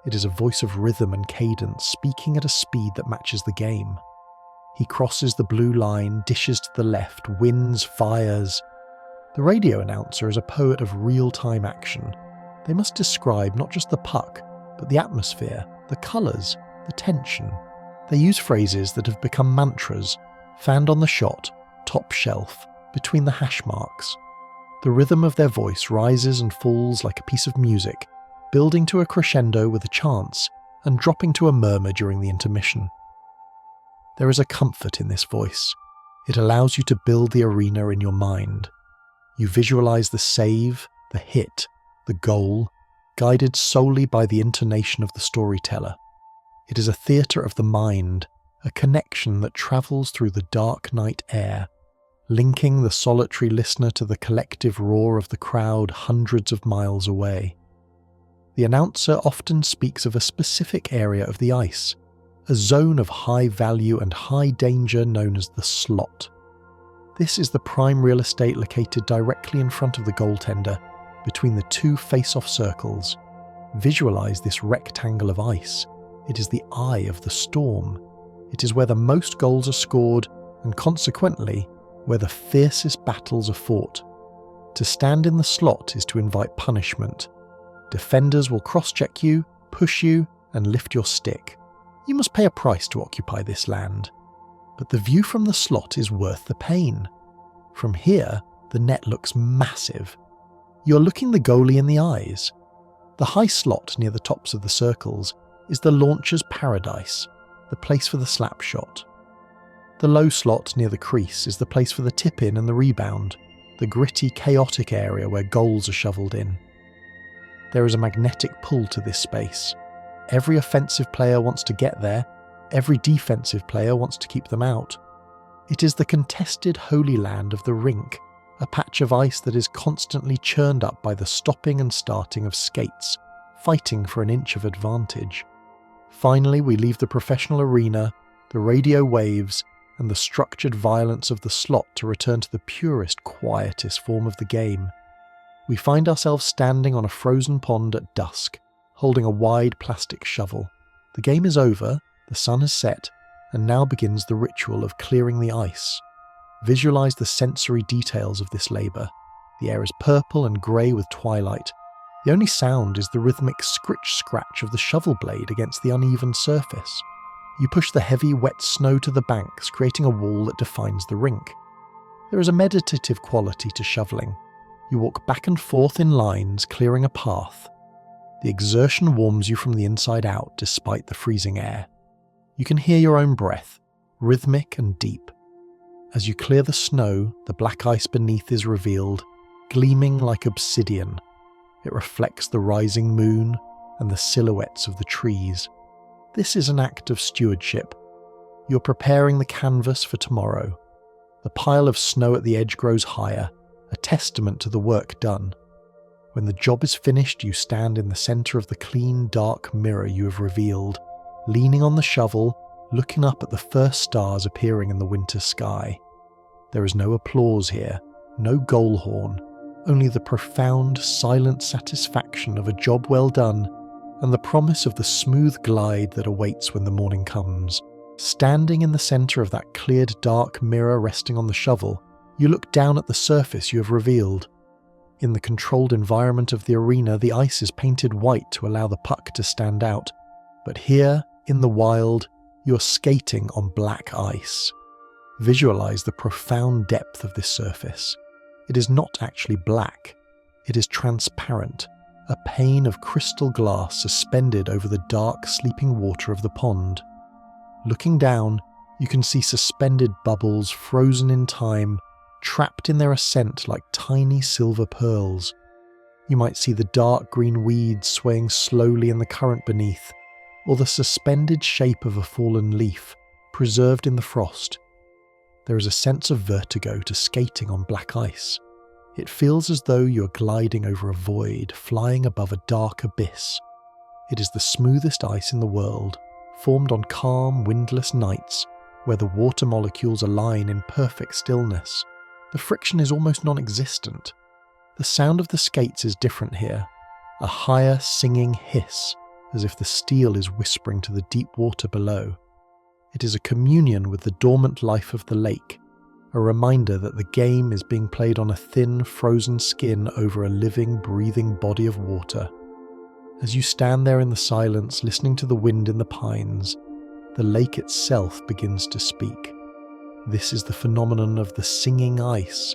It is a voice of rhythm and cadence, speaking at a speed that matches the game. He crosses the blue line, dishes to the left, wins, fires. The radio announcer is a poet of real-time action. They must describe not just the puck, but the atmosphere, the colours, the tension. They use phrases that have become mantras, fanned on the shot, top shelf, between the hash marks. The rhythm of their voice rises and falls like a piece of music, building to a crescendo with a chance and dropping to a murmur during the intermission. There is a comfort in this voice. It allows you to build the arena in your mind. You visualize the save, the hit, the goal, guided solely by the intonation of the storyteller. It is a theatre of the mind, a connection that travels through the dark night air, linking the solitary listener to the collective roar of the crowd hundreds of miles away. The announcer often speaks of a specific area of the ice, a zone of high value and high danger known as the slot. This is the prime real estate located directly in front of the goaltender, between the two face-off circles. Visualize this rectangle of ice. It is the eye of the storm. It is where the most goals are scored, and consequently, where the fiercest battles are fought. To stand in the slot is to invite punishment. Defenders will cross-check you, push you, and lift your stick. You must pay a price to occupy this land. But the view from the slot is worth the pain. From here, the net looks massive. You're looking the goalie in the eyes. The high slot near the tops of the circles is the launcher's paradise, the place for the slap shot. The low slot near the crease is the place for the tip-in and the rebound, the gritty, chaotic area where goals are shoveled in. There is a magnetic pull to this space. Every offensive player wants to get there, every defensive player wants to keep them out. It is the contested holy land of the rink, a patch of ice that is constantly churned up by the stopping and starting of skates, fighting for an inch of advantage. Finally, we leave the professional arena, the radio waves, and the structured violence of the slot to return to the purest, quietest form of the game. We find ourselves standing on a frozen pond at dusk, holding a wide plastic shovel. The game is over, the sun has set, and now begins the ritual of clearing the ice. Visualize the sensory details of this labour. The air is purple and grey with twilight. The only sound is the rhythmic scritch-scratch of the shovel blade against the uneven surface. You push the heavy, wet snow to the banks, creating a wall that defines the rink. There is a meditative quality to shovelling. You walk back and forth in lines, clearing a path. The exertion warms you from the inside out despite the freezing air. You can hear your own breath, rhythmic and deep. As you clear the snow, the black ice beneath is revealed, gleaming like obsidian. It reflects the rising moon and the silhouettes of the trees. This is an act of stewardship. You're preparing the canvas for tomorrow. The pile of snow at the edge grows higher, a testament to the work done. When the job is finished, you stand in the center of the clean, dark mirror you have revealed, leaning on the shovel, looking up at the first stars appearing in the winter sky. There is no applause here, no goal horn, only the profound, silent satisfaction of a job well done and the promise of the smooth glide that awaits when the morning comes. Standing in the center of that cleared dark mirror resting on the shovel, you look down at the surface you have revealed. In the controlled environment of the arena, the ice is painted white to allow the puck to stand out. But here, in the wild, you're skating on black ice. Visualize the profound depth of this surface. It is not actually black. It is transparent, a pane of crystal glass suspended over the dark, sleeping water of the pond. Looking down, you can see suspended bubbles frozen in time, trapped in their ascent like tiny silver pearls. You might see the dark green weeds swaying slowly in the current beneath, or the suspended shape of a fallen leaf, preserved in the frost. There is a sense of vertigo to skating on black ice. It feels as though you are gliding over a void, flying above a dark abyss. It is the smoothest ice in the world, formed on calm, windless nights, where the water molecules align in perfect stillness. The friction is almost non-existent. The sound of the skates is different here, a higher singing hiss, as if the steel is whispering to the deep water below. It is a communion with the dormant life of the lake, a reminder that the game is being played on a thin, frozen skin over a living, breathing body of water. As you stand there in the silence, listening to the wind in the pines, the lake itself begins to speak. This is the phenomenon of the singing ice.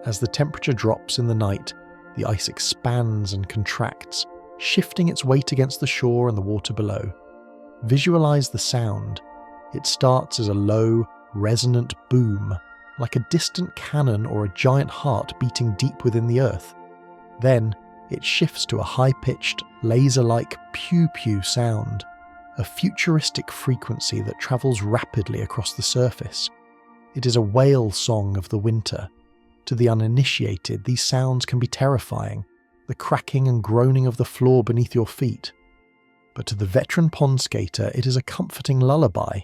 As the temperature drops in the night, the ice expands and contracts, shifting its weight against the shore and the water below. Visualize the sound. It starts as a low, resonant boom, like a distant cannon or a giant heart beating deep within the earth. Then, it shifts to a high-pitched, laser-like pew-pew sound, a futuristic frequency that travels rapidly across the surface. It is a whale song of the winter. To the uninitiated, these sounds can be terrifying, the cracking and groaning of the floor beneath your feet. But to the veteran pond skater, it is a comforting lullaby.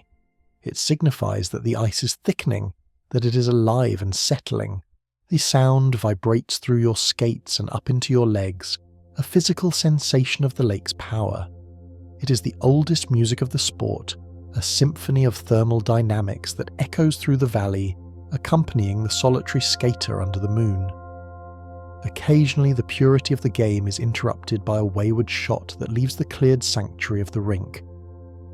It signifies that the ice is thickening, that it is alive and settling. The sound vibrates through your skates and up into your legs, a physical sensation of the lake's power. It is the oldest music of the sport, a symphony of thermal dynamics that echoes through the valley, accompanying the solitary skater under the moon. Occasionally, the purity of the game is interrupted by a wayward shot that leaves the cleared sanctuary of the rink.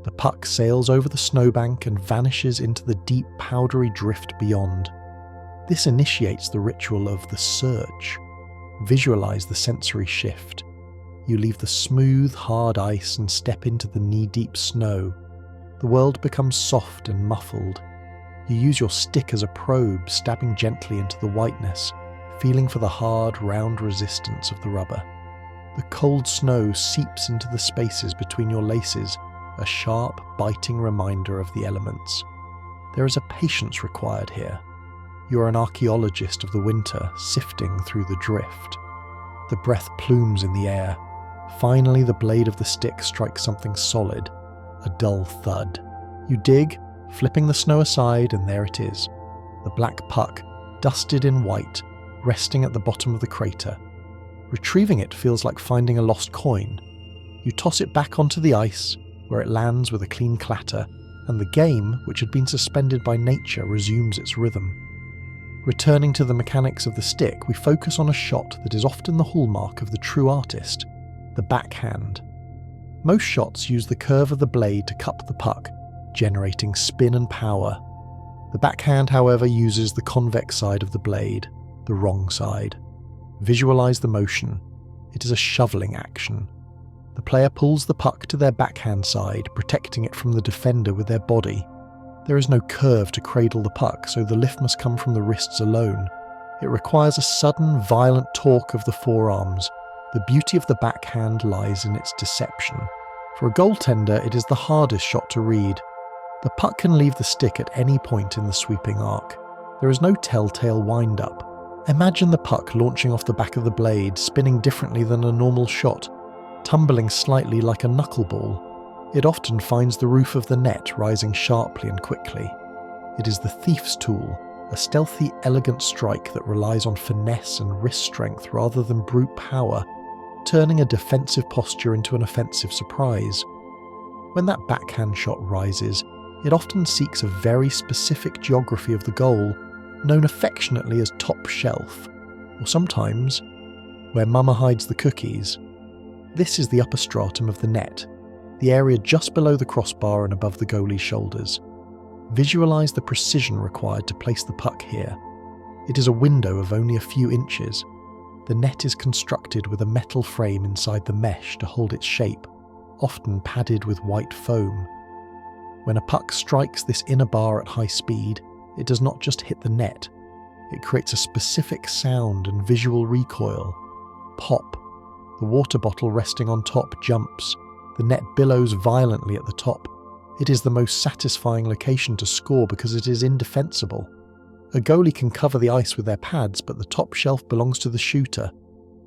The puck sails over the snowbank and vanishes into the deep, powdery drift beyond. This initiates the ritual of the search. Visualize the sensory shift. You leave the smooth, hard ice and step into the knee-deep snow. The world becomes soft and muffled. You use your stick as a probe, stabbing gently into the whiteness, feeling for the hard, round resistance of the rubber. The cold snow seeps into the spaces between your laces, a sharp, biting reminder of the elements. There is a patience required here. You are an archaeologist of the winter, sifting through the drift. The breath plumes in the air. Finally, the blade of the stick strikes something solid, a dull thud. You dig, flipping the snow aside, and there it is. The black puck, dusted in white, resting at the bottom of the crater. Retrieving it feels like finding a lost coin. You toss it back onto the ice, where it lands with a clean clatter, and the game, which had been suspended by nature, resumes its rhythm. Returning to the mechanics of the stick, we focus on a shot that is often the hallmark of the true artist, the backhand. Most shots use the curve of the blade to cup the puck, generating spin and power. The backhand, however, uses the convex side of the blade, the wrong side. Visualize the motion. It is a shoveling action. The player pulls the puck to their backhand side, protecting it from the defender with their body. There is no curve to cradle the puck, so the lift must come from the wrists alone. It requires a sudden, violent torque of the forearms. The beauty of the backhand lies in its deception. For a goaltender, it is the hardest shot to read. The puck can leave the stick at any point in the sweeping arc. There is no telltale wind-up. Imagine the puck launching off the back of the blade, spinning differently than a normal shot, tumbling slightly like a knuckleball. It often finds the roof of the net, rising sharply and quickly. It is the thief's tool, a stealthy, elegant strike that relies on finesse and wrist strength rather than brute power, turning a defensive posture into an offensive surprise. When that backhand shot rises, it often seeks a very specific geography of the goal, known affectionately as top shelf, or sometimes, where mama hides the cookies. This is the upper stratum of the net, the area just below the crossbar and above the goalie's shoulders. Visualize the precision required to place the puck here. It is a window of only a few inches. The net is constructed with a metal frame inside the mesh to hold its shape, often padded with white foam. When a puck strikes this inner bar at high speed, it does not just hit the net. It creates a specific sound and visual recoil. Pop. The water bottle resting on top jumps. The net billows violently at the top. It is the most satisfying location to score because it is indefensible. A goalie can cover the ice with their pads, but the top shelf belongs to the shooter.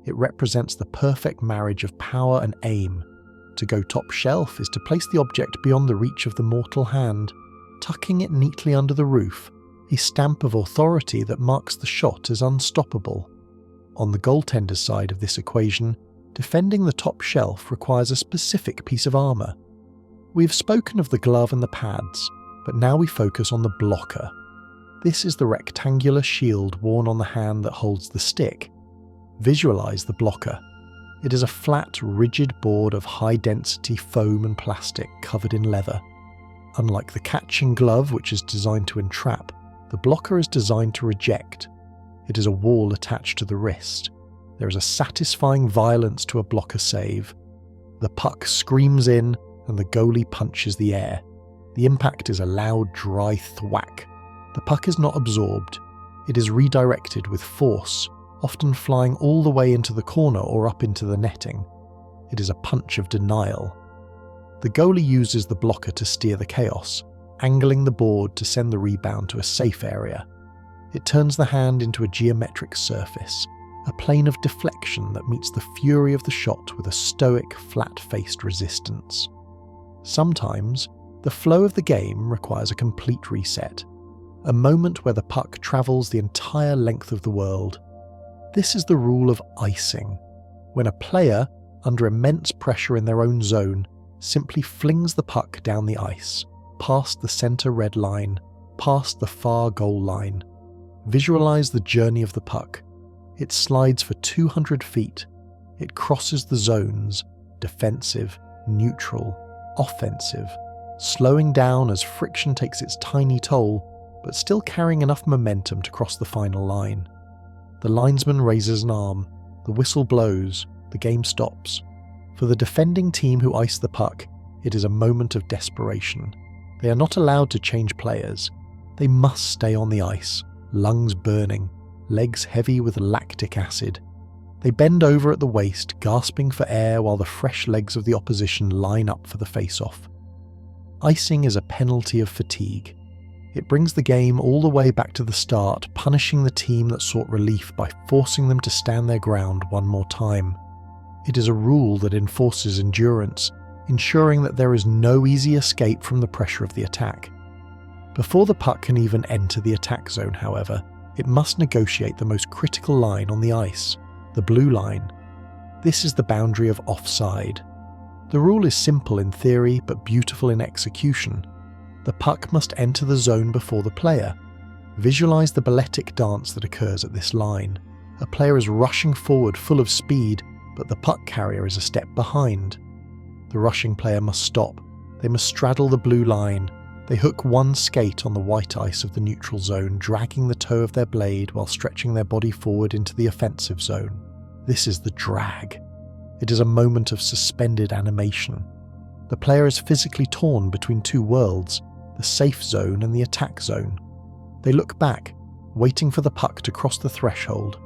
It represents the perfect marriage of power and aim. To go top shelf is to place the object beyond the reach of the mortal hand, tucking it neatly under the roof, a stamp of authority that marks the shot as unstoppable. On the goaltender's side of this equation, defending the top shelf requires a specific piece of armour. We've spoken of the glove and the pads, but now we focus on the blocker. This is the rectangular shield worn on the hand that holds the stick. Visualize the blocker. It is a flat, rigid board of high-density foam and plastic covered in leather. Unlike the catching glove, which is designed to entrap, the blocker is designed to reject. It is a wall attached to the wrist. There is a satisfying violence to a blocker save. The puck screams in, and the goalie punches the air. The impact is a loud, dry thwack. The puck is not absorbed. It is redirected with force, often flying all the way into the corner or up into the netting. It is a punch of denial. The goalie uses the blocker to steer the chaos, angling the board to send the rebound to a safe area. It turns the hand into a geometric surface, a plane of deflection that meets the fury of the shot with a stoic, flat-faced resistance. Sometimes, the flow of the game requires a complete reset, a moment where the puck travels the entire length of the world. This is the rule of icing, when a player, under immense pressure in their own zone, simply flings the puck down the ice, past the centre red line, past the far goal line. Visualize the journey of the puck. It slides for 200 feet. It crosses the zones, defensive, neutral, offensive, slowing down as friction takes its tiny toll, but still carrying enough momentum to cross the final line. The linesman raises an arm, the whistle blows, the game stops. For the defending team who ice the puck, it is a moment of desperation. They are not allowed to change players. They must stay on the ice, lungs burning, legs heavy with lactic acid. They bend over at the waist, gasping for air while the fresh legs of the opposition line up for the face-off. Icing is a penalty of fatigue. It brings the game all the way back to the start, punishing the team that sought relief by forcing them to stand their ground one more time. It is a rule that enforces endurance, ensuring that there is no easy escape from the pressure of the attack. Before the puck can even enter the attack zone, however, it must negotiate the most critical line on the ice, the blue line. This is the boundary of offside. The rule is simple in theory but beautiful in execution. The puck must enter the zone before the player. Visualize the balletic dance that occurs at this line. A player is rushing forward full of speed, but the puck carrier is a step behind. The rushing player must stop. They must straddle the blue line. They hook one skate on the white ice of the neutral zone, dragging the toe of their blade while stretching their body forward into the offensive zone. This is the drag. It is a moment of suspended animation. The player is physically torn between two worlds, the the safe zone and the attack zone. They look back, waiting for the puck to cross the threshold.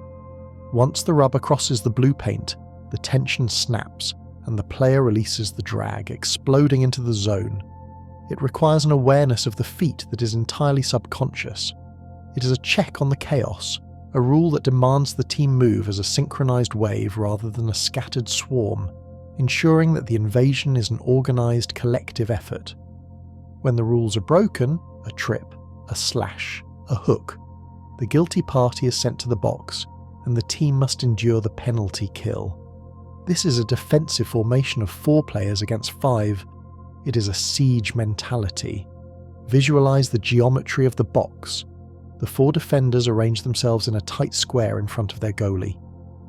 Once the rubber crosses the blue paint, the tension snaps and the player releases the drag, exploding into the zone. It requires an awareness of the feat that is entirely subconscious. It is a check on the chaos, a rule that demands the team move as a synchronized wave rather than a scattered swarm, ensuring that the invasion is an organized collective effort. When the rules are broken, a trip, a slash, a hook, the guilty party is sent to the box, and the team must endure the penalty kill. This is a defensive formation of 4 players against 5. It is a siege mentality. Visualize the geometry of the box. The 4 defenders arrange themselves in a tight square in front of their goalie.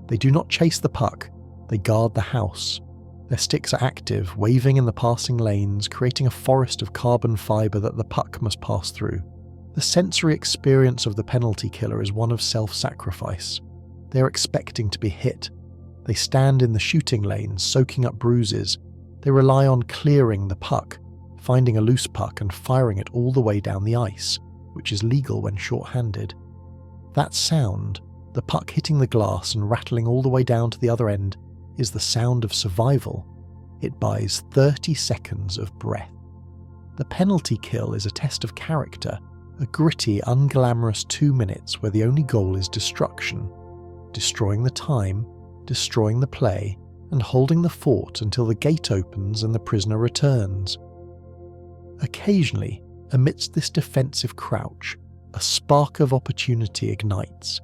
They do not chase the puck, they guard the house. Their sticks are active, waving in the passing lanes, creating a forest of carbon fibre that the puck must pass through. The sensory experience of the penalty killer is one of self-sacrifice. They are expecting to be hit. They stand in the shooting lanes, soaking up bruises. They rely on clearing the puck, finding a loose puck and firing it all the way down the ice, which is legal when short-handed. That sound, the puck hitting the glass and rattling all the way down to the other end, is the sound of survival. It buys 30 seconds of breath. The penalty kill is a test of character, a gritty, unglamorous 2 minutes where the only goal is destruction. Destroying the time, destroying the play, and holding the fort until the gate opens and the prisoner returns. Occasionally, amidst this defensive crouch, a spark of opportunity ignites.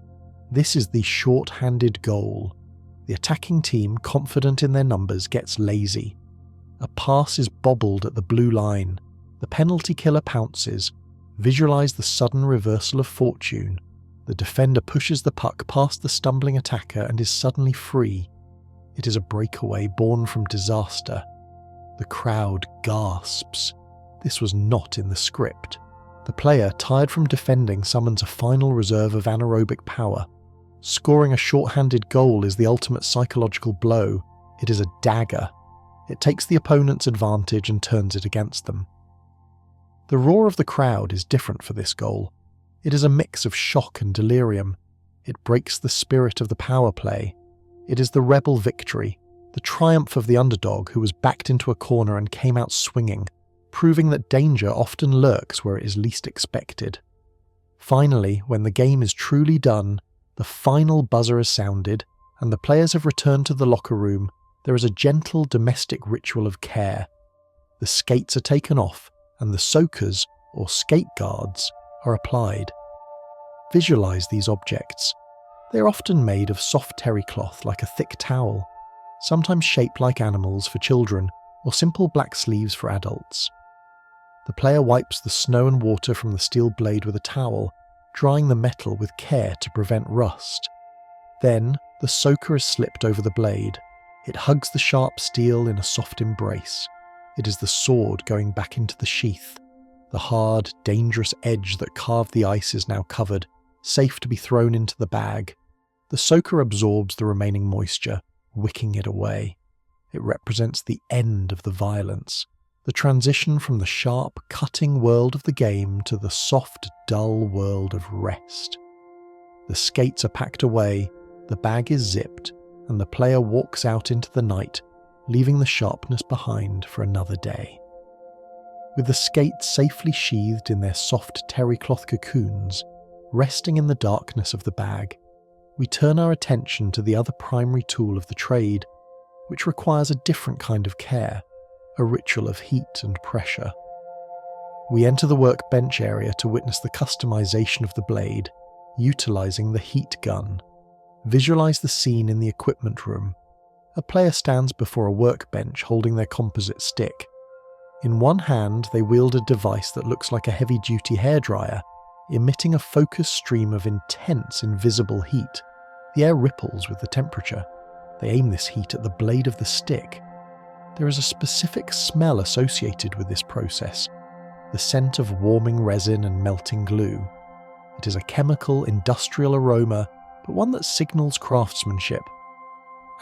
This is the short-handed goal. The attacking team, confident in their numbers, gets lazy. A pass is bobbled at the blue line. The penalty killer pounces. Visualize the sudden reversal of fortune. The defender pushes the puck past the stumbling attacker and is suddenly free. It is a breakaway born from disaster. The crowd gasps. This was not in the script. The player, tired from defending, summons a final reserve of anaerobic power. Scoring a short-handed goal is the ultimate psychological blow. It is a dagger. It takes the opponent's advantage and turns it against them. The roar of the crowd is different for this goal. It is a mix of shock and delirium. It breaks the spirit of the power play. It is the rebel victory, the triumph of the underdog who was backed into a corner and came out swinging, proving that danger often lurks where it is least expected. Finally, when the game is truly done, the final buzzer is sounded, and the players have returned to the locker room. There is a gentle domestic ritual of care. The skates are taken off, and the soakers, or skate guards, are applied. Visualize these objects. They are often made of soft terry cloth like a thick towel, sometimes shaped like animals for children, or simple black sleeves for adults. The player wipes the snow and water from the steel blade with a towel, drying the metal with care to prevent rust. Then, the soaker is slipped over the blade. It hugs the sharp steel in a soft embrace. It is the sword going back into the sheath. The hard, dangerous edge that carved the ice is now covered, safe to be thrown into the bag. The soaker absorbs the remaining moisture, wicking it away. It represents the end of the violence, the transition from the sharp, cutting world of the game to the soft, dull world of rest. The skates are packed away, the bag is zipped, and the player walks out into the night, leaving the sharpness behind for another day. With the skates safely sheathed in their soft terry cloth cocoons, resting in the darkness of the bag, we turn our attention to the other primary tool of the trade, which requires a different kind of care, a ritual of heat and pressure. We enter the workbench area to witness the customization of the blade, utilizing the heat gun. Visualize the scene in the equipment room. A player stands before a workbench holding their composite stick. In one hand, they wield a device that looks like a heavy-duty hairdryer, emitting a focused stream of intense, invisible heat. The air ripples with the temperature. They aim this heat at the blade of the stick. There is a specific smell associated with this process, the scent of warming resin and melting glue. It is a chemical, industrial aroma, but one that signals craftsmanship.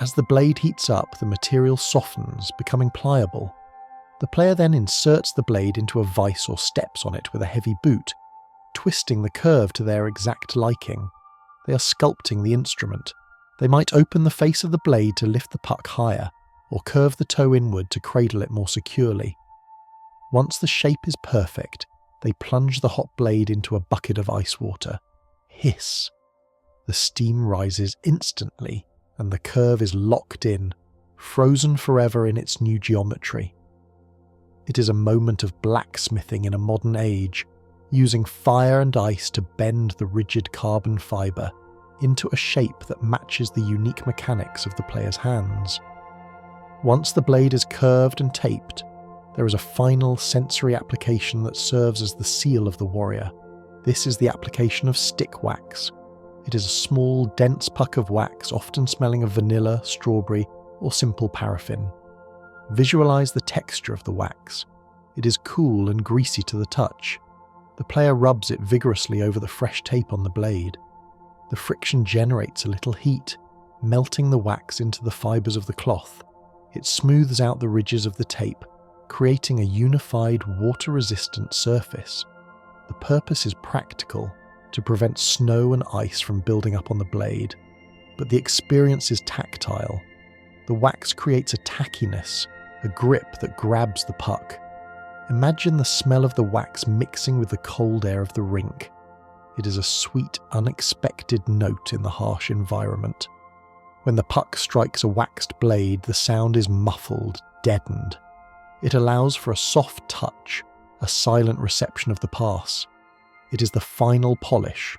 As the blade heats up, the material softens, becoming pliable. The player then inserts the blade into a vice or steps on it with a heavy boot, twisting the curve to their exact liking. They are sculpting the instrument. They might open the face of the blade to lift the puck higher, or curve the toe inward to cradle it more securely. Once the shape is perfect, they plunge the hot blade into a bucket of ice water. Hiss. The steam rises instantly, and the curve is locked in, frozen forever in its new geometry. It is a moment of blacksmithing in a modern age, using fire and ice to bend the rigid carbon fibre into a shape that matches the unique mechanics of the player's hands. Once the blade is curved and taped, there is a final sensory application that serves as the seal of the warrior. This is the application of stick wax. It is a small, dense puck of wax, often smelling of vanilla, strawberry, or simple paraffin. Visualize the texture of the wax. It is cool and greasy to the touch. The player rubs it vigorously over the fresh tape on the blade. The friction generates a little heat, melting the wax into the fibres of the cloth. It smooths out the ridges of the tape, creating a unified, water-resistant surface. The purpose is practical, to prevent snow and ice from building up on the blade, but the experience is tactile. The wax creates a tackiness, a grip that grabs the puck. Imagine the smell of the wax mixing with the cold air of the rink. It is a sweet, unexpected note in the harsh environment. When the puck strikes a waxed blade, the sound is muffled, deadened. It allows for a soft touch, a silent reception of the pass. It is the final polish,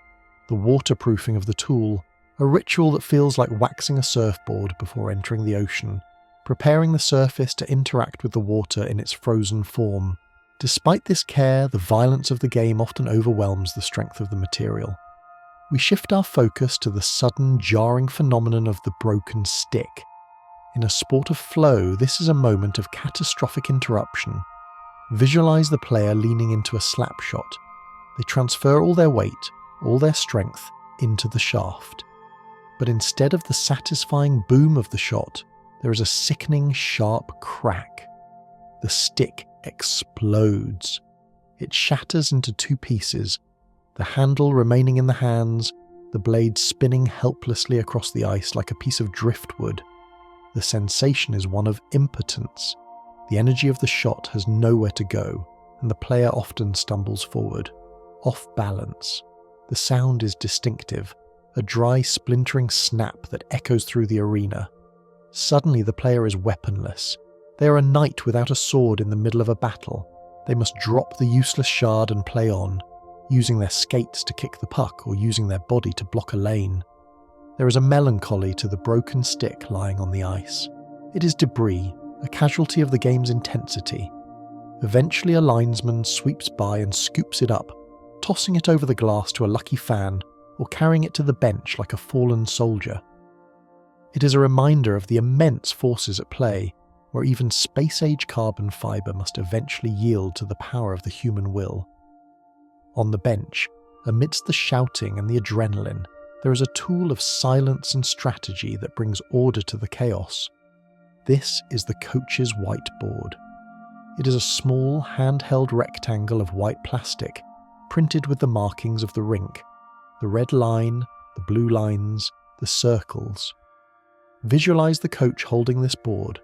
the waterproofing of the tool, a ritual that feels like waxing a surfboard before entering the ocean, preparing the surface to interact with the water in its frozen form. Despite this care, the violence of the game often overwhelms the strength of the material. We shift our focus to the sudden, jarring phenomenon of the broken stick. In a sport of flow, this is a moment of catastrophic interruption. Visualize the player leaning into a slap shot. They transfer all their weight, all their strength, into the shaft. But instead of the satisfying boom of the shot, there is a sickening, sharp crack. The stick explodes. It shatters into two pieces, the handle remaining in the hands, the blade spinning helplessly across the ice like a piece of driftwood. The sensation is one of impotence. The energy of the shot has nowhere to go, and the player often stumbles forward, off balance. The sound is distinctive, a dry, splintering snap that echoes through the arena. Suddenly the player is weaponless. They are a knight without a sword in the middle of a battle. They must drop the useless shard and play on, using their skates to kick the puck or using their body to block a lane. There is a melancholy to the broken stick lying on the ice. It is debris, a casualty of the game's intensity. Eventually a linesman sweeps by and scoops it up, tossing it over the glass to a lucky fan or carrying it to the bench like a fallen soldier. It is a reminder of the immense forces at play, where even space-age carbon fibre must eventually yield to the power of the human will. On the bench, amidst the shouting and the adrenaline, there is a tool of silence and strategy that brings order to the chaos. This is the coach's whiteboard. It is a small, handheld rectangle of white plastic, printed with the markings of the rink, the red line, the blue lines, the circles. Visualize the coach holding this board.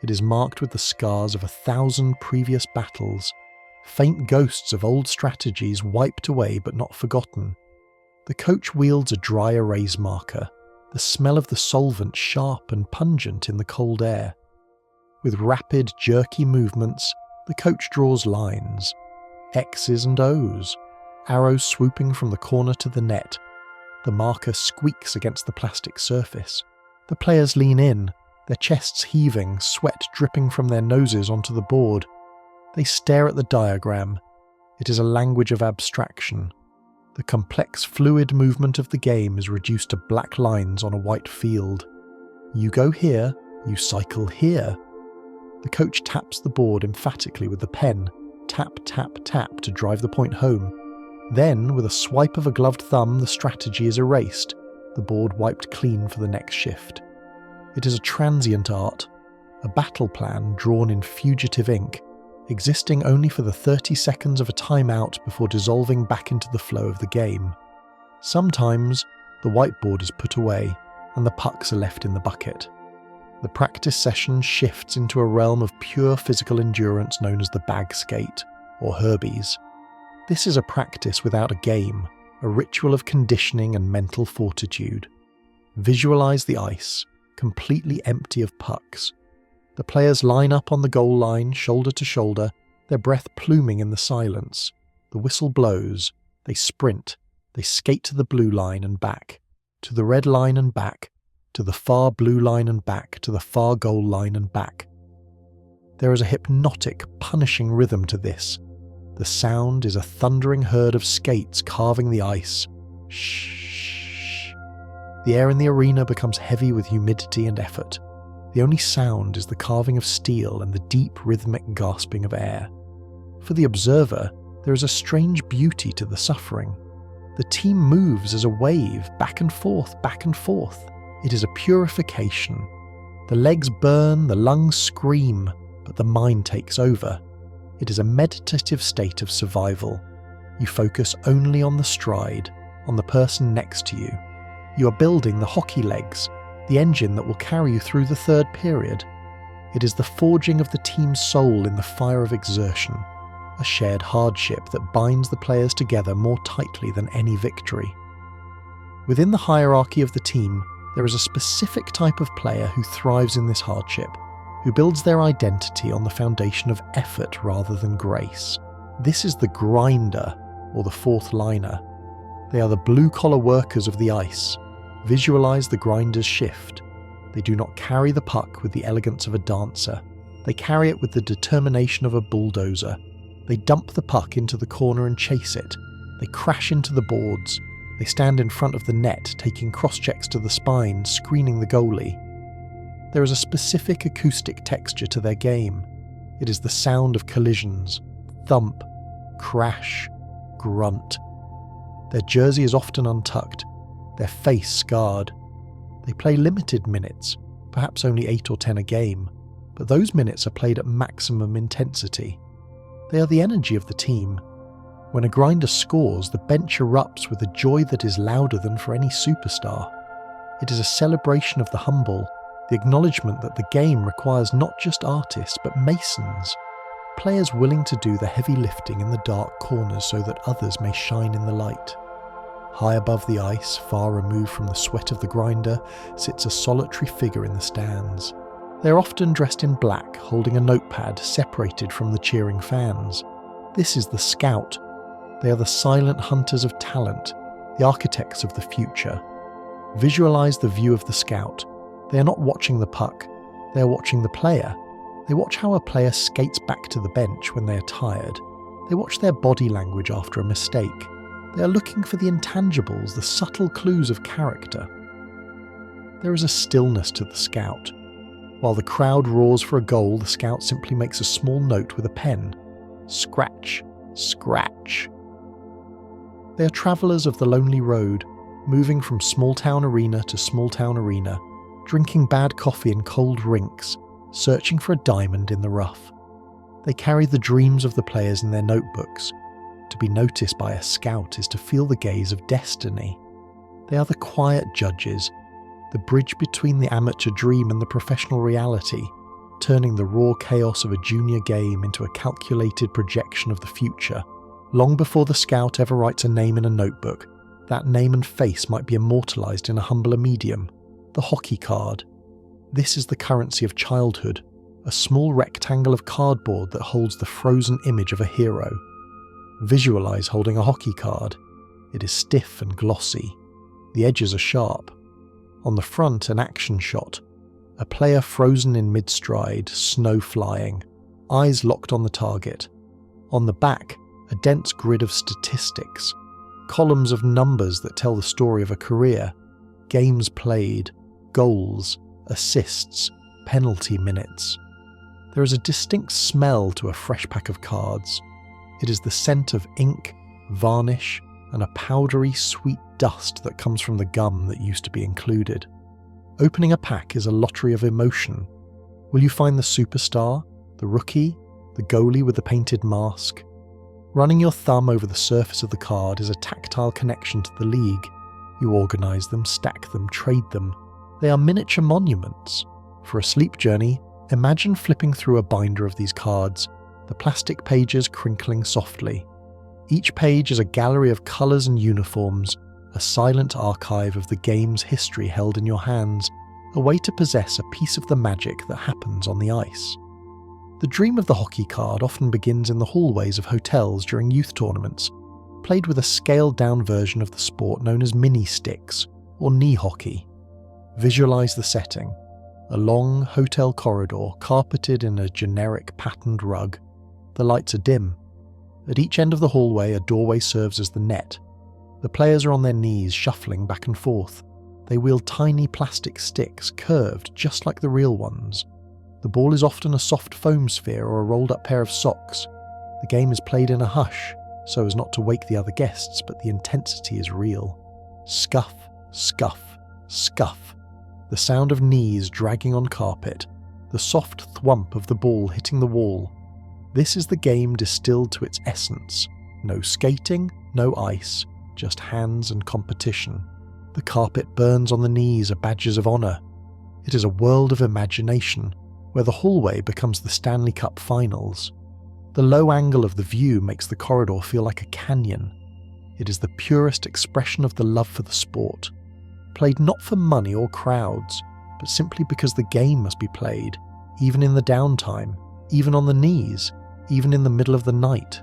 It is marked with the scars of 1,000 previous battles, faint ghosts of old strategies wiped away but not forgotten. The coach wields a dry erase marker, the smell of the solvent sharp and pungent in the cold air. With rapid, jerky movements, the coach draws lines, X's and O's, arrows swooping from the corner to the net. The marker squeaks against the plastic surface. The players lean in, their chests heaving, sweat dripping from their noses onto the board. They stare at the diagram. It is a language of abstraction. The complex fluid movement of the game is reduced to black lines on a white field. You go here, you cycle here. The coach taps the board emphatically with the pen, tap, tap, tap to drive the point home. Then, with a swipe of a gloved thumb, the strategy is erased, the board wiped clean for the next shift. It is a transient art, a battle plan drawn in fugitive ink, existing only for the 30 seconds of a timeout before dissolving back into the flow of the game. Sometimes, the whiteboard is put away and the pucks are left in the bucket. The practice session shifts into a realm of pure physical endurance known as the bag skate, or herbies. This is a practice without a game, a ritual of conditioning and mental fortitude. Visualize the ice, completely empty of pucks. The players line up on the goal line, shoulder to shoulder, their breath pluming in the silence. The whistle blows, they sprint, they skate to the blue line and back, to the red line and back, to the far blue line and back, to the far goal line and back. There is a hypnotic, punishing rhythm to this. The sound is a thundering herd of skates carving the ice. Shh. The air in the arena becomes heavy with humidity and effort. The only sound is the carving of steel and the deep rhythmic gasping of air. For the observer, there is a strange beauty to the suffering. The team moves as a wave, back and forth, back and forth. It is a purification. The legs burn, the lungs scream, but the mind takes over. It is a meditative state of survival. You focus only on the stride, on the person next to you. You are building the hockey legs, the engine that will carry you through the third period. It is the forging of the team's soul in the fire of exertion, a shared hardship that binds the players together more tightly than any victory. Within the hierarchy of the team, there is a specific type of player who thrives in this hardship, who builds their identity on the foundation of effort rather than grace. This is the grinder, or the fourth liner. They are the blue-collar workers of the ice. Visualize the grinder's shift. They do not carry the puck with the elegance of a dancer. They carry it with the determination of a bulldozer. They dump the puck into the corner and chase it. They crash into the boards. They stand in front of the net, taking cross-checks to the spine, screening the goalie. There is a specific acoustic texture to their game. It is the sound of collisions, thump, crash, grunt. Their jersey is often untucked, their face scarred. They play limited minutes, perhaps only 8 or 10 a game, but those minutes are played at maximum intensity. They are the energy of the team. When a grinder scores, the bench erupts with a joy that is louder than for any superstar. It is a celebration of the humble, the acknowledgement that the game requires not just artists but masons, players willing to do the heavy lifting in the dark corners so that others may shine in the light. High above the ice, far removed from the sweat of the grinder, sits a solitary figure in the stands. They are often dressed in black, holding a notepad separated from the cheering fans. This is the scout. They are the silent hunters of talent, the architects of the future. Visualize the view of the scout. They are not watching the puck, they are watching the player. They watch how a player skates back to the bench when they are tired. They watch their body language after a mistake. They are looking for the intangibles, the subtle clues of character. There is a stillness to the scout. While the crowd roars for a goal, the scout simply makes a small note with a pen. Scratch, scratch. They are travellers of the lonely road, moving from small-town arena to small-town arena, drinking bad coffee in cold rinks, searching for a diamond in the rough. They carry the dreams of the players in their notebooks. To be noticed by a scout is to feel the gaze of destiny. They are the quiet judges, the bridge between the amateur dream and the professional reality, turning the raw chaos of a junior game into a calculated projection of the future. Long before the scout ever writes a name in a notebook, that name and face might be immortalised in a humbler medium, the hockey card. This is the currency of childhood, a small rectangle of cardboard that holds the frozen image of a hero. Visualise holding a hockey card. It is stiff and glossy. The edges are sharp. On the front, an action shot. A player frozen in mid-stride, snow flying, eyes locked on the target. On the back, a dense grid of statistics, columns of numbers that tell the story of a career, games played, goals, assists, penalty minutes. There is a distinct smell to a fresh pack of cards. It is the scent of ink, varnish, and a powdery, sweet dust that comes from the gum that used to be included. Opening a pack is a lottery of emotion. Will you find the superstar, the rookie, the goalie with the painted mask. Running your thumb over the surface of the card is a tactile connection to the league. You organise them, stack them, trade them. They are miniature monuments. For a sleep journey, imagine flipping through a binder of these cards, the plastic pages crinkling softly. Each page is a gallery of colours and uniforms, a silent archive of the game's history held in your hands, a way to possess a piece of the magic that happens on the ice. The dream of the hockey card often begins in the hallways of hotels during youth tournaments, played with a scaled-down version of the sport known as mini-sticks, or knee hockey. Visualise the setting. A long hotel corridor carpeted in a generic patterned rug. The lights are dim. At each end of the hallway, a doorway serves as the net. The players are on their knees, shuffling back and forth. They wield tiny plastic sticks, curved just like the real ones. The ball is often a soft foam sphere or a rolled-up pair of socks. The game is played in a hush, so as not to wake the other guests, but the intensity is real. Scuff, scuff, scuff. The sound of knees dragging on carpet. The soft thwump of the ball hitting the wall. This is the game distilled to its essence. No skating, no ice, just hands and competition. The carpet burns on the knees are badges of honour. It is a world of imagination, where the hallway becomes the Stanley Cup finals. The low angle of the view makes the corridor feel like a canyon. It is the purest expression of the love for the sport, played not for money or crowds, but simply because the game must be played, even in the downtime, even on the knees, even in the middle of the night.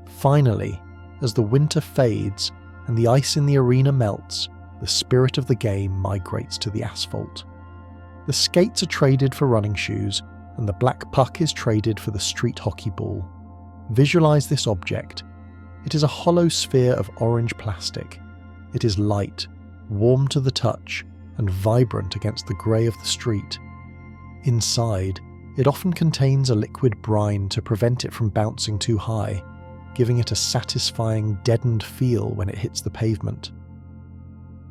Finally, as the winter fades and the ice in the arena melts, the spirit of the game migrates to the asphalt. The skates are traded for running shoes, and the black puck is traded for the street hockey ball. Visualize this object. It is a hollow sphere of orange plastic. It is light, warm to the touch, and vibrant against the grey of the street. Inside, it often contains a liquid brine to prevent it from bouncing too high, giving it a satisfying, deadened feel when it hits the pavement.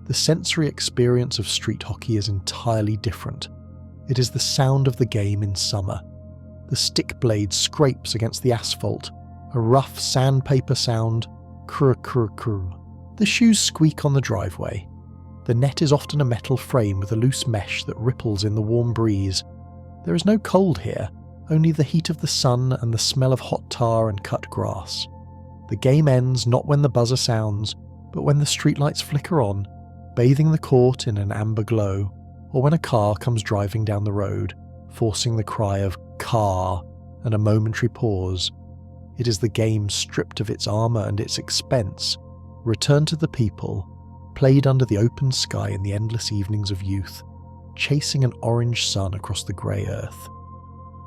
The sensory experience of street hockey is entirely different. It is the sound of the game in summer. The stick blade scrapes against the asphalt, a rough sandpaper sound, krr krr krr. The shoes squeak on the driveway. The net is often a metal frame with a loose mesh that ripples in the warm breeze. There is no cold here, only the heat of the sun and the smell of hot tar and cut grass. The game ends not when the buzzer sounds, but when the streetlights flicker on, bathing the court in an amber glow, or when a car comes driving down the road, forcing the cry of "car" and a momentary pause. It is the game stripped of its armour and its expense, returned to the people, played under the open sky in the endless evenings of youth, chasing an orange sun across the grey earth.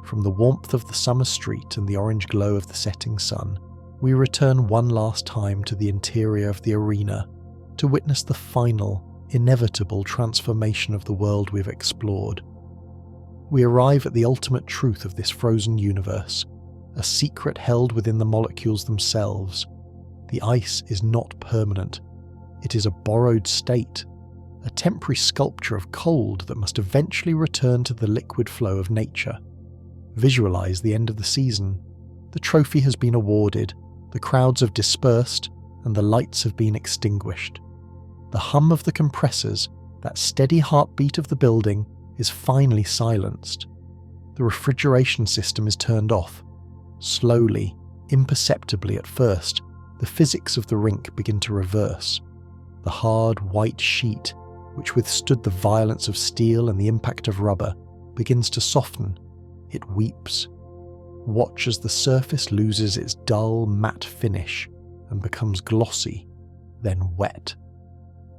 From the warmth of the summer street and the orange glow of the setting sun, we return one last time to the interior of the arena, to witness the final, inevitable transformation of the world we've explored. We arrive at the ultimate truth of this frozen universe, a secret held within the molecules themselves. The ice is not permanent. It is a borrowed state, a temporary sculpture of cold that must eventually return to the liquid flow of nature. Visualize the end of the season. The trophy has been awarded, the crowds have dispersed, and the lights have been extinguished. The hum of the compressors, that steady heartbeat of the building, is finally silenced. The refrigeration system is turned off. Slowly, imperceptibly at first, the physics of the rink begin to reverse. The hard white sheet, which withstood the violence of steel and the impact of rubber, begins to soften. It weeps. Watch as the surface loses its dull, matte finish and becomes glossy, then wet.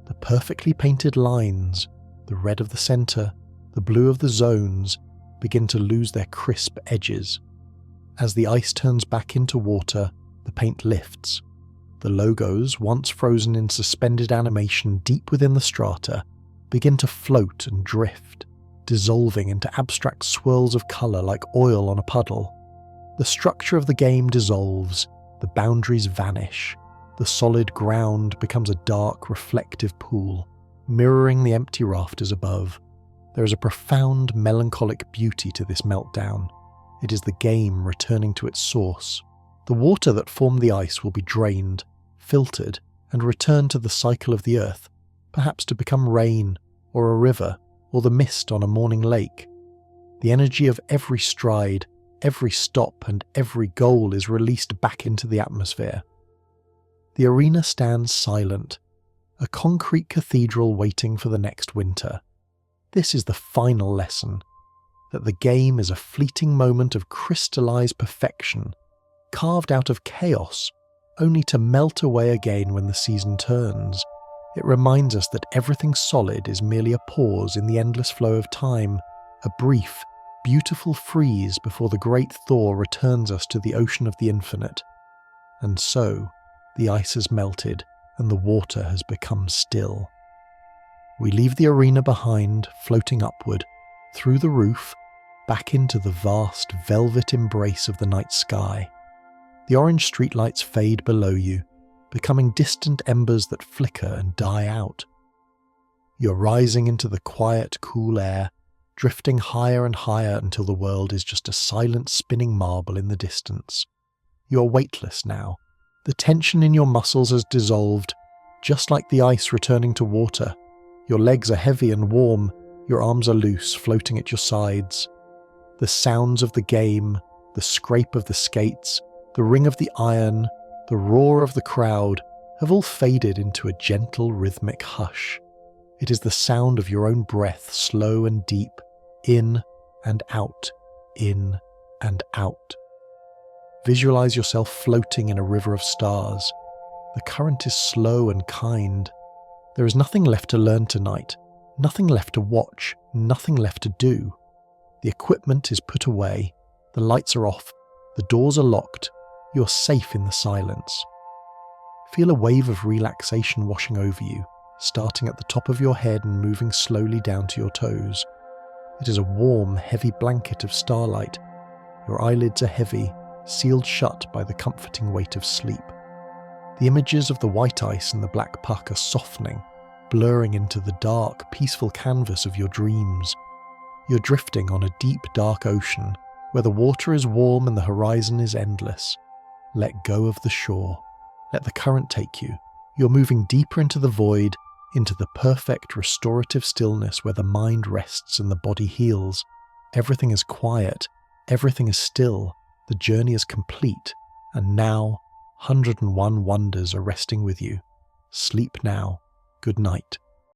The perfectly painted lines, the red of the centre, the blue of the zones, begin to lose their crisp edges. As the ice turns back into water, the paint lifts. The logos, once frozen in suspended animation deep within the strata, begin to float and drift, dissolving into abstract swirls of colour like oil on a puddle. The structure of the game dissolves, the boundaries vanish, the solid ground becomes a dark, reflective pool, mirroring the empty rafters above. There is a profound, melancholic beauty to this meltdown. It is the game returning to its source. The water that formed the ice will be drained, filtered, and returned to the cycle of the earth, perhaps to become rain, or a river, or the mist on a morning lake. The energy of every stride, every stop, and every goal is released back into the atmosphere. The arena stands silent, a concrete cathedral waiting for the next winter. This is the final lesson, that the game is a fleeting moment of crystallized perfection, carved out of chaos, only to melt away again when the season turns. It reminds us that everything solid is merely a pause in the endless flow of time, a brief, beautiful freeze before the great thaw returns us to the ocean of the infinite. And so, the ice has melted and the water has become still. We leave the arena behind, floating upward, through the roof, back into the vast velvet embrace of the night sky. The orange streetlights fade below you, becoming distant embers that flicker and die out. You're rising into the quiet, cool air, drifting higher and higher until the world is just a silent spinning marble in the distance. You're weightless now. The tension in your muscles has dissolved, just like the ice returning to water. Your legs are heavy and warm, your arms are loose, floating at your sides. The sounds of the game, the scrape of the skates, the ring of the iron, the roar of the crowd have all faded into a gentle rhythmic hush. It is the sound of your own breath, slow and deep, in and out, in and out. Visualize yourself floating in a river of stars. The current is slow and kind. There is nothing left to learn tonight, nothing left to watch, nothing left to do. The equipment is put away, the lights are off, the doors are locked, you're safe in the silence. Feel a wave of relaxation washing over you, starting at the top of your head and moving slowly down to your toes. It is a warm, heavy blanket of starlight. Your eyelids are heavy, sealed shut by the comforting weight of sleep. The images of the white ice and the black puck are softening, blurring into the dark, peaceful canvas of your dreams. You're drifting on a deep, dark ocean, where the water is warm and the horizon is endless. Let go of the shore. Let the current take you. You're moving deeper into the void, into the perfect restorative stillness where the mind rests and the body heals. Everything is quiet. Everything is still. The journey is complete. And now, 101 wonders are resting with you. Sleep now. Good night.